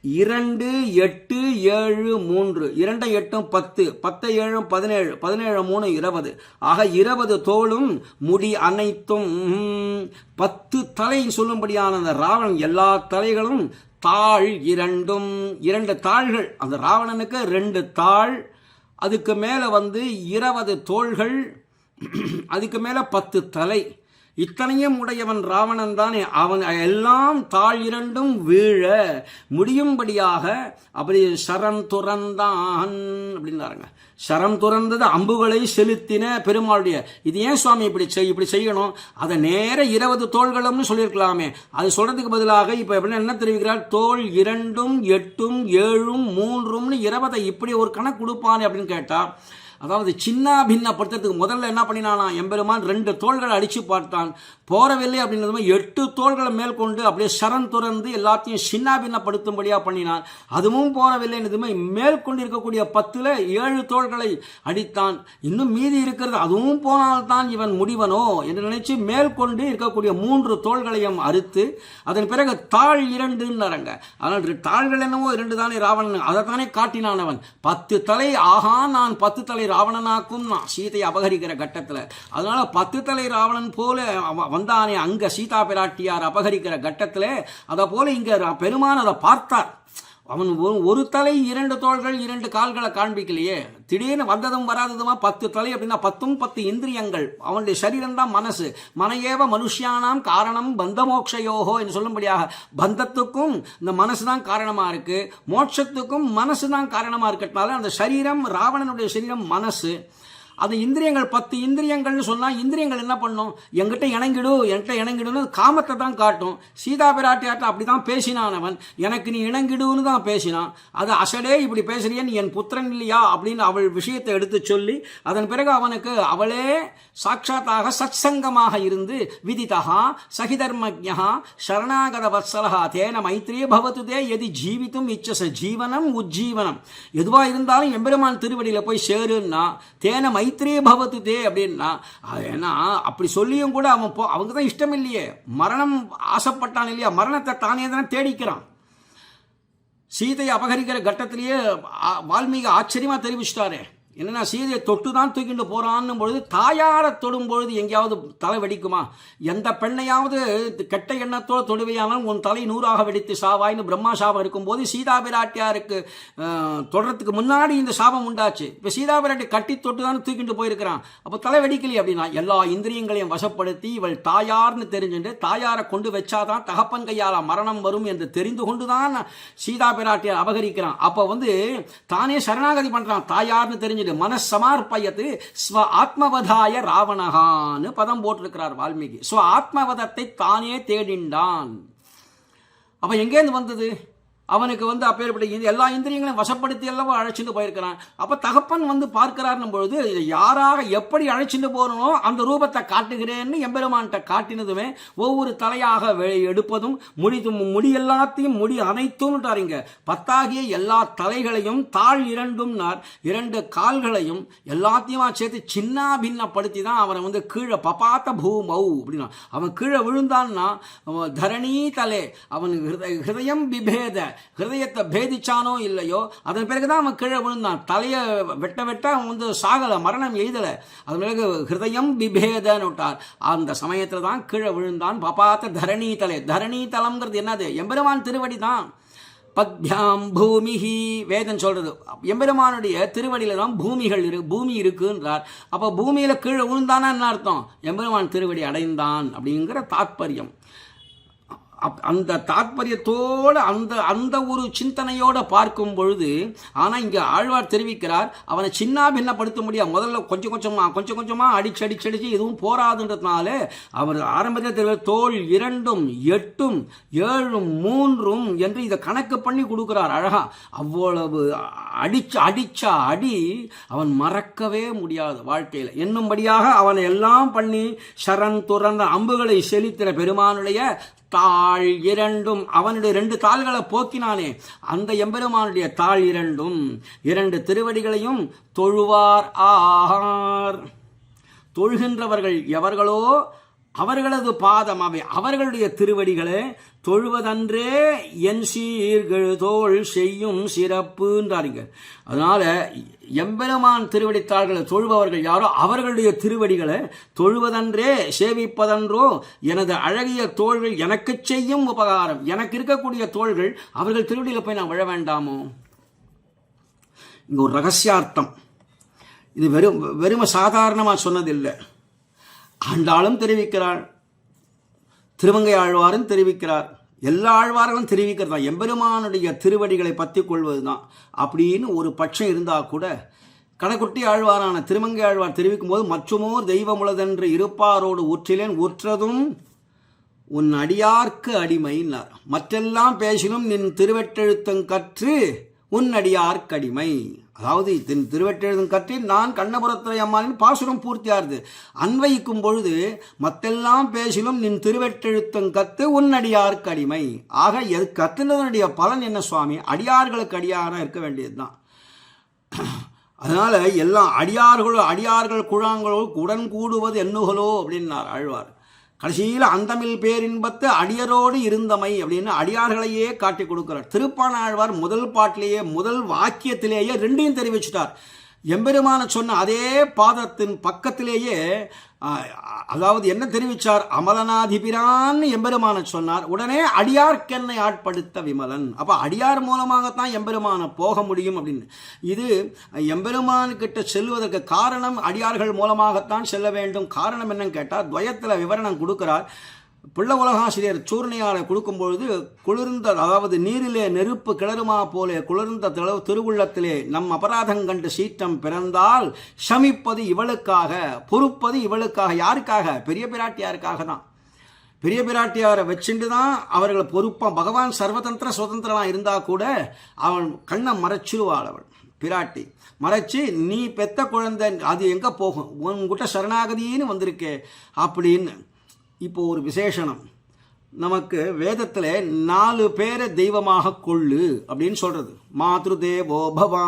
2, 8, 7, 3, 2 8 10, 10 7 17, 17 3 20. ஆக 20 தோளும் முடி அனைத்தும் 10 தலை சொல்லும்படியான அந்த ராவணன் எல்லா தலைகளும் தாள் 2 தாள்கள். அந்த ராவணனுக்கு 2 தாள், அதுக்கு மேலே 20 தோள்கள், அதுக்கு மேலே 10 தலை. இத்தனையும் உடையவன் ராவணன் தானே. அவன் எல்லாம் தாழ் 2 வீழ முடியும்படியாக அப்படி சரம் துறந்தான் அப்படின்னாருங்க. சரம் துறந்தது அம்புகளை செலுத்தின பெருமாளுடைய. இது ஏன் சுவாமி இப்படி செய்யணும், அதை நேர 20 தோள்களும்னு சொல்லியிருக்கலாமே. அது சொல்றதுக்கு பதிலாக இப்போ என்ன தெரிவிக்கிறார், தோள் 2, 8, 7, 3ன்னு 20 இப்படி ஒரு கணக்கு கொடுப்பானே அப்படின்னு கேட்டா, அதாவது சின்ன பின்னப்படுத்துறதுக்கு முதல்ல என்ன பண்ணினானா எம்பெருமான் 2 தோள்களை அடித்து பார்த்தான். போறவில்லை அப்படின்றதுமே 8 தோள்களை மேல் கொண்டு அப்படியே சரண் துறந்து எல்லாத்தையும் சின்ன பின்னப்படுத்தும்படியாக பண்ணினான். அதுவும் போறவில்லை என்றதுமே மேல் கொண்டு இருக்கக்கூடிய 10ல் 7 தோள்களை அடித்தான். இன்னும் மீதி இருக்கிறது அதுவும் போனால்தான் இவன் முடிவனோ என்று நினைச்சு மேல் கொண்டு இருக்கக்கூடிய 3 தோள்களையும் அறுத்து அதன் பிறகு தாழ் 2ன்னாரங்க. அதனால் தாள்கள் என்னவோ 2 தானே ராவணன், அதைத்தானே காட்டினான் அவன். 10 தலை, ஆகா நான் 10 தலை ராவணனாக்கும் நான் சீதையை அபகரிக்கிற கட்டத்தில். அதனால 10 தலை ராவணன் போல வந்தானே அங்க சீதா பிராட்டியார் அபகரிக்கிற கட்டத்தில், அதை போல இங்க பெருமான் அதை பார்த்தார். அவன் ஒரு தலை 2 தோள்கள் 2 கால்களை காண்பிக்கலையே, திடீர்னு வந்ததும் வராததுமா 10 தலை அப்படின்னா 10 இந்திரியங்கள். அவனுடைய சரீரம் தான் மனசு. மனையேவ மனுஷியானாம் காரணம் பந்தமோக்ஷயோகோ என்று சொல்லும்படியாக பந்தத்துக்கும் இந்த மனசு தான் காரணமாக இருக்கு, மோட்சத்துக்கும் மனசு தான் காரணமாக இருக்கிறதுனால அந்த சரீரம் ராவணனுடைய சரீரம் மனசு. அது இந்திரியங்கள் 10 இந்திரியங்கள்னு சொன்னால் இந்திரியங்கள் என்ன பண்ணும், என்கிட்ட இணங்கிடுன்னு காமத்தை தான் காட்டும். சீதா பிராட்டியாட்ட அப்படி தான் பேசினான் அவன், எனக்கு நீ இணங்கிடுன்னு தான் பேசினான். அது அசடே இப்படி பேசுறிய நீ என் புத்திரன் இல்லையா அப்படின்னு அவள் விஷயத்தை எடுத்து சொல்லி அதன் பிறகு அவனுக்கு அவளே சாட்சாத்தாக சத்சங்கமாக இருந்து விதிதா சகிதர்மஜா சரணாகத வத்சலா தேன மைத்ரியே பவத்து தே எதி ஜீவித்தும் இச்சச ஜீவனம் உஜ்ஜீவனம். எதுவாக இருந்தாலும் எம்பெருமான் திருவடியில் போய் சேருன்னா தேன மைத்ரியே பவத்து தே அப்படின்னா, ஏன்னா அப்படி சொல்லியும் கூட அவங்க தான் இஷ்டம் இல்லையே, மரணம் ஆசைப்பட்டான் இல்லையா, மரணத்தை தானே தானே தேடிக்கிறான். சீதையை அபகரிக்கிற கட்டத்திலேயே வால்மீகி ஆச்சரியமா தெரிவிச்சிட்டாரு. என்னன்னா சீதையை தொட்டு தான் தூக்கிட்டு போறான்னு பொழுது தாயாரை தொடும் பொழுது எங்கேயாவது தலை வெடிக்குமா? எந்த பெண்ணையாவது கெட்ட எண்ணத்தோடு தொடுவையானால் உன் தலை 100ஆக வெடித்து சாவாய்னு பிரம்மா சாபம் இருக்கும்போது சீதா பிராட்டியாருக்கு தொடர்றதுக்கு முன்னாடி இந்த சாபம் உண்டாச்சு. இப்போ சீதா பிராட்டி கட்டி தொட்டு தான் தூக்கிட்டு போயிருக்கிறான். அப்போ தலை வெடிக்கலையே அப்படின்னா எல்லா இந்திரியங்களையும் வசப்படுத்தி இவள் தாயார்னு தெரிஞ்சுட்டு தாயாரை கொண்டு வச்சாதான் தகப்பன் கையால் மரணம் வரும் என்று தெரிந்து கொண்டு தான் சீதா பிராட்டியார் அபகரிக்கிறான். அப்போ தானே சரணாகதி பண்றான் தாயார்னு தெரிஞ்சு மனசமார்ப்பயத்து ஸ்வ ஆத்மவதாய ராவணகான்னு பதம் போட்டிருக்கிறார் வால்மீகி. ஸ்வ ஆத்மவதத்தை தானே தேடிண்டான். அப்ப எங்கேருந்து வந்தது அவனுக்கு? அப்பேற்பட்ட எல்லா இந்திரியங்களையும் வசப்படுத்தி எல்லாம் அழைச்சிட்டு போயிருக்கிறான். அப்ப தகப்பன் பார்க்கிறார்னும் பொழுது யாராக எப்படி அழைச்சிட்டு போறனோ அந்த ரூபத்தை காட்டுகிறேன்னு எம்பெருமான்கிட்ட காட்டினதுமே ஒவ்வொரு தலையாக எடுப்பதும் முடி எல்லாத்தையும் முடி அனைத்தும்ட்டாருங்க 10 எல்லா தலைகளையும் தாழ் 2ம்னார் 2 கால்களையும் எல்லாத்தையும் சேர்த்து சின்ன பின்னப்படுத்தி தான் அவனை கீழே பபாத்த பூமௌ அப்படின்னா அவன் கீழே விழுந்தான்னா தரணி தலே அவன் ஹிருதயம் பிபேத ஹிருதயத்தை பேதிச்சானோ இல்லையோ அதன் பிறகுதான் அவன் கீழே விழுந்தான். தலையை வெட்ட அவன் சாகலை, மரணம் எய்தலை. அது பிறகு ஹிருதயம் பிபேதன்னு விட்டார். அந்த சமயத்தில் தான் கீழே விழுந்தான். பபாத்த தரணி தலை. தரணி தலம்ங்கிறது என்னது? எம்பெருமான் திருவடி தான். பத்யாம் பூமிஹி வேதம் சொல்றது எம்பெருமானுடைய திருவடியில தான் பூமி இருக்குன்றார். அப்போ பூமியில கீழே விழுந்தானா என்ன அர்த்தம்? எம்பெருமான் திருவடி அடைந்தான் அப்படிங்கிற தாத்பரியம். அந்த தாத்பரியத்தோடு அந்த ஒரு சிந்தனையோட பார்க்கும் பொழுது, ஆனால் இங்கே ஆழ்வார் தெரிவிக்கிறார் அவனை சின்ன பின்னப்படுத்த முடியாது. முதல்ல கொஞ்சம் கொஞ்சமாக அடிச்சு எதுவும் போராதுன்றதுனால அவர் ஆரம்பத்தில் தெரிவித்த தோள் 2ம் 8ம் 7ம் 3ம் என்று இதை கணக்கு பண்ணி கொடுக்கிறார் அழகா. அவ்வளவு அடிச்சா அடி அவன் மறக்கவே முடியாது வாழ்க்கையில் என்னும்படியாக அவனை எல்லாம் பண்ணி சரண் துறந்த அம்புகளை செலுத்தின பெருமானுடைய தாழ் 2ம் அவனுடைய 2 தாள்களை போக்கினானே அந்த எம்பெருமானுடைய தாழ் 2ம் 2 திருவடிகளையும் தொழுவார் ஆகார். தொழுகின்றவர்கள் எவர்களோ அவர்களது பாதம் அவை அவர்களுடைய திருவடிகளை தொழுவதன்றே என் சீர்கள் தோள் செய்யும் சிறப்புன்றாருங்க. அதனால எம்பெருமான் திருவடித்தாள்களை தொழுபவர்கள் யாரோ அவர்களுடைய திருவடிகளை தொழுவதன்றே சேவிப்பதன்றோ எனது அழகிய தோள்கள் எனக்கு செய்யும் உபகாரம். எனக்கு இருக்கக்கூடிய தோள்கள் அவர்கள் திருவடியில் போய் நான் விழ வேண்டாமோ? இங்க ஒரு ரகசியார்த்தம். இது வெறும் சாதாரணமாக சொன்னதில்லை. ஆண்டாளும் தெரிவிக்கிறாள், திருமங்கை ஆழ்வாரும் தெரிவிக்கிறார், எல்லா ஆழ்வார்களும் தெரிவிக்கிறதா எம்பெருமானுடைய திருவடிகளை பற்றி கொள்வதுதான் அப்படின்னு ஒரு பட்சம் இருந்தால் கூட கடைக்குட்டி ஆழ்வாரான திருமங்கை ஆழ்வார் தெரிவிக்கும் போது மற்றுமோர் தெய்வமுளதென்று இருப்பாரோடு உற்றிலேன் உற்றதும் உன் அடியார்க்கு அடிமைன்னார். மற்றெல்லாம் பேசினும் நின் திருவெட்டெழுத்தம் கற்று உன்னடியார்க்கடிமை. அதாவது திருவெட்டெழுதும் கற்றில் நான் கண்ணபுரத்துறை அம்மாளின் பாசுரம் பூர்த்தியாருது. அன்வைக்கும் பொழுது மத்தெல்லாம் பேசிலும் நின் திருவெட்டெழுத்தம் கத்து உன்னடியார்க்கடிமை. ஆக எது கத்துனதனுடைய பலன் என்ன சுவாமி? அடியார்களுக்கு அடியாராக இருக்க வேண்டியதுதான். அதனால எல்லாம் அடியார்கள் குழாங்களோ உடன் கூடுவது எண்ணுகளோ அப்படின்னார் ஆழ்வார். கடைசியில் அந்தமில் பேரின்பத்து அடியரோடு இருந்தமை அப்படின்னு அடியார்களையே காட்டி கொடுக்கிறார். திருப்பான ஆழ்வார் முதல் பாட்டிலேயே முதல் வாக்கியத்திலேயே ரெண்டையும் தெரிவிச்சுட்டார். எம்பெருமான சொன்ன அதே பாதத்தின் பக்கத்திலேயே அதாவது என்ன தெரிவித்தார்? அமலனாதிபிரான் எம்பெருமான சொன்னார். உடனே அடியார்க்கென்னை ஆட்படுத்த விமலன். அப்போ அடியார் மூலமாகத்தான் எம்பெருமான போக முடியும் அப்படின்னு. இது எம்பெருமானுக்கிட்ட செல்வதற்கு காரணம் அடியார்கள் மூலமாகத்தான் செல்ல வேண்டும். காரணம் என்னன்னு கேட்டால் துவயத்தில் விவரணம் கொடுக்கிறார். பிள்ள உலகாசிரியர் சூர்ணையாரை கொடுக்கும்பொழுது குளிர்ந்த, அதாவது நீரிலே நெருப்பு கிளறுமா போலே குளிர்ந்த திருவுள்ளத்திலே நம் அபராதம் கண்டு சீற்றம் பிறந்தால் சமிப்பது இவளுக்காக, பொறுப்பது இவளுக்காக. யாருக்காக? பெரிய பிராட்டியாருக்காக தான். பெரிய பிராட்டியாரை வச்சுட்டு தான் அவர்களை பொறுப்பாக. பகவான் சர்வதந்திர சுதந்திரமாக இருந்தால் கூட அவன் கண்ணை மறைச்சிருவாள். அவள் பிராட்டி மறைச்சி, நீ பெத்த குழந்தை அது எங்கே போகும், உன்கிட்ட சரணாகதின்னு வந்திருக்கே அப்படின்னு. இப்போ ஒரு விசேஷனம் நமக்கு வேதத்தில் 4 பேரை தெய்வமாக கொள்ளு அப்படின்னு சொல்றது. மாத்ரு தேவோ பவா,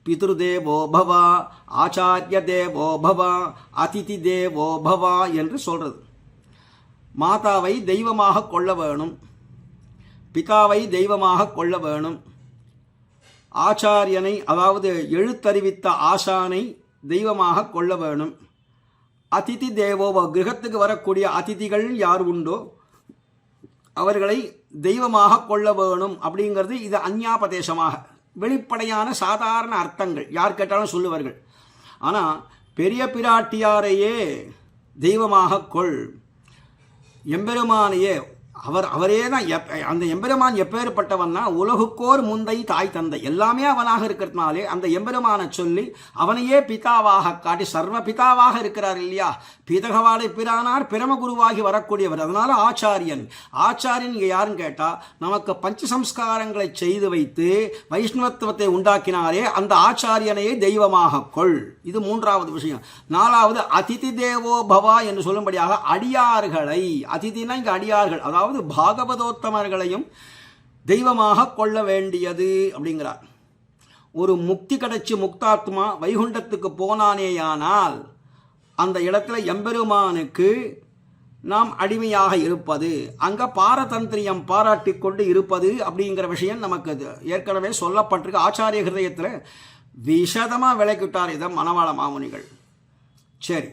பித்ரு தேவோ பவா, ஆச்சாரிய தேவோ பவா, அதிதி தேவோ பவா என்று சொல்றது. மாதாவை தெய்வமாக கொள்ள வேணும், பிதாவை தெய்வமாக கொள்ள வேணும், ஆச்சாரியனை அதாவது எழுத்தறிவித்த ஆசானை தெய்வமாக கொள்ள வேணும், அதிதி தேவோப கிரகத்துக்கு வரக்கூடிய அதிதிகள் யார் உண்டோ அவர்களை தெய்வமாக கொள்ள வேணும் அப்படிங்கிறது. இது அந்யாபதேசமாக வெளிப்படையான சாதாரண அர்த்தங்கள் யார் கேட்டாலும் சொல்லுவார்கள். ஆனால் பெரிய பிராட்டியாரையே தெய்வமாக கொள், எம்பெருமானையே அவரே தான். அந்த எம்பெருமான் எப்பேற்பட்டவன்னா உலகுக்கோர் முந்தை தாய் தந்தை எல்லாமே அவனாக இருக்கிறதுனாலே அந்த எம்பெருமானை சொல்லி அவனையே பிதாவாக காட்டி சர்வ பிதாவாக இருக்கிறார் இல்லையா. பீதகவாடை பிரானார் பிரமகுருவாகி வரக்கூடியவர். அதனால ஆச்சாரியன் இங்கே யாருன்னு கேட்டால் நமக்கு பஞ்சசம்ஸ்காரங்களை செய்து வைத்து வைஷ்ணவத்துவத்தை உண்டாக்கினாரே அந்த ஆச்சாரியனையே தெய்வமாக கொள். இது 3வது விஷயம். 4வது அதிதி தேவோ பவா என்று சொல்லும்படியாக அடியார்களை, அதிதினா இங்கே அடியார்கள் அதாவது பாகவதோத்தமர்களையும் தெய்வமாக கொள்ள வேண்டியது அப்படிங்கிறார். ஒரு முக்தி கிடைச்சி முக்தாத்மா வைகுண்டத்துக்கு போனானேயானால் அந்த இடத்துல எம்பெருமானுக்கு நாம் அடிமையாக இருப்பது, அங்கே பாரதந்திரியம் பாராட்டி கொண்டு இருப்பது அப்படிங்கிற விஷயம் நமக்கு ஏற்கனவே சொல்லப்பட்டிருக்கு. ஆச்சாரிய ஹிருதயத்தில் விஷதமாக விளக்கிவிட்டார் இதை மணவாள மாமுனிகள். சரி,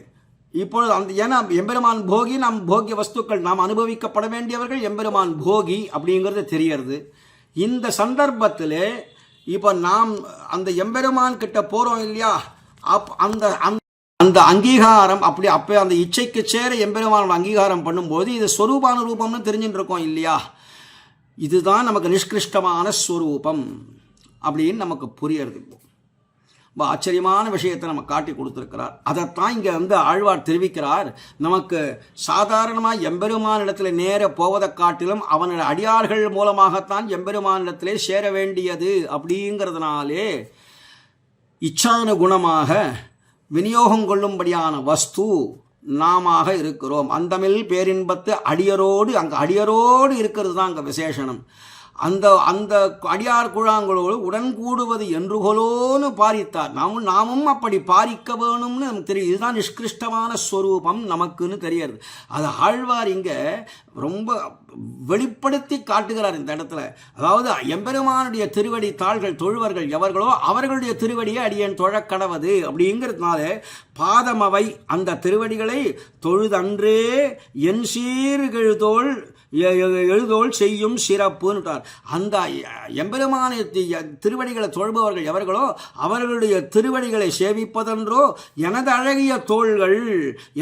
இப்பொழுது அந்த ஏன்னா எம்பெருமான் போகி, நாம் போகிய வஸ்துக்கள் நாம் அனுபவிக்கப்பட வேண்டியவர்கள் எம்பெருமான் போகி அப்படிங்கிறது தெரியறது. இந்த சந்தர்ப்பத்தில் இப்போ நாம் அந்த எம்பெருமான் கிட்ட போகிறோம் இல்லையா, அந்த அங்கீகாரம் அப்போ அந்த இச்சைக்கு சேர எம்பெருமானோட அங்கீகாரம் பண்ணும்போது இது ஸ்வரூபானுரூபம்னு தெரிஞ்சுட்டு இருக்கோம் இல்லையா. இதுதான் நமக்கு நிஷ்கிருஷ்டமான ஸ்வரூபம் அப்படின்னு நமக்கு புரியறது. ஆச்சரியமான விஷயத்தை நம்ம காட்டி கொடுத்துருக்கிறார். அதைத்தான் இங்கே ஆழ்வார் தெரிவிக்கிறார். நமக்கு சாதாரணமாக எம்பெருமானிடத்தில் நேர போவதை காட்டிலும் அவனோட அடியார்கள் மூலமாகத்தான் எம்பெருமானிடத்திலே சேர வேண்டியது அப்படிங்கிறதுனாலே இச்சானுகுணமாக விநியோகம் கொள்ளும்படியான வஸ்து நாம இருக்கிறோம். அந்தமில் பேரின்பத்து அடியரோடு, அங்கே அடியரோடு இருக்கிறது தான் அங்கே விசேஷனம். அந்த அடியார் குழாங்களோடு உடன் கூடுவது என்றுகொலோன்னு பாரித்தார். நாமும் அப்படி பாரிக்க வேணும்னு நமக்கு தெரியும். இதுதான் நிஷ்கிருஷ்டமான ஸ்வரூபம் நமக்குன்னு தெரியாது. அது ஆழ்வார் இங்கே ரொம்ப வெளிப்படுத்தி காட்டுகிறார் இந்த இடத்துல. அதாவது எம்பெருமானுடைய திருவடி தாள்கள் தொழுவர்கள் எவர்களோ அவர்களுடைய திருவடியை அடியேன் தொழக்கடவது அப்படிங்கிறதுனால பாதமவை அந்த திருவடிகளை தொழுதன்றே என் சீர்கெழுதோள் எழுதோள் செய்யும் சிறப்புன்னுட்டார். அந்த எம்பெருமான திருவடிகளை தொழுபவர்கள் எவர்களோ அவர்களுடைய திருவடிகளை சேவிப்பதென்றோ எனது அழகிய தோள்கள்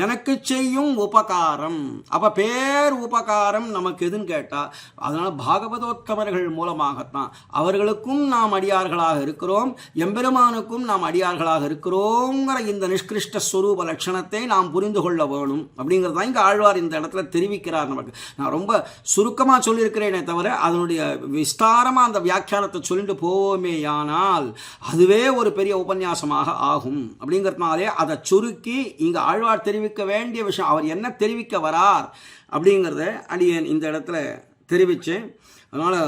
எனக்கு செய்யும் உபகாரம். அப்போ பேர் உபகாரம் நமக்கு எதுன்னு கேட்டால் அதனால் பாகவதோத்தமர்கள் மூலமாகத்தான் அவர்களுக்கும் நாம் அடியார்களாக இருக்கிறோம், எம்பெருமானுக்கும் நாம் அடியார்களாக இருக்கிறோங்கிற இந்த நிஷ்கிருஷ்ட ஸ்வரூப லட்சணத்தை நாம் புரிந்து கொள்ள வேணும் அப்படிங்கிறது தான் இங்கே ஆழ்வார் இந்த இடத்துல தெரிவிக்கிறார் நமக்கு. நான் ரொம்ப சுருக்கமாக சொல்லியிருக்கிறேனே தவிர அதனுடைய விஸ்தாரமாக அந்த வியாக்கியானத்தை சொல்லிட்டு போவோமேயானால் அதுவே ஒரு பெரிய உபன்யாசமாக ஆகும். அப்படிங்கிறதுனாலே அதை சுருக்கி இங்கே ஆழ்வார் தெரிவிக்க வேண்டிய விஷயம், அவர் என்ன தெரிவிக்க வரார் அப்படிங்கிறத அடியேன் இந்த இடத்துல தெரிவித்தேன். அதனால்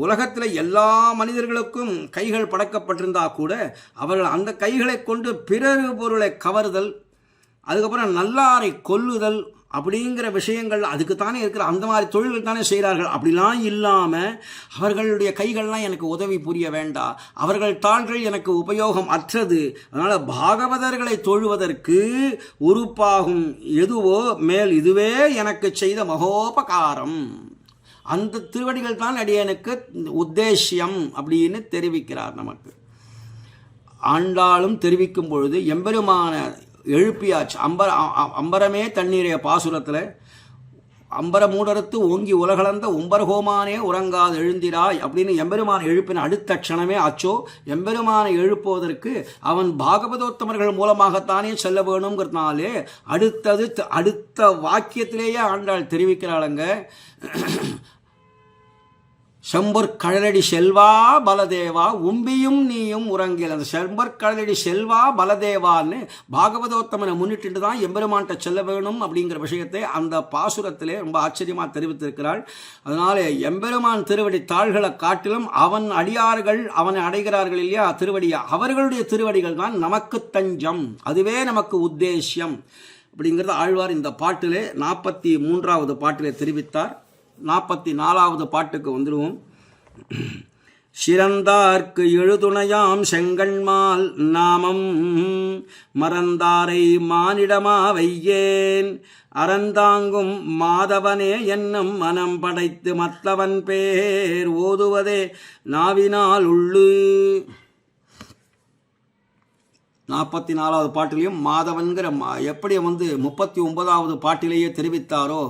உலகத்தில் எல்லா மனிதர்களுக்கும் கைகள் படைக்கப்பட்டிருந்தா கூட அவர்கள் அந்த கைகளை கொண்டு பிறர் பொருளை கவர்தல், அதுக்கப்புறம் நல்லாரை கொல்லுதல் அப்படிங்கிற விஷயங்கள் அதுக்கு தானே இருக்கிற அந்த மாதிரி தொழில்கள் தானே செய்கிறார்கள். அப்படிலாம் இல்லாமல் அவர்களுடைய கைகள்லாம் எனக்கு உதவி புரிய வேண்டாம், அவர்கள் தாள்கள் எனக்கு உபயோகம் அற்றது, அதனால் பாகவதர்களை தொழுவதற்கு உறுப்பாகும் எதுவோ மேல் இதுவே எனக்கு செய்த மகோபகாரம், அந்த திருவடிகள் தான் அடியனுக்கு உத்தேசியம் அப்படின்னு தெரிவிக்கிறார். நமக்கு ஆண்டாளும் தெரிவிக்கும் பொழுது எம்பெருமான எழுப்பியாச்சு. அம்பரமே தண்ணீரைய பாசுரத்தில் அம்பர மூடரத்து ஓங்கி உலகளந்த உம்பர்கோமானே உறங்காது எழுந்திராய் அப்படின்னு எம்பெருமானை எழுப்பின அடுத்த க்ஷணமே ஆச்சோ. எம்பெருமானை எழுப்புவதற்கு அவன் பாகவதோத்தமர்கள் மூலமாகத்தானே செல்ல வேணுங்கிறதுனாலே அடுத்த வாக்கியத்திலேயே ஆண்டாள் தெரிவிக்கிறாளுங்க. செம்பொற்கழலடி செல்வா பலதேவா உம்பியும் நீயும் உறங்கில். அந்த செம்பொற்கழலடி செல்வா பலதேவான்னு பாகவதோத்தமனை முன்னிட்டு தான் எம்பெருமான்கிட்ட செல்ல வேணும் அப்படிங்கிற விஷயத்தை அந்த பாசுரத்திலே ரொம்ப ஆச்சரியமாக தெரிவித்திருக்கிறாள். அதனாலே எம்பெருமான் திருவடி தாள்களை காட்டிலும் அவன் அடியார்கள் அவனை அடைகிறார்கள் இல்லையா திருவடியா, அவர்களுடைய திருவடிகள் தான் நமக்கு தஞ்சம், அதுவே நமக்கு உத்தேசியம் அப்படிங்கிறது ஆழ்வார் இந்த பாட்டிலே 43வது பாட்டிலே தெரிவித்தார். 44வது பாட்டுக்கு வந்துடுவோம். சிறந்தார்க்கு எழுதுணையாம் செங்கண்மால் நாமம் மறந்தாரை மானிடமா வையேன் அறந்தாங்கும் மாதவனே என்னும் மனம் படைத்து மத்தவன் பேர் ஓதுவதே நாவினால் உள்ளு. 44வது பாட்டிலையும் மாதவன்கிற எப்படி 39வது பாட்டிலேயே தெரிவித்தாரோ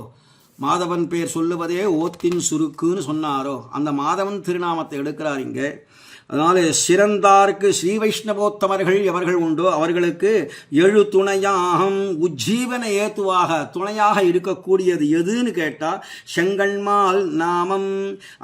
மாதவன் பேர் சொல்லுவதே ஓத்தின் சுருக்குன்னு சொன்னாரோ அந்த மாதவன் திருநாமத்தை எடுக்கிறார் இங்கே. அதனால் சிறந்தார்க்கு ஸ்ரீ வைஷ்ணவோத்தமர்கள் எவர்கள் உண்டோ அவர்களுக்கு எழு துணையாகம் உஜ்ஜீவன ஏத்துவாக துணையாக இருக்கக்கூடியது எதுன்னு கேட்டால் செங்கண்மால் நாமம்,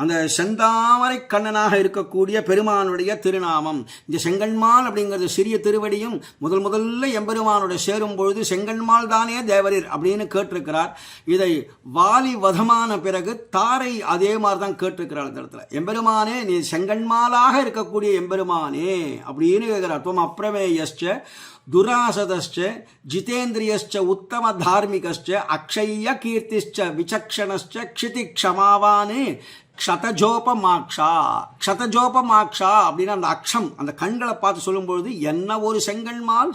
அந்த செந்தாமரை கண்ணனாக இருக்கக்கூடிய பெருமானுடைய திருநாமம். இந்த செங்கண்மால் அப்படிங்கிறது சிறிய திருவடியும் முதல்ல எம்பெருமானுடைய சேரும் பொழுது செங்கண்மால் தானே தேவரீர் அப்படின்னு கேட்டிருக்கிறார். இதை வாலி வதமான பிறகு தாரை அதே மாதிரி தான் கேட்டிருக்கிறார். இந்த இடத்துல எம்பெருமானே நீ செங்கண்மாலாக இருக்கக்கூடிய எம்பெருமானே அப்படின்னு கேட்கிறார். துவம் அப்ரமேயஸ்ச துராசதஸ்ச ஜிதேந்திரியஸ்ச உத்தம தார்மிகஸ்ச அக்ஷய கீர்த்திஸ்ச விசக்ஷணஸ்ச க்ஷிதி க்ஷமாவானே க்ஷதஜோபமாக்ஷா. க்ஷதஜோபமாக்ஷா அப்படின்னா அந்த அக்ஷம் அந்த கண்களை பார்த்து சொல்லும்பொழுது என்ன ஒரு செங்கண்மால்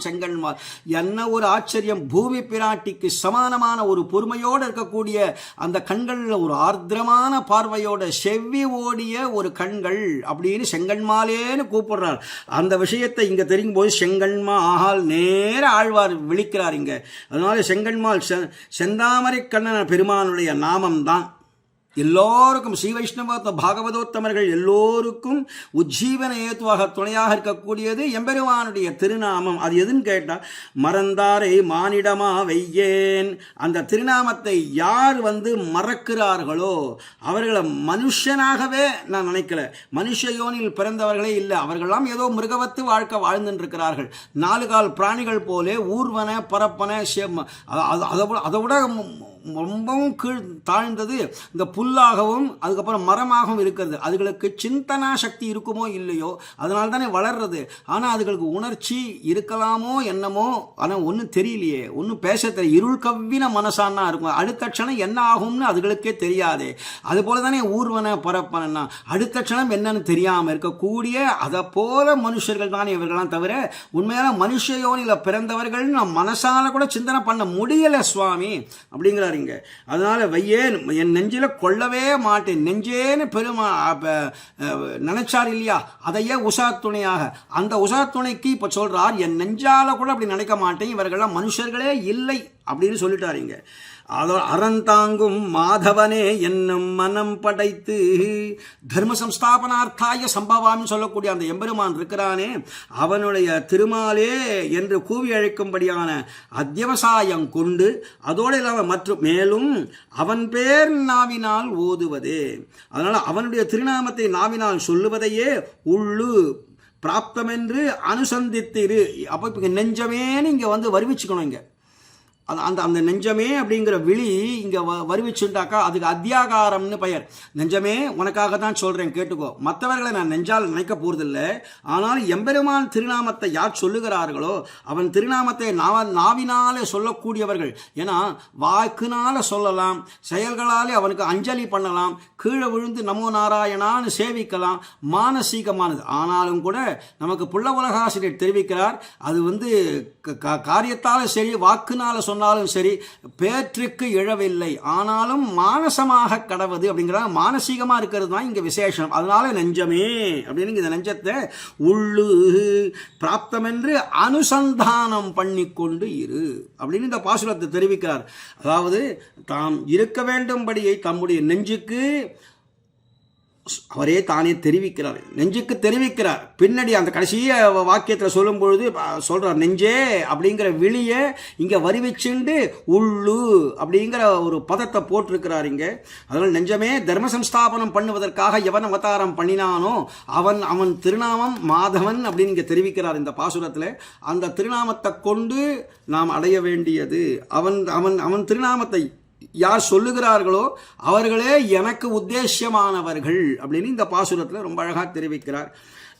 என்ன ஒரு ஆச்சரியம், பூமி பிராட்டிக்கு சமானமான ஒரு பொறுமையோடு இருக்கக்கூடிய அந்த கண்களில் ஒரு ஆர்திரமான பார்வையோட செவ்வி ஓடிய ஒரு கண்கள் அப்படின்னு செங்கண்மாலேன்னு கூப்பிடுறார். அந்த விஷயத்தை இங்கே தெரியும் போது செங்கண்மால் நேர ஆழ்வார் விழிக்கிறார் இங்கே. அதனால செங்கண்மால் செந்தாமரை கண்ணன பெருமானுடைய நாமம்தான் எல்லோருக்கும் ஸ்ரீ வைஷ்ணவ பாகவதோத்தமர்கள் எல்லோருக்கும் உஜ்ஜீவன ஏத்துவாக துணையாக இருக்கக்கூடியது எம்பெருமானுடைய திருநாமம். அது எதுன்னு கேட்டால் மறந்தாரை மானிடமா வையேன். அந்த திருநாமத்தை யார் மறக்கிறார்களோ அவர்களை மனுஷனாகவே நான் நினைக்கல, மனுஷ யோனில் பிறந்தவர்களே இல்லை, அவர்களெல்லாம் ஏதோ மிருகவத்து வாழ்க்கை வாழ்ந்துட்டு இருக்கிறார்கள். 4 கால் பிராணிகள் போலே ஊர்வன பரப்பன அதை விட ரொம்பவும் கீழ் தாழ்ந்தது இந்த புல்லாகவும் அதுக்கப்புறம் மரமாகவும் இருக்கிறது. அதுகளுக்கு சிந்தனா சக்தி இருக்குமோ இல்லையோ அதனால தானே வளர்றது. ஆனால் அதுகளுக்கு உணர்ச்சி இருக்கலாமோ என்னமோ, ஆனால் ஒன்றும் தெரியலையே, ஒன்றும் பேச தெரியல, இருள் கவ்வின மனசானா இருக்கும். அடுத்த க்ஷணம் என்ன ஆகும்னு அதுகளுக்கே தெரியாதே. அதுபோல தானே ஊர்வன பரப்பனா அடுத்த க்ஷணம் என்னன்னு தெரியாமல் இருக்கக்கூடிய அதை போல மனுஷர்கள் தானே இவர்களாம் தவிர உண்மையான மனுஷ யோனியில் பிறந்தவர்கள் நான் மனசால கூட சிந்தனை பண்ண முடியலை சுவாமி அப்படிங்கிற. அதனால வையேன் என் நெஞ்சில கொள்ளவே மாட்டேன், நெஞ்சேன்னு பெருமா நினைச்சார் இல்லையா, அதையே உஷா துணையாக அந்த உஷா துணைக்கு இப்ப சொல்றார் என் நெஞ்சால கூட அப்படி நினைக்க மாட்டேன், இவர்கள்லாம் மனுஷர்களே இல்லை அப்படின்னு சொல்லிட்டாருங்க. அதோ அறந்தாங்கும் மாதவனே என்னும் மனம் படைத்து தர்ம சம்ஸ்தாபனார்த்தாய சம்பவான்னு சொல்லக்கூடிய அந்த எம்பெருமான் இருக்கிறானே, அவனுடைய திருமாலே என்று கூவி அழைக்கும்படியான அத்தியவசாயம் கொண்டு அதோடு இல்லாமல் மற்றும் மேலும் அவன் பேர் நாவினால் ஓதுவதே, அதனால் அவனுடைய திருநாமத்தை நாவினால் சொல்லுவதையே உள்ளு பிராப்தமென்று அனுசந்தித்திரு. அப்போ இங்கே நெஞ்சமேன்னு இங்கே வந்து வருவிச்சுக்கணும். இங்கே அந்த அந்த நெஞ்சமே அப்படிங்கிற விழி இங்கே வருவிச்சுட்டாக்கா அதுக்கு அத்தியாகாரம்னு பெயர். நெஞ்சமே உனக்காக தான் சொல்கிறேன் கேட்டுக்கோ, மற்றவர்களை நான் நெஞ்சால் நினைக்க போகிறதில்லை. ஆனால் எம்பெருமான் திருநாமத்தை யார் சொல்லுகிறார்களோ அவன் திருநாமத்தை நாவினாலே சொல்லக்கூடியவர்கள். ஏன்னா வாக்குனால சொல்லலாம், செயல்களாலே அவனுக்கு அஞ்சலி பண்ணலாம், கீழே விழுந்து நமோ நாராயணான்னு சேவிக்கலாம், மானசீகமானது. ஆனாலும் கூட நமக்கு புள்ள உலகாசிரியர் தெரிவிக்கிறார், அது வந்து காரியத்தால் சரி வாக்குனால சொன்னாலும் சரி பேற்றுக்கு இழவில்லை, ஆனாலும் மானசமாக கடவுது அப்படிங்கிறத மானசீகமாக இருக்கிறது தான் இங்கே விசேஷம். அதனால நெஞ்சமே அப்படின்னு இந்த நெஞ்சத்தை உள்ளு பிராப்தமென்று அனுசந்தானம் பண்ணி கொண்டு இரு அப்படின்னு இந்த பாசுரத்தை தெரிவிக்கிறார். அதாவது தாம் இருக்க வேண்டும்படியை தம்முடைய நெஞ்சுக்கு அவரே தானே தெரிவிக்கிறார், நெஞ்சுக்கு தெரிவிக்கிறார். பின்னாடி அந்த கடைசிய வாக்கியத்தில் சொல்லும் பொழுது சொல்கிறார், நெஞ்சே அப்படிங்கிற விழியை இங்கே வருவிச்சுண்டு உள்ளு அப்படிங்கிற ஒரு பதத்தை போட்டிருக்கிறார் இங்கே. அதனால் நெஞ்சமே தர்ம சம்ஸ்தாபனம் பண்ணுவதற்காக எவன் அவதாரம் பண்ணினானோ அவன் திருநாமம் மாதவன் அப்படின்னு இங்கே தெரிவிக்கிறார் இந்த பாசுரத்தில். அந்த திருநாமத்தை கொண்டு நாம் அடைய வேண்டியது அவன் திருநாமத்தை யார் சொல்லுகிறார்களோ அவர்களே எனக்கு உத்தேசியமானவர்கள் அப்படின்னு இந்த பாசுரத்தில் ரொம்ப அழகாக தெரிவிக்கிறார்.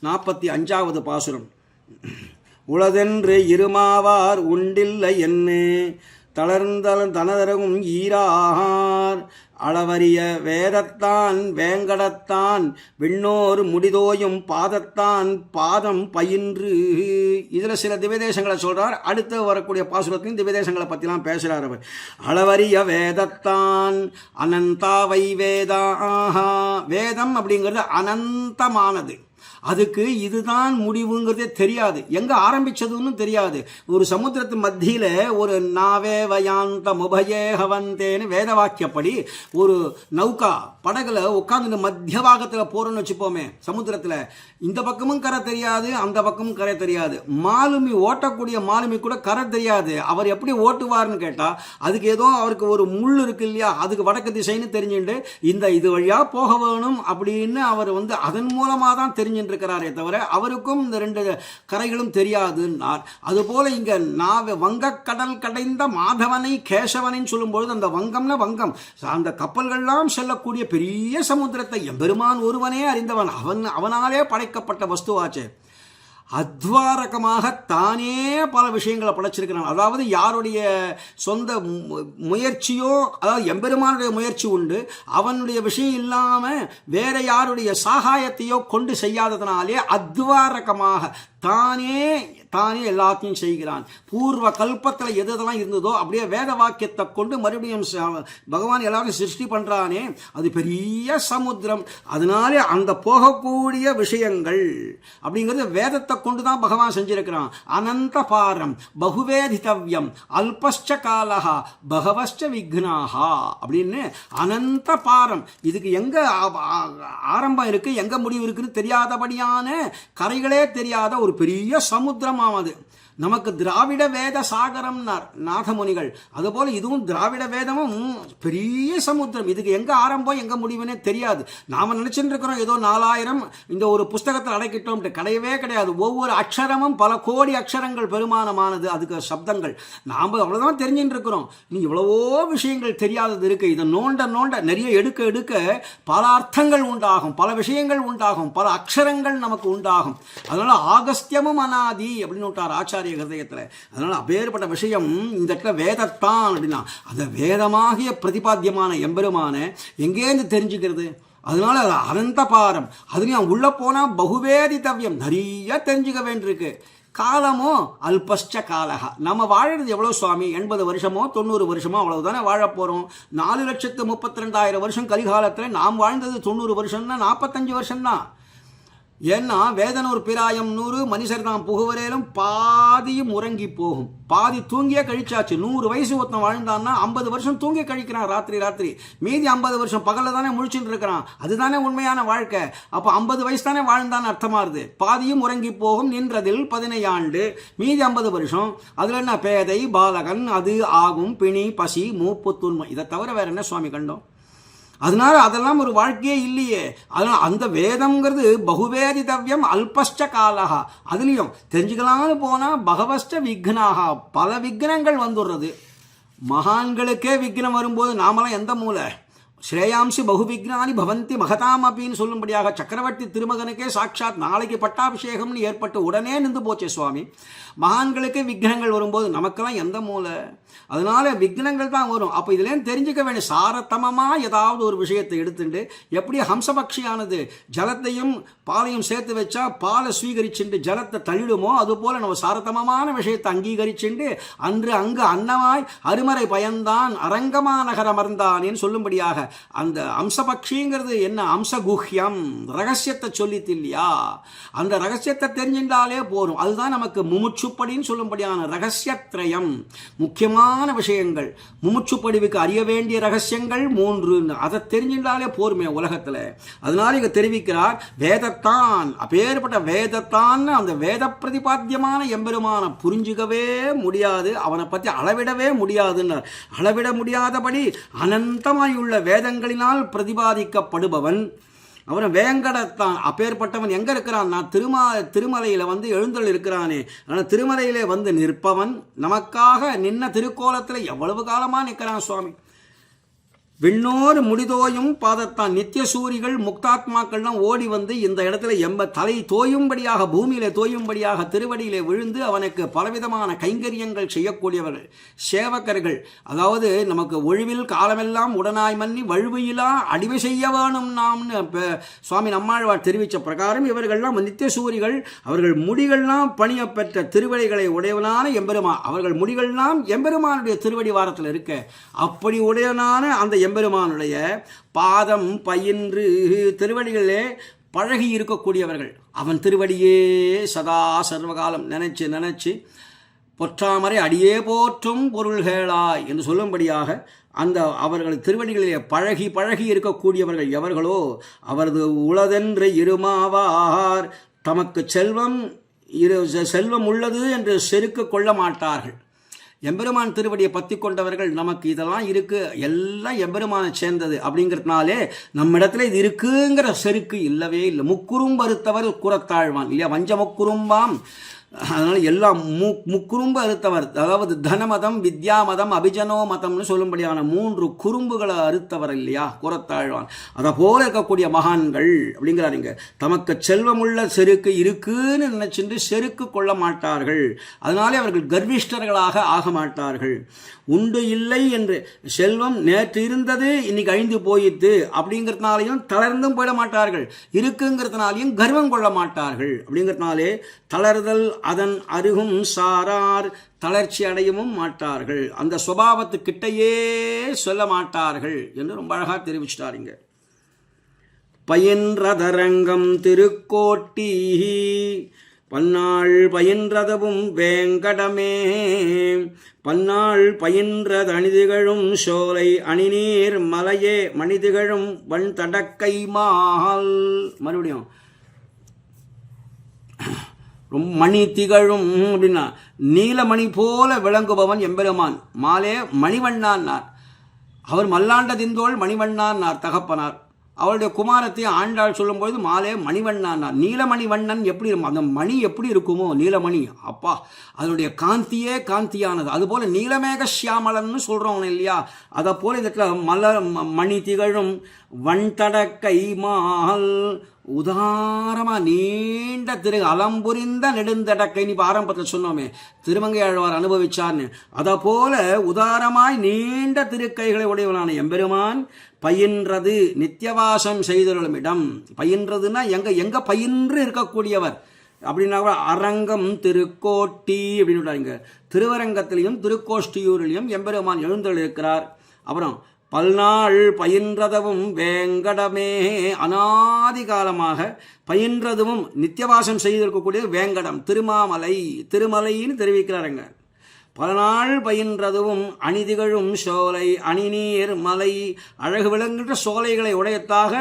45வது பாசுரம். உளதென்று இருமாவார் உண்டில்லை என்ன தளர்ந்தல் தனதரகும் ஈரார் அளவரிய வேதத்தான் வேங்கடத்தான் விண்ணோர் முடிதோயும் பாதத்தான் பாதம் பயின்று. இதில் சில திவ்யதேசங்களை சொல்கிறார். அடுத்து வரக்கூடிய பாசுரத்தின் திவ்யதேசங்களை பற்றிலாம் பேசுகிறார் அவர். அளவரிய வேதத்தான் அனந்தாவை வேதாஹா, வேதம் அப்படிங்கிறது அனந்தமானது, அதுக்கு இதுதான் முடிவுங்கிறதே தெரியாது, எங்கே ஆரம்பித்ததுன்னு தெரியாது. ஒரு சமுத்திரத்து மத்தியில் ஒரு நாவே வயாந்த முபயே ஹவந்தேன்னு வேத வாக்கியப்படி ஒரு நௌகா படகுல உட்காந்து மத்திய பாகத்தில் போகிறோன்னு வச்சுப்போமே சமுத்திரத்தில், இந்த பக்கமும் கரை தெரியாது அந்த பக்கமும் கரை தெரியாது, மாலுமி ஓட்டக்கூடிய மாலுமி கூட கரை தெரியாது. அவர் எப்படி ஓட்டுவார்னு கேட்டால் அதுக்கு ஏதோ அவருக்கு ஒரு முள் இருக்கு இல்லையா, அதுக்கு வடக்கு திசைன்னு தெரிஞ்சுட்டு இது வழியாக போக வேணும் அப்படின்னு அவர் வந்து அதன் மூலமாக தான் தெரிஞ்சுட்டு இருக்கிறாரே தவிர அவருக்கும் இந்த ரெண்டு கரைகளும் தெரியாதுன்னார். அதுபோல இங்க வங்கக்கடல் கடைந்த மாதவனை கேசவனைன்னு சொல்லும்பொழுது அந்த வங்கம்னா வங்கம், அந்த கப்பல்கள்லாம் செல்லக்கூடிய பெரிய சமுத்திரத்தை எம்பெருமான் ஒருவனே அறிந்தவன், அவனாலே படைக்கப்பட்ட வஸ்துவாச்சே. அத்வாரகமாக தானே பல விஷயங்களை படைச்சிருக்கிறான். அதாவது யாருடைய சொந்த முயற்சியோ, அதாவது எம்பெருமானுடைய முயற்சி உண்டு, அவனுடைய விஷயம் இல்லாமல் வேற யாருடைய சகாயத்தையோ கொண்டு செய்யாததுனாலே அத்வாரகமாக தானே எல்லாத்தையும் செய்கிறான். பூர்வ கல்பத்தில் எதெல்லாம் இருந்ததோ அப்படியே வேத வாக்கியத்தை கொண்டு மறுபடியும் பகவான் எல்லாரும் சிருஷ்டி பண்ணுறானே, அது பெரிய சமுத்திரம். அதனாலே அந்த போகக்கூடிய விஷயங்கள் அப்படிங்கிறது வேதத்தை கொண்டு தான் பகவான் செஞ்சிருக்கிறான். அனந்த பாரம் பகுவேதித்தவ்யம் அல்பஸ்ச காலஹா பகவஸ்ச விக்னாஹா அப்படின்னு அனந்த பாரம். இதுக்கு எங்க ஆரம்பம் இருக்கு எங்க முடிவு இருக்குன்னு தெரியாதபடியான கரைகளே தெரியாத ஒரு பெரிய சமுத்திரமாவது. நமக்கு திராவிட வேத சாகரம்னார் நாதமுனிகள். அதுபோல் இதுவும் திராவிட வேதமும் பெரிய சமுத்திரம். இதுக்கு எங்கே ஆரம்பம் எங்கே முடிவுனே தெரியாது. நாம் நினச்சிட்டு இருக்கிறோம் ஏதோ 4000 இந்த ஒரு புஸ்தகத்தில் அடைக்கிட்டோம், கிடையவே கிடையாது. ஒவ்வொரு அக்ஷரமும் பல கோடி அக்ஷரங்கள் பெருமானமானது, அதுக்கு சப்தங்கள். நாம் அவ்வளோதான் தெரிஞ்சுட்டு இருக்கிறோம். நீ எவ்வளவோ விஷயங்கள் தெரியாதது இருக்குது. இதை நோண்ட நிறைய எடுக்க பல அர்த்தங்கள் உண்டாகும், பல விஷயங்கள் உண்டாகும், பல அக்ஷரங்கள் நமக்கு உண்டாகும். அதனால் ஆகஸ்தியமும் அனாதி அப்படின்னு விட்டார் ஆச்சாரிய ஹிருதயத்தில். அதனால் அப்பேற்பட்ட விஷயம் இந்த இடத்துல வேதத்தான் அப்படின்னா அந்த வேதமாகிய பிரதிபாத்தியமான எம்பெருமான எங்கேருந்து தெரிஞ்சுக்கிறது? அதனால அது அனந்த பாரம். அதுலேயும் உள்ளே போனால் பகுவேதித்தவ்யம் நிறைய தெரிஞ்சுக்க வேண்டியிருக்கு. காலமோ அல்பஸ்ச காலகா. நம்ம வாழறது எவ்வளோ சுவாமி? 80 வருஷமோ 90 வருஷமோ அவ்வளவுதானே வாழ போகிறோம். 4,32,000 வருஷம் கலிகாலத்தில் நாம் வாழ்ந்தது 90 வருஷம்னா 45 வருஷம்தான். ஏன்னா வேதனூர் பிராயம் 100 மனுஷர் தான் புகுவரேலும் பாதியும் உறங்கி போகும். பாதி தூங்கியே கழிச்சாச்சு. 100 வயசு ஒருத்தன் வாழ்ந்தான்னா 50 வருஷம் தூங்கி கழிக்கிறான் ராத்திரி. மீதி 50 வருஷம் பகலில் தானே முழிச்சுட்டு இருக்கிறான். அதுதானே உண்மையான வாழ்க்கை. அப்போ 50 வயசு தானே வாழ்ந்தான்னு அர்த்தமாகுது. பாதியும் உறங்கி போகும் நின்றதில் 15 ஆண்டு, மீதி 50 வருஷம். அதில் என்ன பேதை பாலகன் அது ஆகும் பிணி பசி மூப்பு துன்மை. இதை தவிர வேற என்ன சுவாமி கண்டோம்? அதனால அதெல்லாம் ஒரு வாழ்க்கையே இல்லையே. அதனால அந்த வேதம்ங்கிறது பகுவேதிதவ்யம் அல்பஷ்ட காலகா. அதுலேயும் தெரிஞ்சுக்கலாம்னு போனால் பகவஷ்ட விக்னாகா, பல விக்னங்கள் வந்துடுறது. மகான்களுக்கே விக்னம் வரும்போது நாமெல்லாம் எந்த மூலை? ஸ்ரேயாம்சி பகுவிக்னானி பவந்தி மகதாம் அப்படின்னு சொல்லும்படியாக சக்கரவர்த்தி திருமகனுக்கே சாட்சாத் நாளைக்கு பட்டாபிஷேகம்னு ஏற்பட்டு உடனே நின்று போச்சே சுவாமி. மகான்களுக்கே விக்னங்கள் வரும்போது நமக்கெல்லாம் எந்த மூலை? அதனால விக்னங்கள் தான் வரும். அப்போ இதுலேருந்து தெரிஞ்சுக்க வேண்டிய சாரத்தமமாக ஏதாவது ஒரு விஷயத்தை எடுத்துட்டு, எப்படி ஹம்சபக்ஷியானது ஜலத்தையும் பாலையும் சேர்த்து வச்சா பாலை ஸ்வீகரிச்சுட்டு ஜலத்தை தள்ளிடுமோ, அதுபோல் நம்ம சாரத்தமமான விஷயத்தை அங்கீகரிச்சுட்டு அன்று அங்கு அன்னமாய் அருமறை பயந்தான் அரங்கமா நகரமர்ந்தானேன்னு சொல்லும்படியாக அந்த அம்சபக்ஷிங்கிறது என்ன? அம்சகுஹ்யம், ரகசியத்தை சொல்லித்து இல்லையா? அந்த ரகசியத்தை தெரிஞ்சின்றாலே போரும். அதுதான் நமக்கு முமுட்சுப்படின்னு சொல்லும்படியான ரகசியத்ரயம். முக்கியமான விஷயங்கள் முமுட்சுப்படிவுக்கு அறிய வேண்டிய ரகசியங்கள் 3. அதை தெரிஞ்சின்றாலே போருமே உலகத்தில். அதனால இங்க தெரிவிக்கிறார் வேதத்தான், அப்பேற்பட்ட வேதத்தான் அந்த வேத பிரதிபாத்தியமான எம்பெருமான புரிஞ்சுக்கவே முடியாது, அவனை பற்றி அளவிடவே முடியாதுன்னு. அளவிட முடியாதபடி அனந்தமாயுள்ள வேதங்களினால் பிரதிபாதிக்கப்படுபவன் அவன் வேங்கடத்தான். அப்பேற்பட்டவன் எங்க இருக்கிறான்? நான் திருமலையில எழுந்தல் இருக்கிறானே. ஆனால் திருமலையிலே நிற்பவன் நமக்காக நின்ன திருக்கோலத்தில் எவ்வளவு காலமா நிற்கிறான் சுவாமி. விண்ணோர் முடிதோயும் பாதத்தான். நித்திய சூரிகள் முக்தாத்மாக்கள்லாம் ஓடி இந்த இடத்துல தலை தோயும்படியாக, பூமியிலே தோயும்படியாக திருவடியிலே விழுந்து அவனுக்கு பலவிதமான கைங்கரியங்கள் செய்யக்கூடியவர்கள் சேவகர்கள். அதாவது நமக்கு ஒழிவில் காலமெல்லாம் உடனாய் மன்னி வழுவையிலா அடிமை செய்ய வேணும் நாம்னு சுவாமி நம்மாழ்வார் தெரிவித்த பிரகாரம் இவர்கள்லாம் நித்திய சூரிகள். அவர்கள் முடிகள்லாம் பணிய பெற்ற திருவடிகளை உடையவனான எம்பெருமான். அவர்கள் முடிகள்லாம் எம்பெருமானுடைய திருவடி வாரத்தில் இருக்க. அப்படி உடையவனான அந்த எம்பெருமானுடைய பாதம் பயின்று திருவடிகளே பழகி இருக்கக்கூடியவர்கள். அவன் திருவடியே சதா சர்வகாலம் நினைச்சு பொற்றாமரை அடியே போற்றும் பொருள்களாய் என்று சொல்லும்படியாக அந்த அவர்கள் திருவடிகளிலே பழகி இருக்கக்கூடியவர்கள் எவர்களோ அவரது உளதென்று இருமாவார். தமக்கு செல்வம் உள்ளது என்று செருக்கு கொள்ள மாட்டார்கள். எம்பெருமான் திருவடியை பற்றி கொண்டவர்கள் நமக்கு இதெல்லாம் இருக்கு, எல்லாம் எம்பெருமானை சேர்ந்தது அப்படிங்கிறதுனாலே நம்ம இடத்துல இது இருக்குங்கிற செருக்கு இல்லவே இல்லை. முக்குறும்பு அறுத்தவர் குறத்தாழ்வான் இல்லையா? வஞ்ச முக்குறும்பாம். அதனால் எல்லாம் முக்குறும்பு அறுத்தவர், அதாவது தனமதம் வித்யாமதம் அபிஜனோ மதம்னு சொல்லும்படியான 3 குறும்புகளை அறுத்தவர் இல்லையா குறத்தாழ்வான். அதை போல இருக்கக்கூடிய மகான்கள் அப்படிங்கிறாருங்க. தமக்கு செல்வமுள்ள செருக்கு இருக்குன்னு நினைச்சுட்டு செருக்கு கொள்ள மாட்டார்கள். அதனாலே அவர்கள் கர்விஷ்டர்களாக ஆக மாட்டார்கள். உண்டு இல்லை என்று செல்வம் நேற்று இருந்தது இன்னைக்கு அழிந்து போயிட்டு அப்படிங்கிறதுனாலையும் தளர்ந்தும் போயிட மாட்டார்கள். இருக்குங்கிறதுனாலையும் கர்வம் கொள்ள மாட்டார்கள். அப்படிங்கிறதுனாலே தளர்தல் அதன் அருகும் சாரார், தளர்ச்சி அடையவும் மாட்டார்கள். அந்த சுபாவத்துக்கிட்டையே சொல்ல மாட்டார்கள் என்று ரொம்ப அழகா தெரிவிச்சிட்டாருங்க. பயின்றதரங்கம் திருக்கோட்டி பன்னாள் பயின்றதவும் வேங்கடமே. பன்னாள் பயின்றது அணிதிகழும் சோலை அணிநீர் மலையே மணிதிகழும் வன் தடக்கை மால். மறுபடியும் மணி திகழும் அப்படின்னா நீலமணி போல விளங்குபவன் எம்பெருமான். மாலே மணிவண்ணான்னார். அவர் மல்லாண்ட திந்தோள் மணிவண்ணான்னார் தகப்பனார். அவருடைய குமாரத்தை ஆண்டாள் சொல்லும்பொழுது மாலே மணிவண்ணான்னார். நீலமணி வண்ணன் எப்படி அந்த மணி எப்படி இருக்குமோ நீலமணி, அப்பா அதனுடைய காந்தியே காந்தியானது. அதுபோல நீலமேக சியாமலன்னு சொல்கிறோம் இல்லையா? அதை போல இதில் மணி திகழும் வன்தடக்கை மால். உதாரமா நீண்ட அலம்புரிந்த நெடுந்தடக்கை. இப்போ ஆரம்பத்தில் சொன்னோமே திருமங்கை ஆழ்வார் அனுபவிச்சார்னு, அதை போல உதாரமாய் நீண்ட திருக்கைகளை உடையவனான எம்பெருமான் பயின்றது நித்தியவாசம் செய்தொருளும் இடம். பயின்றதுன்னா எங்க பயின்று இருக்கக்கூடியவர் அப்படின்னா அரங்கம் திருக்கோட்டி அப்படின்னு. திருவரங்கத்திலையும் திருக்கோஷ்டியூரிலையும் எம்பெருமான் எழுந்தருளிருக்கிறார். அப்புறம் பல்நாள் பயின்றதவும் வேங்கடமே. அனாதி காலமாக பயின்றதுவும் நித்தியவாசம் செய்திருக்கக்கூடிய வேங்கடம் திருமாமலை, திருமலைன்னு தெரிவிக்கிறாருங்க. பல நாள் பயின்றதுவும் அணிதிகழும் சோலை, அணிநீர் மலை, அழகு விளங்குகின்ற சோலைகளை உடையத்தாக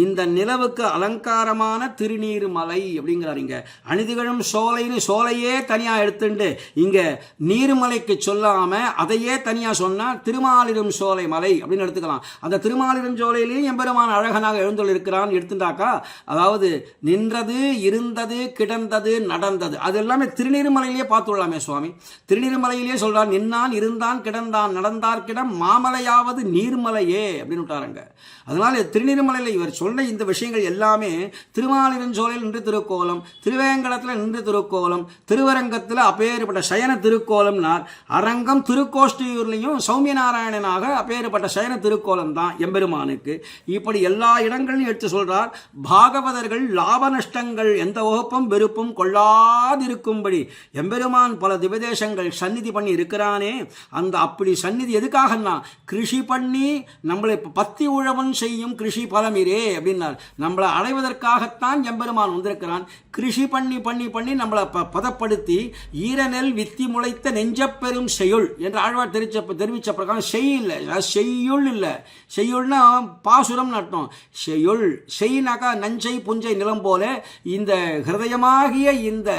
இந்த நிலவுக்கு அலங்காரமான திருநீர் மலை அப்படிங்கிறாருங்க. அணிதிகழும் சோலைன்னு சோலையே தனியாக எடுத்துட்டு இங்கே நீர்மலைக்கு சொல்லாமல் அதையே தனியாக சொன்னால் திருமாலிரும் சோலை மலை அப்படின்னு எடுத்துக்கலாம். அந்த திருமாலிரும் சோலையிலேயும் எம்பெருமான அழகனாக எழுந்துள்ள இருக்கிறான் எடுத்துட்டாக்கா, அதாவது நின்றது, இருந்தது, கிடந்தது, நடந்தது, அது எல்லாமே திருநீர்மலையிலேயே பார்த்துள்ளாமே சுவாமி. திருநீர்மலை சொல்றான், நின்னான், இருந்தான், கிடந்தான், நடந்தார் கிடம் மாமலையாவது நீர்மலையே அப்படின்னு விட்டாருங்க. அதனால திருநீர்மலையில் இவர் சொன்ன இந்த விஷயங்கள் எல்லாமே திருமாலிருஞ்சோலையில் நின்று திருக்கோலம், திருவேங்கடத்தில் நின்று திருக்கோலம், திருவரங்கத்தில் அப்பேற்பட்ட சயன திருக்கோலம்னார். அரங்கம் திருக்கோஷ்டியூர்லையும் சௌமிய நாராயணனாக அப்பேற்பட்ட சயன திருக்கோலம் தான் எம்பெருமானுக்கு. இப்படி எல்லா இடங்களையும் எடுத்து சொல்றார். பாகவதர்கள் லாப நஷ்டங்கள் எந்த வகுப்பும் வெறுப்பும் கொள்ளாதிருக்கும்படி எம்பெருமான் பல திவதேசங்கள் சந்நிதி பண்ணி இருக்கிறானே, அந்த அப்படி சந்நிதி எதுக்காகனா கிருஷி பண்ணி நம்மளை பத்தி உழவன் செய்யும் கிருஷி பலமிரே அப்படின்னார். நம்மளை அடைவதற்காகத்தான் எம்பெருமான் வந்திருக்கிறான். கிருஷி பண்ணி பண்ணி பண்ணி நம்மளை பதப்படுத்தி ஈரநெல் வித்தி முளைத்த நெஞ்சப்பெரும் செய்யுள் என்று ஆழ்வார் தெரிவிச்ச பிரகாரம் செய்யுள் இல்லை, செய்யுள்னா பாசுரம் நட்டோம். செய்யுள் செய்னாக்கா நஞ்சை புஞ்சை நிலம் போல இந்த ஹிருதயமாகிய இந்த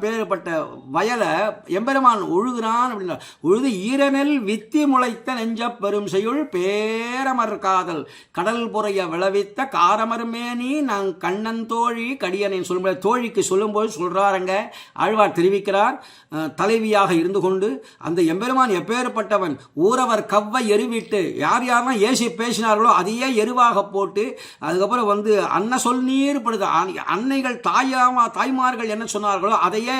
பேர்பட்ட வயலை எம்பெருமான் உழுகிறான் அப்படின்னா, உழுது ஈரநெல் வித்தி முளைத்த நெஞ்ச பெரும் செய்யுள் பேரமர் காதல் கடல் புறைய விளைவித்த காரமர்மேனி நான் கண்ணன் தோழி கடியனை சொல்லும்போது தோழிக்கு சொல்லும்போது சொல்றாருங்க. ஆழ்வார் தெரிவிக்கிறார், தலைவியாக இருந்து கொண்டு அந்த எம்பெருமான் எப்பேற்பட்டவன், ஊரவர் கவ்வை எருவிட்டு யார் யாரெல்லாம் ஏசி பேசினார்களோ அதையே எருவாக போட்டு, அதுக்கப்புறம் அன்ன சொல் நீர் படுது, அன்னைகள் தாய்மார்கள் என்ன சொன்னார்களோ அதையே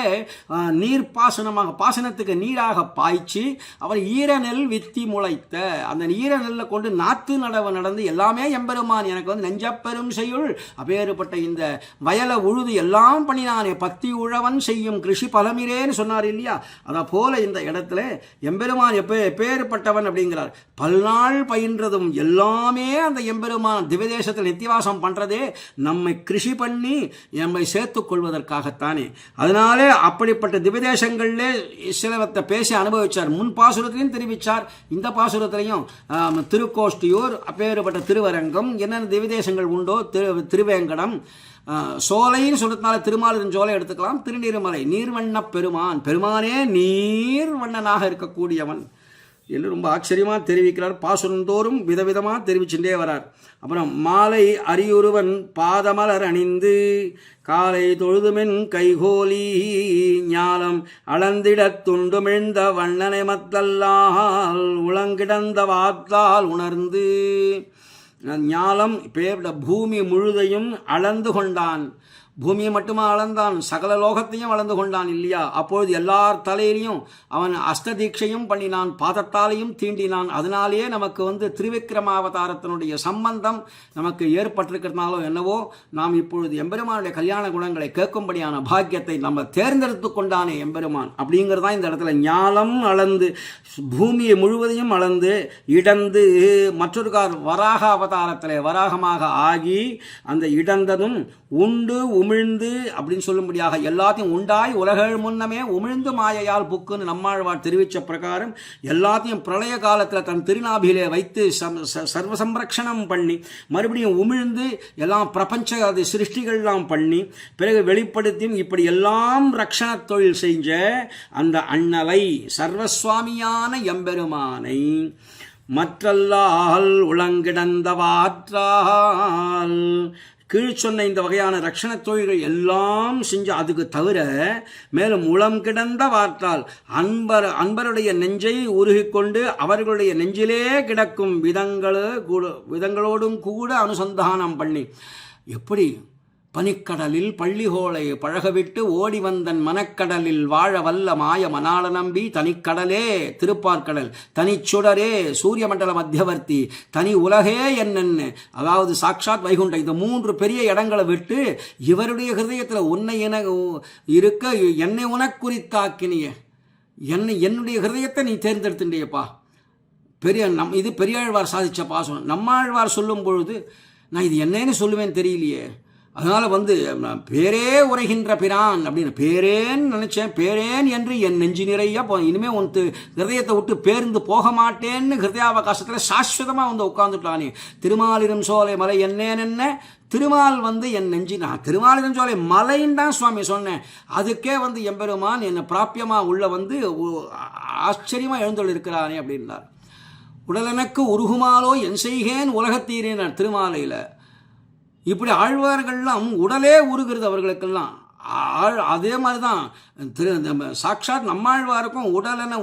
நீர் பாசனமாக பாசனத்துக்கு நீராக பாய்ச்சி அவர் ஈரநெல் வித்தி முளைத்த அந்த ஈரநெல்லை கொண்டு நாத்து நடவு நடந்து எல்லாமே எம்பெருமான் எனக்கு நெஞ்சப்பெரும் செய்யுள் அப்பேற்பட்ட இந்த வயலை உழுது எல்லாம் பண்ணினானே பக்தி உழவன் செய்யும் கிருஷி பலமிரேன்னு சொன்னார் இல்லையா. அதை போல இந்த இடத்துல எம்பெருமான் எப்பேற்பட்டவன் அப்படிங்கிறார். பல்நாள் பயின்றதும் எல்லாமே அந்த எம்பெருமான் திவதேசத்தில் நித்தியவாசம் பண்றதே நம்மை கிருஷி பண்ணி நம்மை சேர்த்துக் கொள்வதற்காகத்தானே. அதனாலே அப்படிப்பட்ட திவதேசங்களிலே சிலவத்தை பேசி அனுபவிச்சார். முன் பாசுரத்திலையும் தெரிவித்தார், இந்த பாசுரத்திலையும் திருக்கோஷ்டியூர் அப்பேற்பட்ட திருவரங்கம் என்னென்ன திவதேசங்கள் உண்டோ, திருவேங்கடம் சோலைன்னு சொல்றதுனால திருமாலிருஞ்சோலை எடுத்துக்கலாம். திருநீர்மலை நீர்வண்ண பெருமான், பெருமானே நீர்வண்ணனாக இருக்கக்கூடியவன் என்று ரொம்ப ஆச்சரியமாக தெரிவிக்கிறார். பாசுரந்தோறும் விதவிதமாக தெரிவிச்சுட்டே வரார். அப்புறம் மாலை அரியுருவன் பாதமலர் அணிந்து காலை தொழுதுமென் கைகோலி ஞாலம் அளந்திடத் துண்டுமிழ்ந்த வண்ணனை மத்தல்லால் உளங்கிடந்த வாத்தால் உணர்ந்து ஞாலம் பேர்ட பூமி முழுதையும் அளந்து கொண்டான். பூமியை மட்டுமா அளந்தான், சகல லோகத்தையும் அளந்து கொண்டான் இல்லையா. அப்பொழுது எல்லார் தலையிலையும் அவன் அஷ்டதீட்சையும் பண்ணினான், பாதத்தாலையும் தீண்டினான். அதனாலேயே நமக்கு திருவிக்கிரமாவதாரத்தினுடைய சம்பந்தம் நமக்கு ஏற்பட்டிருக்கிறதுனாலோ என்னவோ நாம் இப்பொழுது எம்பெருமானுடைய கல்யாண குணங்களை கேட்கும்படியான பாக்கியத்தை நம்ம தேர்ந்தெடுத்து கொண்டானே எம்பெருமான் அப்படிங்கிறதான் இந்த இடத்துல ஞாலம் அளந்து பூமியை முழுவதையும் அளந்து இடந்து மற்றொரு வராக அவதாரத்தில் வராகமாக ஆகி அந்த இடந்ததும் உண்டு உமிழ்ந்து அப்படின்னு சொல்லும்படியாக எல்லாத்தையும் உண்டாய் உலகள் முன்னமே உமிழ்ந்து மாயையால் புக்குன்னு நம்மாழ்வார் தெரிவித்த பிரகாரம் எல்லாத்தையும் பிரளய காலத்தில் தன் திருநாபிலே வைத்து சர்வ சம்ரக்ஷணம் பண்ணி மறுபடியும் உமிழ்ந்து எல்லாம் பிரபஞ்ச அது சிருஷ்டிகள்லாம் பண்ணி பிறகு வெளிப்படுத்தியும் இப்படி எல்லாம் ரக்ஷண தொழில் செஞ்ச அந்த அண்ணலை சர்வசுவாமியான எம்பெருமானை மற்றல்லால் உளங்கிடந்தவாற்றால் கீழ் சொன்ன இந்த வகையான ரட்சண தொழில்கள் எல்லாம் செஞ்சு அதுக்கு தவிர மேலும் உளம் கிடந்த வார்த்தால் அன்பருடைய நெஞ்சை உருகிக்கொண்டு அவர்களுடைய நெஞ்சிலே கிடக்கும் விதங்களோடும் கூட அனுசந்தானம் பண்ணி எப்படி பனிக்கடலில் பள்ளிகோளை பழகவிட்டு ஓடி வந்தன் மனக்கடலில் வாழ வல்ல மாய மணாள நம்பி தனிக்கடலே திருப்பார்கடல் தனிச்சுடரே சூரிய மண்டல மத்தியவர்த்தி தனி உலகே என்னென்னு அதாவது சாட்சாத் வைகுண்டம் இந்த 3 பெரிய இடங்களை விட்டு இவருடைய ஹிருதயத்தில் உன்னை என இருக்க என்னை உனக்குறித்தாக்கினிய என்னுடைய ஹிருதயத்தை நீ தேர்ந்தெடுத்துட்டியப்பா இது பெரியாழ்வார் சாதித்த பாசுரம். நம்மாழ்வார் சொல்லும் பொழுது நான் இது என்னன்னு சொல்லுவேன்னு தெரியலையே, அதனால் பேரே உரைகின்ற பிரான் அப்படின்னு பேரேன்னு நினச்சேன். பேரேன் என்று என் நெஞ்சு நிறைய இனிமேல் உனக்கு ஹிருதயத்தை விட்டு பேர்ந்து போக மாட்டேன்னு ஹிருதயாவகாசத்தில் சாஸ்வதமாக உட்காந்துட்டானே. திருமாலிரும் சோலை மலை என்னேன்னு திருமால் என் நெஞ்சு, நான் திருமாலிரும் சோலை மலைன்னு தான் சுவாமி சொன்னேன். அதுக்கே எம்பெருமான் என்னை பிராப்பியமாக உள்ள ஆச்சரியமாக எழுந்தொள் இருக்கிறானே அப்படின்னார். உடலெனக்கு உருகுமாலோ என் செய்கேன் உலகத்தீரேனார் திருமாலையில். இப்படி ஆழ்வார்கள்லாம் உடலே உருகிறது அவர்களுக்கெல்லாம். அதே மாதிரி தான் சாட்சாத் நம்மாழ்வாருக்கும்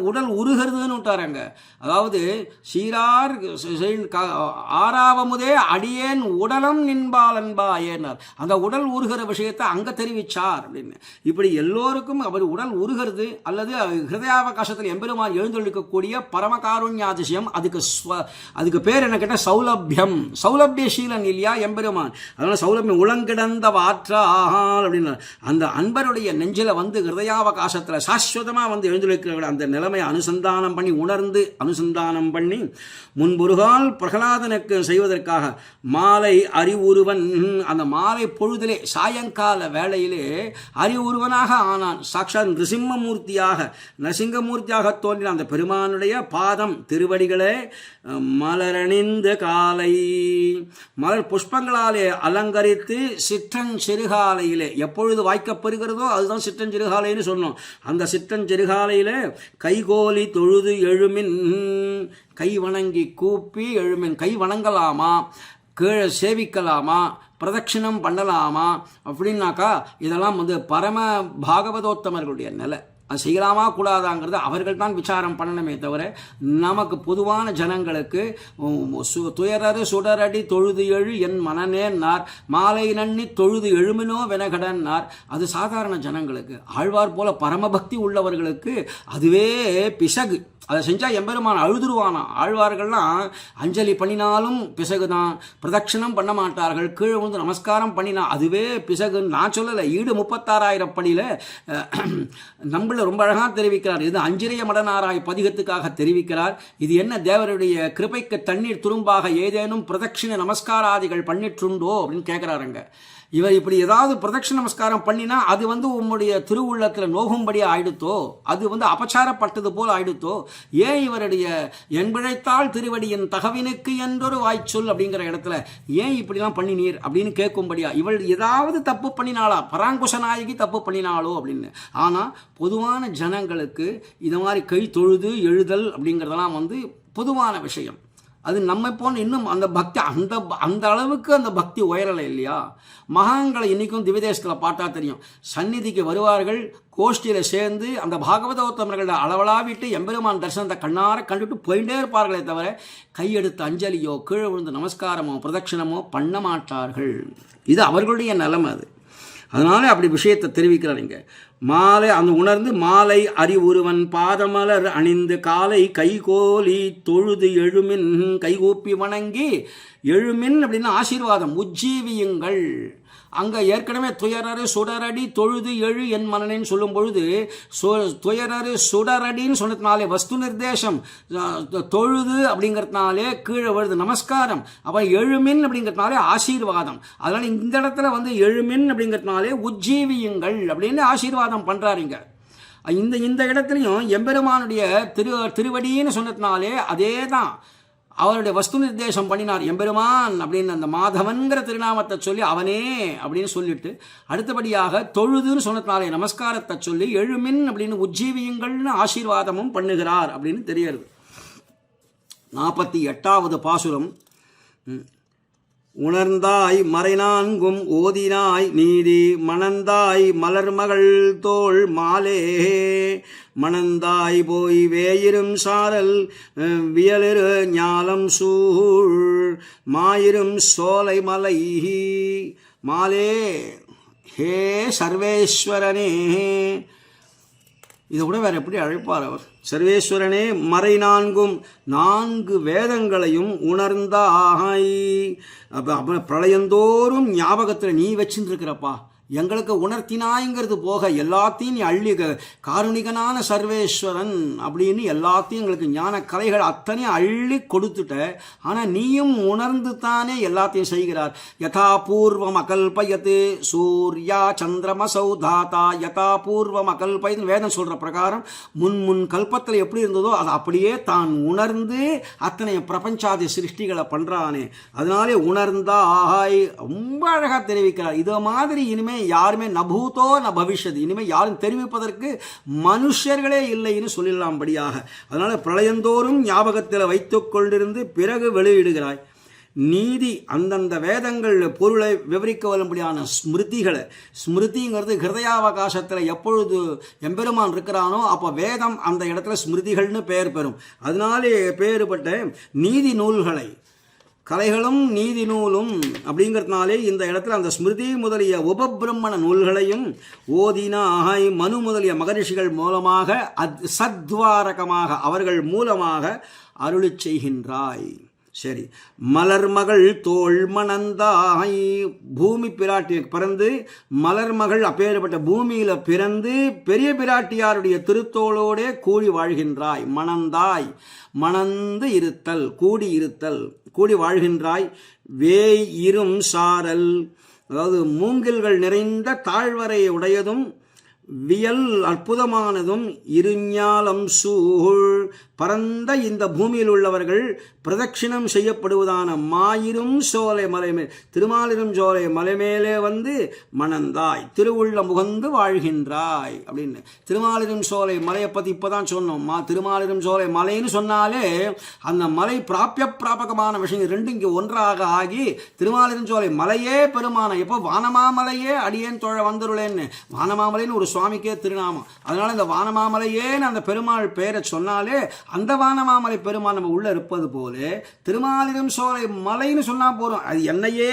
உடல் உருகிறதுன்னு விட்டாராங்க. அதாவது சீரார் ஆறாவமுதே அடியேன் உடலம் நின்பால் அன்பா ஏனார். அந்த உடல் உருகிற விஷயத்தை அங்கே தெரிவிச்சார் அப்படின்னு. இப்படி எல்லோருக்கும் அவர் உடல் உருகிறது அல்லது ஹிருதயாவகாசத்தில் எம்பெருமான் எழுந்தொழிக்கக்கூடிய பரமகாருண்யாதிசயம். அதுக்கு பேர் என்ன கேட்டால் சௌலபியம். சௌலபியசீலன் இல்லையா எம்பெருமான். அதனால சௌலபியம் உளங்கிடந்த வாற்றால் அப்படின்னா அந்த அன்பருடைய நெஞ்சில் ஹிருதயாவகாசத்தில் சாஸ்வதமாக எழுந்திருக்கிற அந்த நிலைமையை அனுசந்தானம் பண்ணி உணர்ந்து அனுசந்தானம் பண்ணி முன்பொருகால் பிரகலாதனுக்கு செய்வதற்காக மாலை அறிவுருவன் அந்த மாலை பொழுதிலே சாயங்கால வேளையிலே அறிவுருவனாக ஆனான். சாட்சாத் நரசிங்கமூர்த்தியாக தோன்றின அந்த பெருமானுடைய பாதம் திருவடிகளே மலரணிந்த காலை மலர் புஷ்பங்களாலே அலங்கரித்து சிற்றஞ்சிறுகாலையிலே எப்பொழுது வாய்க்கப்படுகிறதோ அதுதான் சிற்றஞ்சிறுகாலைன்னு சொன்னோம். அந்த சிற்றஞ்சிறுகாலையில் கைகோலி தொழுது எழுமின், கை வணங்கி கூப்பி எழுமின். கை வணங்கலாமா, கீழே சேவிக்கலாமா, பிரதட்சிணம் பண்ணலாமா அப்படின்னாக்கா இதெல்லாம் பரம பாகவதோத்தமர்களுடைய நிலை. அது செய்யலாமா கூடாதாங்கிறது அவர்கள் தான் விசாரம் பண்ணணுமே தவிர நமக்கு பொதுவான ஜனங்களுக்கு துயரறு சுடரடி தொழுது எழு என் மனநேன்னார், மாலை நன்னி தொழுது எழுமினோ வெனகடன்னார். அது சாதாரண ஜனங்களுக்கு. ஆழ்வார் போல பரமபக்தி உள்ளவர்களுக்கு அதுவே பிசகு. அதை செஞ்சால் எம்பெருமான் அழுதுருவானா. ஆழ்வார்கள்லாம் அஞ்சலி பண்ணினாலும் பிசகு தான், பிரதட்சிணம் பண்ண மாட்டார்கள், கீழே நமஸ்காரம் பண்ணினா அதுவே பிசகுன்னு நான் சொல்லலை. ஈடு 36,000 படியில் நம்மள ரொம்ப அழகாக தெரிவிக்கிறார். இது அஞ்சிரைய மடனாராய் பதிகத்துக்காக தெரிவிக்கிறார். இது என்ன தேவருடைய கிருபைக்கு தண்ணீர் துரும்பாக ஏதேனும் பிரதட்சிண நமஸ்காராதிகள் பண்ணிட்டுண்டோ அப்படின்னு கேட்குறாருங்க. இவர் இப்படி ஏதாவது பிரதட்சிண நமஸ்காரம் பண்ணினா அது உம்முடைய திருவுள்ளத்தில் நோகும்படியாக ஆயிடுத்தோ, அது அபச்சாரப்பட்டது போல் ஆயிடுத்தோ, ஏன் இவருடைய என்பழைத்தால் திருவடியின் தகவினுக்கு என்றொரு வாய்ச்சொல் அப்படிங்கிற இடத்துல ஏன் இப்படிலாம் பண்ணினீர் அப்படின்னு கேட்கும்படியா. இவள் ஏதாவது தப்பு பண்ணினாளா, பராங்குஷ நாயகி தப்பு பண்ணினாளோ அப்படின்னு. ஆனால் பொதுவான ஜனங்களுக்கு இது மாதிரி கை தொழுது எழுதல் அப்படிங்கிறதெல்லாம் பொதுவான விஷயம். அது நம்ம போன இன்னும் அந்த பக்தி அந்த அளவுக்கு அந்த பக்தி உயரலை இல்லையா. மகான்களை இன்றைக்கும் திவ்யதேசத்தில் பார்த்தா தெரியும். சந்நிதிக்கு வருவார்கள், கோஷ்டியில் சேர்ந்து அந்த பாகவதோத்தமர்களை அளவலாவிட்டு எம்பெருமான் தரிசனத்தை கண்ணார கண்டுட்டு போயிட்டே இருப்பார்களே தவிர கையெடுத்து அஞ்சலியோ கீழே விழுந்து நமஸ்காரமோ பிரதட்சிணமோ பண்ண மாட்டார்கள். இது அவர்களுடைய நிலைமை. அது அதனால அப்படி விஷயத்தை தெரிவிக்கிறாருங்க. மாலை அந்த உணர்ந்து மாலை அறிவுருவன் பாதமலர் அணிந்து காலை கைகோலி தொழுது எழுமின், கைகூப்பி வணங்கி எழுமின் அப்படின்னா ஆசீர்வாதம் உஜ்ஜீவியுங்கள். அங்கே ஏற்கனவே துயரறு சுடரடி தொழுது எழு என் மனனேன்னு சொல்லும் பொழுது துயரறு சுடரடின்னு சொன்னதுனாலே வஸ்து நிர்தேசம், தொழுது அப்படிங்கிறதுனாலே கீழே வருது நமஸ்காரம், அப்புறம் எழுமின் அப்படிங்கிறதுனாலே ஆசீர்வாதம். அதனால் இந்த இடத்துல எழுமின் அப்படிங்கிறதுனாலே உஜ்ஜீவியுங்கள் அப்படின்னு ஆசீர்வாதம் பண்ணுறாருங்க. இந்த இடத்துலையும் எம்பெருமானுடைய திருவடின்னு சொன்னதுனாலே அதே தான் அவருடைய வஸ்து நிர்தேசம் பண்ணினார். எம்பெருமான் அப்படின்னு அந்த மாதவன்கிற திருநாமத்தை சொல்லி அவனே அப்படின்னு சொல்லிட்டு அடுத்தபடியாக தொழுதுன்னு சொன்னதுனாலே நமஸ்காரத்தை சொல்லி எழுமின் அப்படின்னு உஜ்ஜீவியங்கள்னு ஆசீர்வாதமும் பண்ணுகிறார் அப்படின்னு தெரிகிறது. 48வது பாசுரம். உணர்ந்தாய் மறைநான்கும் ஓதினாய் நீதி மணந்தாய் மலர்மகள் தோள் மாலே மணந்தாய் போய் வேயிரும் சாரல் வியலிரு ஞாலம் சூழ் மாயிரும் சோலை மலை மாலே ஹே சர்வேஸ்வரனே. இதை கூட வேறு எப்படி அழைப்பார் அவர்? சர்வேஸ்வரனே மறை நான்கும் 4 வேதங்களையும் உணர்ந்தாய். அப்போ பிரளயந்தோறும் ஞாபகத்தில் நீ வச்சுருக்கிறப்பா. எங்களுக்கு உணர்த்தினாய்ங்கிறது போக எல்லாத்தையும் நீ அள்ளி காருணிகனான சர்வேஸ்வரன் அப்படின்னு எல்லாத்தையும் எங்களுக்கு ஞான கலைகள் அத்தனையும் அள்ளி கொடுத்துட்ட. ஆனால் நீயும் உணர்ந்து தானே எல்லாத்தையும் செய்கிறார். யதா பூர்வம் அகல்பயத்து சூர்யா சந்திரமசௌ தாத்தா யதா பூர்வம் அகல்பயத்து வேதம் சொல்கிற பிரகாரம் முன் கல்பத்தில் எப்படி இருந்ததோ அதை அப்படியே தான் உணர்ந்து அத்தனை பிரபஞ்சாதி சிருஷ்டிகளை பண்ணுறானே. அதனாலே உணர்ந்தாய் ரொம்ப அழகாக தெரிவிக்கிறார். இது மாதிரி இனிமேல் யாருமே நபூதோ ந பவிஷ்யது, இனிமேல் யாரும் தெரிவிப்பதற்கு மனுஷர்களே இல்லைன்னு சொல்லிடலாம்படியாக. அதனால பிரளயந்தோறும் ஞாபகத்தில் வைத்துக் கொண்டிருந்து பிறகு வெளியிடுகிறாய். நீதி அந்தந்த வேதங்கள் பொருளை விவரிக்க வரும்படியான ஸ்மிருதிங்கிறது ஹிருதயாவகாசத்தில் எப்பொழுது எம்பெருமான் இருக்கிறானோ அப்போ வேதம் அந்த இடத்துல ஸ்மிருதிகள்னு பெயர் பெறும். அதனாலே பெயர்பட்ட நீதி நூல்களை கலைகளும் நீதி நூலும் அப்படிங்கிறதுனாலே இந்த இடத்துல அந்த ஸ்மிருதி முதலிய உபபிரம்மண நூல்களையும் ஓதினாய் மனு முதலிய மகரிஷிகள் மூலமாக சத்வாரகமாக அவர்கள் மூலமாக அருளி செய்கின்றாய். சரி, மலர்மகள் தோள் மணந்தாய் பூமி பிராட்டி பிறந்து மலர்மகள் அப்பேற்பட்ட பூமியில பிறந்து பெரிய பிராட்டியாருடைய திருத்தோளோடே கூடி வாழ்கின்றாய். மணந்தாய் மணந்து இருத்தல் கூடி இருத்தல் கூடி வாழ்கின்றாய். வேய் இரும் சாரல் அதாவது மூங்கில்கள் நிறைந்த தாழ்வரை உடையதும் வியல் அற்புதமானதும் இருஞாலம் சூழ் பரந்த இந்த பூமியில் உள்ளவர்கள் பிரதட்சிணம் செய்யப்படுவதான மாயிரும் சோலை மலை மேல் திருமாலிரும் சோலை மலை மேலே வந்து மணந்தாய் திருவுள்ள முகந்து வாழ்கின்றாய் அப்படின்னு. திருமாலிரும் சோலை மலையை பற்றி இப்போ தான் சொன்னோம். திருமாலிரும் சோலை மலைன்னு சொன்னாலே அந்த மலை பிராபகமான விஷயம் ரெண்டும் இங்கே ஒன்றாக ஆகி திருமாலிரும் சோலை மலையே பெருமான எப்போ வானமாமலையே அடியேன் தொழ வந்துருளேன்னு வானமாமலைன்னு ஒரு சுவாமிக்கே திருநாமம். அதனால இந்த வானமாமலையேன்னு அந்த பெருமாள் பெயரை சொன்னாலே அந்த வானமாமலை பெருமாள் நம்ம உள்ள இருப்பது போல திருமாலிரும் சோலை மலைன்னு சொன்னா போறோம். அது என்னையே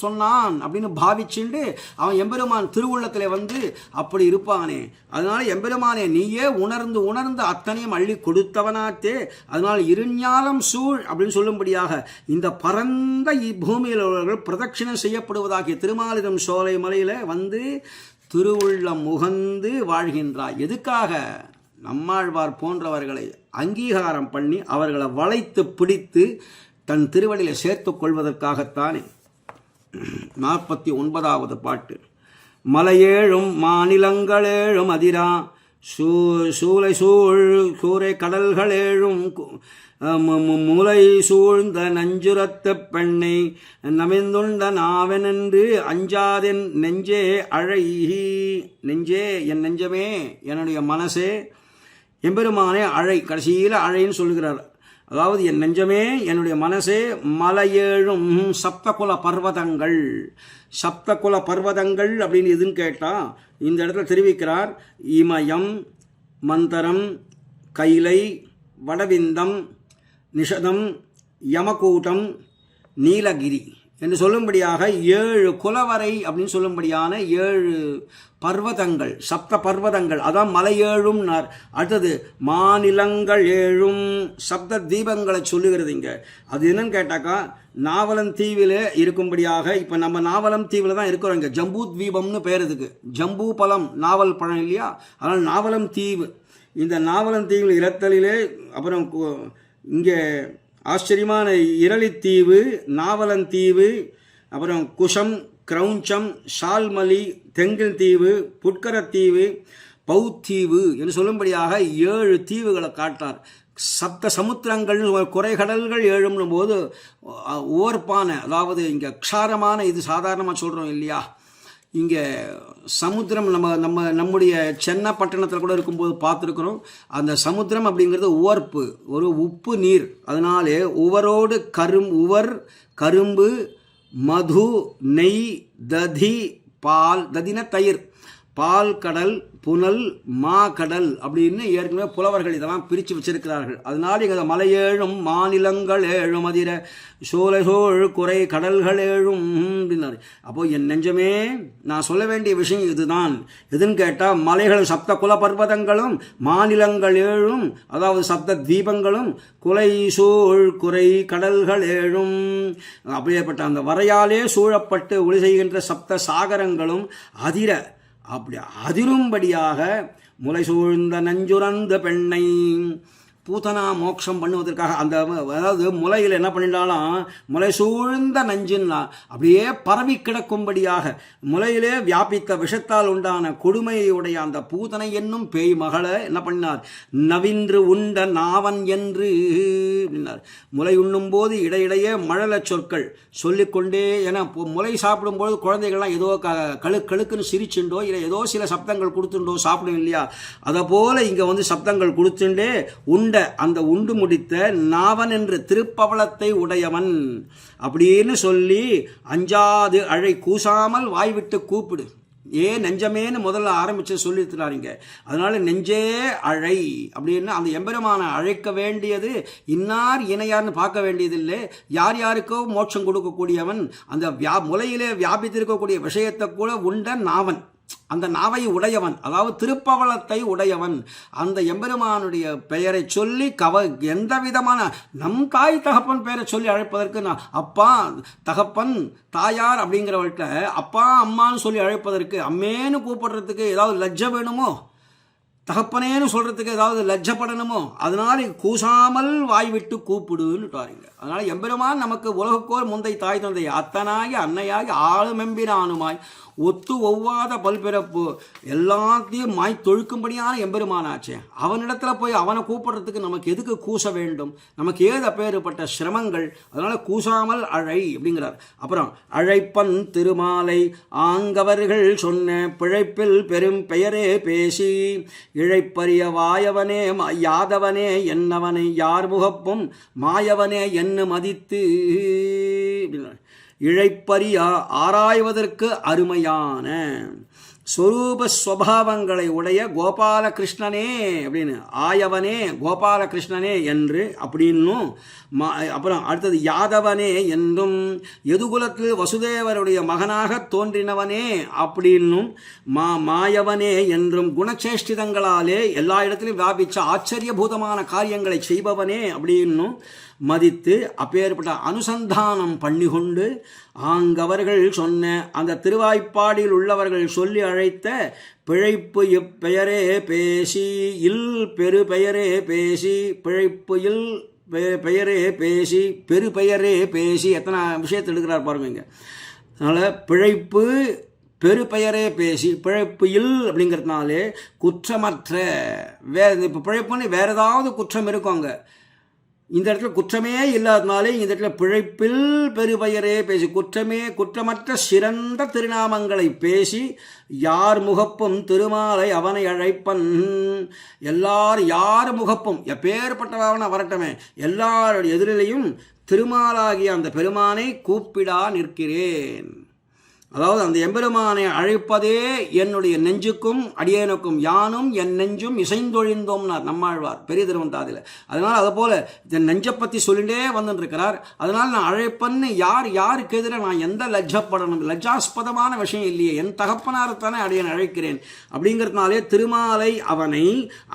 சொன்னான் அப்படின்னு பாவிச்சுண்டு அவன் எம்பெருமான் திருவுள்ளத்திலே வந்து அப்படி இருப்பானே. அதனால எம்பெருமானே நீயே உணர்ந்து உணர்ந்து அத்தனையும் அள்ளி கொடுத்தவனாத்தே. அதனால இருஞாலம் சூழ் அப்படின்னு சொல்லும்படியாக இந்த பரந்த இப்பூமியில் உள்ளவர்கள் பிரதட்சிணம் செய்யப்படுவதாகிய திருமாலிரும் சோலை மலையில வந்து திருவுள்ளம் முகந்து வாழ்கின்றாய். எதுக்காக? நம்மாழ்வார் போன்றவர்களை அங்கீகாரம் பண்ணி அவர்களை வளைத்து பிடித்து தன் திருவடியில் சேர்த்து கொள்வதற்காகத்தானே. 49வது பாட்டு. மலையேழும் மாநிலங்களேழும் அதிரா சூளை சூழ் கூரை கடல்களேழும் முலை சூழ்ந்த நஞ்சுரத்த பெண்ணை நமிந்துண்ட நாவெனென்று அஞ்சாதென் நெஞ்சே அழை. நெஞ்சே என் நெஞ்சமே என்னுடைய மனசே எம்பெருமானே அழை. கடைசியில் அழைன்னு சொல்லுகிறார். அதாவது என் நெஞ்சமே என்னுடைய மனசே மலையேழும் சப்தகுல பர்வதங்கள். சப்தகுல பர்வதங்கள் அப்படின்னு எதுன்னு கேட்டால் இந்த இடத்துல தெரிவிக்கிறார். இமயம் மந்தரம் கைலை வடவிந்தம் நிஷதம் யமகூட்டம் நீலகிரி என்று சொல்லும்படியாக 7 குலவரை அப்படின்னு சொல்லும்படியான 7 பர்வதங்கள் சப்த பர்வதங்கள் அதான் மலை ஏழும். அடுத்தது மாநிலங்கள் 7 சப்த தீபங்களை சொல்லுகிறது இங்கே. அது என்னன்னு கேட்டாக்கா நாவலம் தீவில் இருக்கும்படியாக இப்போ நம்ம நாவலம் தீவில் தான் இருக்கிறோம். இங்கே ஜம்பூ தீபம்னு பேர். இதுக்கு ஜம்பூ பழம் நாவல் பழம் இல்லையா, அதனால் நாவலம் தீவு. இந்த நாவலம் தீவில் இரத்தலிலே அப்புறம் இங்கே ஆச்சரியமான இரளித்தீவு நாவலந்தீவு அப்புறம் குஷம் கிரௌஞ்சம் ஷால்மலி தெங்கில் தீவு புட்கரத்தீவு பௌத்தீவு என்று சொல்லும்படியாக 7 தீவுகளை காட்டார். சப்த சமுத்திரங்கள் குறைகடல்கள் 7 போது ஓர்ப்பான அதாவது இங்கே க்ஷாரமான இது சாதாரணமாக சொல்கிறோம் இல்லையா. இங்கே சமுத்திரம் நம்முடைய சென்னை பட்டணத்தில் கூட இருக்கும்போது பார்த்துருக்குறோம். அந்த சமுத்திரம் அப்படிங்கிறது உவர்ப்பு, ஒரு உப்பு நீர். அதனாலே உவரோடு உவர் கரும்பு மது நெய் ததி பால். ததின தயிர், பால் கடல், புனல், மா கடல் அப்படின்னு ஏற்கனவே புலவர்கள் இதெல்லாம் பிரித்து வச்சிருக்கிறார்கள். அதனால இங்கே மலையேழும் மாநிலங்கள் ஏழும் அதிர சோழசோழ் குறை கடல்கள் ஏழும் அப்படின்னாரு. அப்போ என் நெஞ்சமே, நான் சொல்ல வேண்டிய விஷயம் இதுதான். எதுன்னு கேட்டால், மலைகள் சப்த குல பர்வதங்களும், மாநிலங்கள் ஏழும் அதாவது சப்த தீபங்களும், குலை சூழ் குறை கடல்கள் ஏழும் அப்படியேப்பட்ட அந்த வரையாலே சூழப்பட்டு ஒளி செய்கின்ற சப்த சாகரங்களும் அதிர அப்படி அதிரும்படியாக முலை சூழ்ந்த நஞ்சுரந்த பெண்ணை பூதனா மோட்சம் பண்ணுவதற்காக அந்த அதாவது முலையில் என்ன பண்ணிட்டாலும் முலை சூழ்ந்த நஞ்சுன்னா அப்படியே பரவி கிடக்கும்படியாக முலையிலே வியாபித்த விஷத்தால் உண்டான கொடுமையுடைய அந்த பூதனை என்னும் பேய் மகளை என்ன பண்ணார், நவின்று உண்ட நாவன் என்று அப்படின்னார். முலை உண்ணும் போது இடையிடையே மழல சொற்கள் சொல்லிக்கொண்டே, ஏன்னா முலை சாப்பிடும்போது குழந்தைகள்லாம் ஏதோ கழுக்குன்னு சிரிச்சுண்டோ இல்லை ஏதோ சில சப்தங்கள் கொடுத்துண்டோ சாப்பிடும் இல்லையா, அதை போல இங்கே வந்து சப்தங்கள் கொடுத்துண்டே உண்ட அந்த உண்டு முடித்த நாவன் என்று திருப்பவளத்தை உடையவன் அப்படின்னு சொல்லி அஞ்சாது அழை கூசாமல் வாய்விட்டு கூப்பிடு. நெஞ்சமேன்னு முதல்ல ஆரம்பிச்சு சொல்லியிருக்கிறாருங்க. அதனால நெஞ்சே அழை அப்படின்னு அந்த எம்பெருமான அழைக்க வேண்டியது இன்னார் இணையார்னு பார்க்க வேண்டியதில்லை. யார் யாருக்கோ மோட்சம் கொடுக்கக்கூடியவன், அந்த முலையிலே வியாபித்திருக்கக்கூடிய விஷயத்தை கூட உண்ட நாவன், அந்த நாவை உடையவன், அதாவது திருப்பவளத்தை உடையவன், அந்த எம்பெருமானுடைய பெயரை சொல்லி எந்த விதமான நம் தாய் தகப்பன் பெயரை சொல்லி அழைப்பதற்கு நான் அப்பா தகப்பன் தாயார் அப்படிங்கிறவர்கிட்ட அப்பா அம்மான்னு சொல்லி அழைப்பதற்கு, அம்மேன்னு கூப்பிடுறதுக்கு ஏதாவது லஜ்ஜை வேணுமோ, தகப்பனேன்னு சொல்கிறதுக்கு ஏதாவது லஜ்ஜப்படணுமோ, அதனால் கூசாமல் வாய் விட்டு கூப்பிடுன்னுட்டாருங்க. அதனால் எம்பெருமான் நமக்கு உலகக்கோர் முந்தை தாய் தந்தை அத்தனாகி அன்னையாகி ஆளுமெம்பிரானுமாய் ஒத்து ஒவ்வாத பல்பிறப்பு எல்லாத்தையும் மாய் தொழுக்கும்படியான எம்பெருமானாச்சே, அவனிடத்துல போய் அவனை கூப்பிடுறதுக்கு நமக்கு எதுக்கு கூச வேண்டும், நமக்கு ஏது அப்பேற்பட்ட சிரமங்கள், அதனால கூசாமல் அழை அப்படிங்கிறார். அப்புறம் அழைப்பன் திருமாலை ஆங்கவர்கள் சொன்ன பிழைப்பில் பெரும் பெயரே பேசி இழைப்பறிய வாயவனே யாதவனே என்னவனை யார் முகப்பும் மாயவனே என்ன மதித்து அப்படின்னார். இழைப்பறியா ஆராய்வதற்கு அருமையான ஸ்வரூப ஸ்வபாவங்களை உடைய கோபாலகிருஷ்ணனே அப்படின்னு, ஆயவனே கோபாலகிருஷ்ணனே என்று அப்படின்னும், அப்புறம் அடுத்தது யாதவனே என்றும், எதுகுலத்தில் வசுதேவருடைய மகனாக தோன்றினவனே அப்படின்னும், மாயவனே என்றும், குணச்சேஷ்டிதங்களாலே எல்லா இடத்திலும் வியாபிச்ச ஆச்சரியபூதமான காரியங்களை செய்பவனே அப்படின்னும் மதித்து அப்பேற்பட்ட அனுசந்தானம் பண்ணிக்கொண்டு ஆங்கவர்கள் சொன்ன அந்த திருவாய்ப்பாடியில் உள்ளவர்கள் சொல்லி அழைத்த பிழைப்பு இப்பெயரே பேசி இல் பெரு பெயரே பேசி பிழைப்பு இல் பெயரே பேசி பெரு பெயரே பேசி எத்தனை விஷயத்தை எடுக்கிறார் பாருங்க. அதனால் பிழைப்பு பெரு பெயரே பேசி பிழைப்பு இல் அப்படிங்கிறதுனாலே குற்றமற்ற இப்போ பிழைப்புன்னு வேற ஏதாவது குற்றம் இருக்கும் அங்கே, இந்த இடத்துல குற்றமே இல்லாதனாலே இந்த இடத்துல பிழைப்பில் பெருபெயரே பேசி குற்றமற்ற சிறந்த திருநாமங்களை பேசி யார் முகப்பும் திருமாலை அவனை அழைப்பன், யார் முகப்பும் எப்பேற்பட்டவன வரட்டமே எல்லாருடைய எதிரிலையும் திருமாலாகிய அந்த பெருமானை கூப்பிடா நிற்கிறேன். அதாவது அந்த எம்பெருமானை அழைப்பதே என்னுடைய நெஞ்சுக்கும் அடியேனுக்கும் யானும் என் நெஞ்சும் இசைந்தொழிந்தோம்னார் நம்மாழ்வார் பெரிய திருவந்தாதில். அதனால் அதை போல இந்த நெஞ்சை பற்றி சொல்லிட்டே வந்துருக்கிறார். அதனால் நான் அழைப்பன்னு யாருக்கு எதிராக நான் எந்த லஜ்ஜப்படணும், லஜ்ஜாஸ்பதமான விஷயம் இல்லையே, என் தகப்பனார்த்தானே அடியேன் அழைக்கிறேன் அப்படிங்கிறதுனாலே திருமாலை அவனை,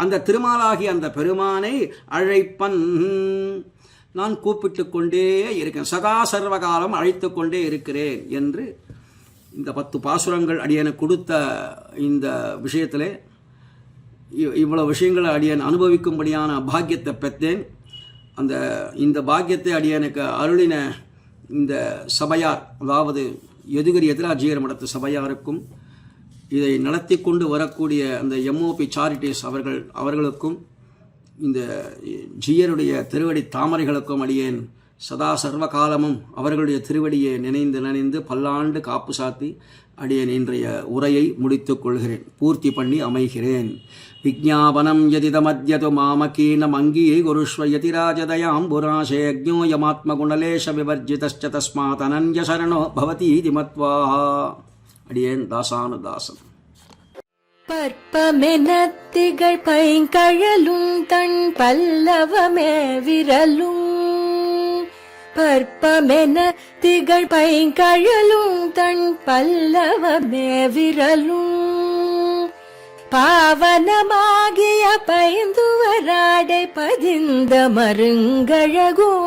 அந்த திருமாலாகி அந்த பெருமானை அழைப்பன் நான் கூப்பிட்டு கொண்டே இருக்கேன், சதா சர்வகாலம் அழைத்து கொண்டே இருக்கிறேன் என்று இந்த 10 பாசுரங்கள் அடியனுக்கு கொடுத்த இந்த விஷயத்திலே இவ்வளவு விஷயங்களை அடியன் அனுபவிக்கும்படியான பாக்கியத்தை பெற்றேன். இந்த பாக்கியத்தை அடியனுக்கு அருளின இந்த சபையார், அதாவது எதுகிரி எதிராஜீர மடத்து சபையாருக்கும் இதை நடத்தி கொண்டு வரக்கூடிய அந்த எம்ஓபி சாரிட்டிஸ் அவர்களுக்கும் இந்த ஜீயருடைய திருவடி தாமரைகளுக்கும் அடியேன் சதா சர்வ காலமும் அவர்களுடைய திருவடியை நினைந்து பல்லாண்டு காப்பு சாத்தி அடியேன் இன்றைய உரையை முடித்துக் கொள்கிறேன், பூர்த்தி பண்ணி அமைகிறேன். விஜ்ஞாபனம் யதிதமத்யது மாமகீனம் அங்கீ குருஷ்வ யதிராஜதயாம்புராசே யஜ்ஞோயமாத்மகுணலேஷ விவர்ஜிதஸ்ச தஸ்மாத் அனன்ய சரணோ பவதீதி மத்வா. அடியேன் தாசானுதாசன். பற்பமென திகழ் பைங்கழலும் தன் பல்லவமே விரலும் பற்பமென திகழ் பைங்கழலும் தன் பல்லவமே விரலும் பாவனமாகிய பைந்துவராடை பதிந்த மருங்கழகும்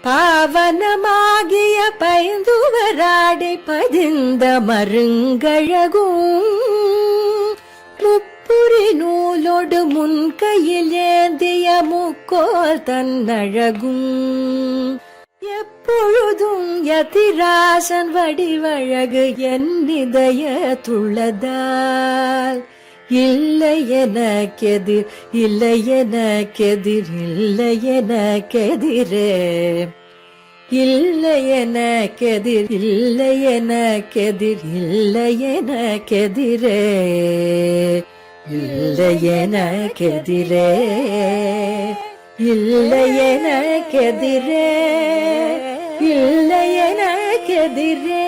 பாவனமாகிய பைந்துவராடை பதிந்த மருங்கழகும் முப்புரி நூலோடு முன் கையில் ஏந்திய முக்கோல் தன்னழகும் எப்பொழுதும் யதிராசன் வடிவழகு என் இதயத்துள்ளதால் இல்லை எனக்கெதிர் இல்லை எனக்கெதிர் இல்லை எனக்கெதிரே இல்லை எனக்கெதிர் இல்லை எனக்கெதிர் இல்லை எனக்கெதிரே இல்லை எனக்கெதிரே இல்லை எனக்கெதிரே இல்லை எனக்கெதிரே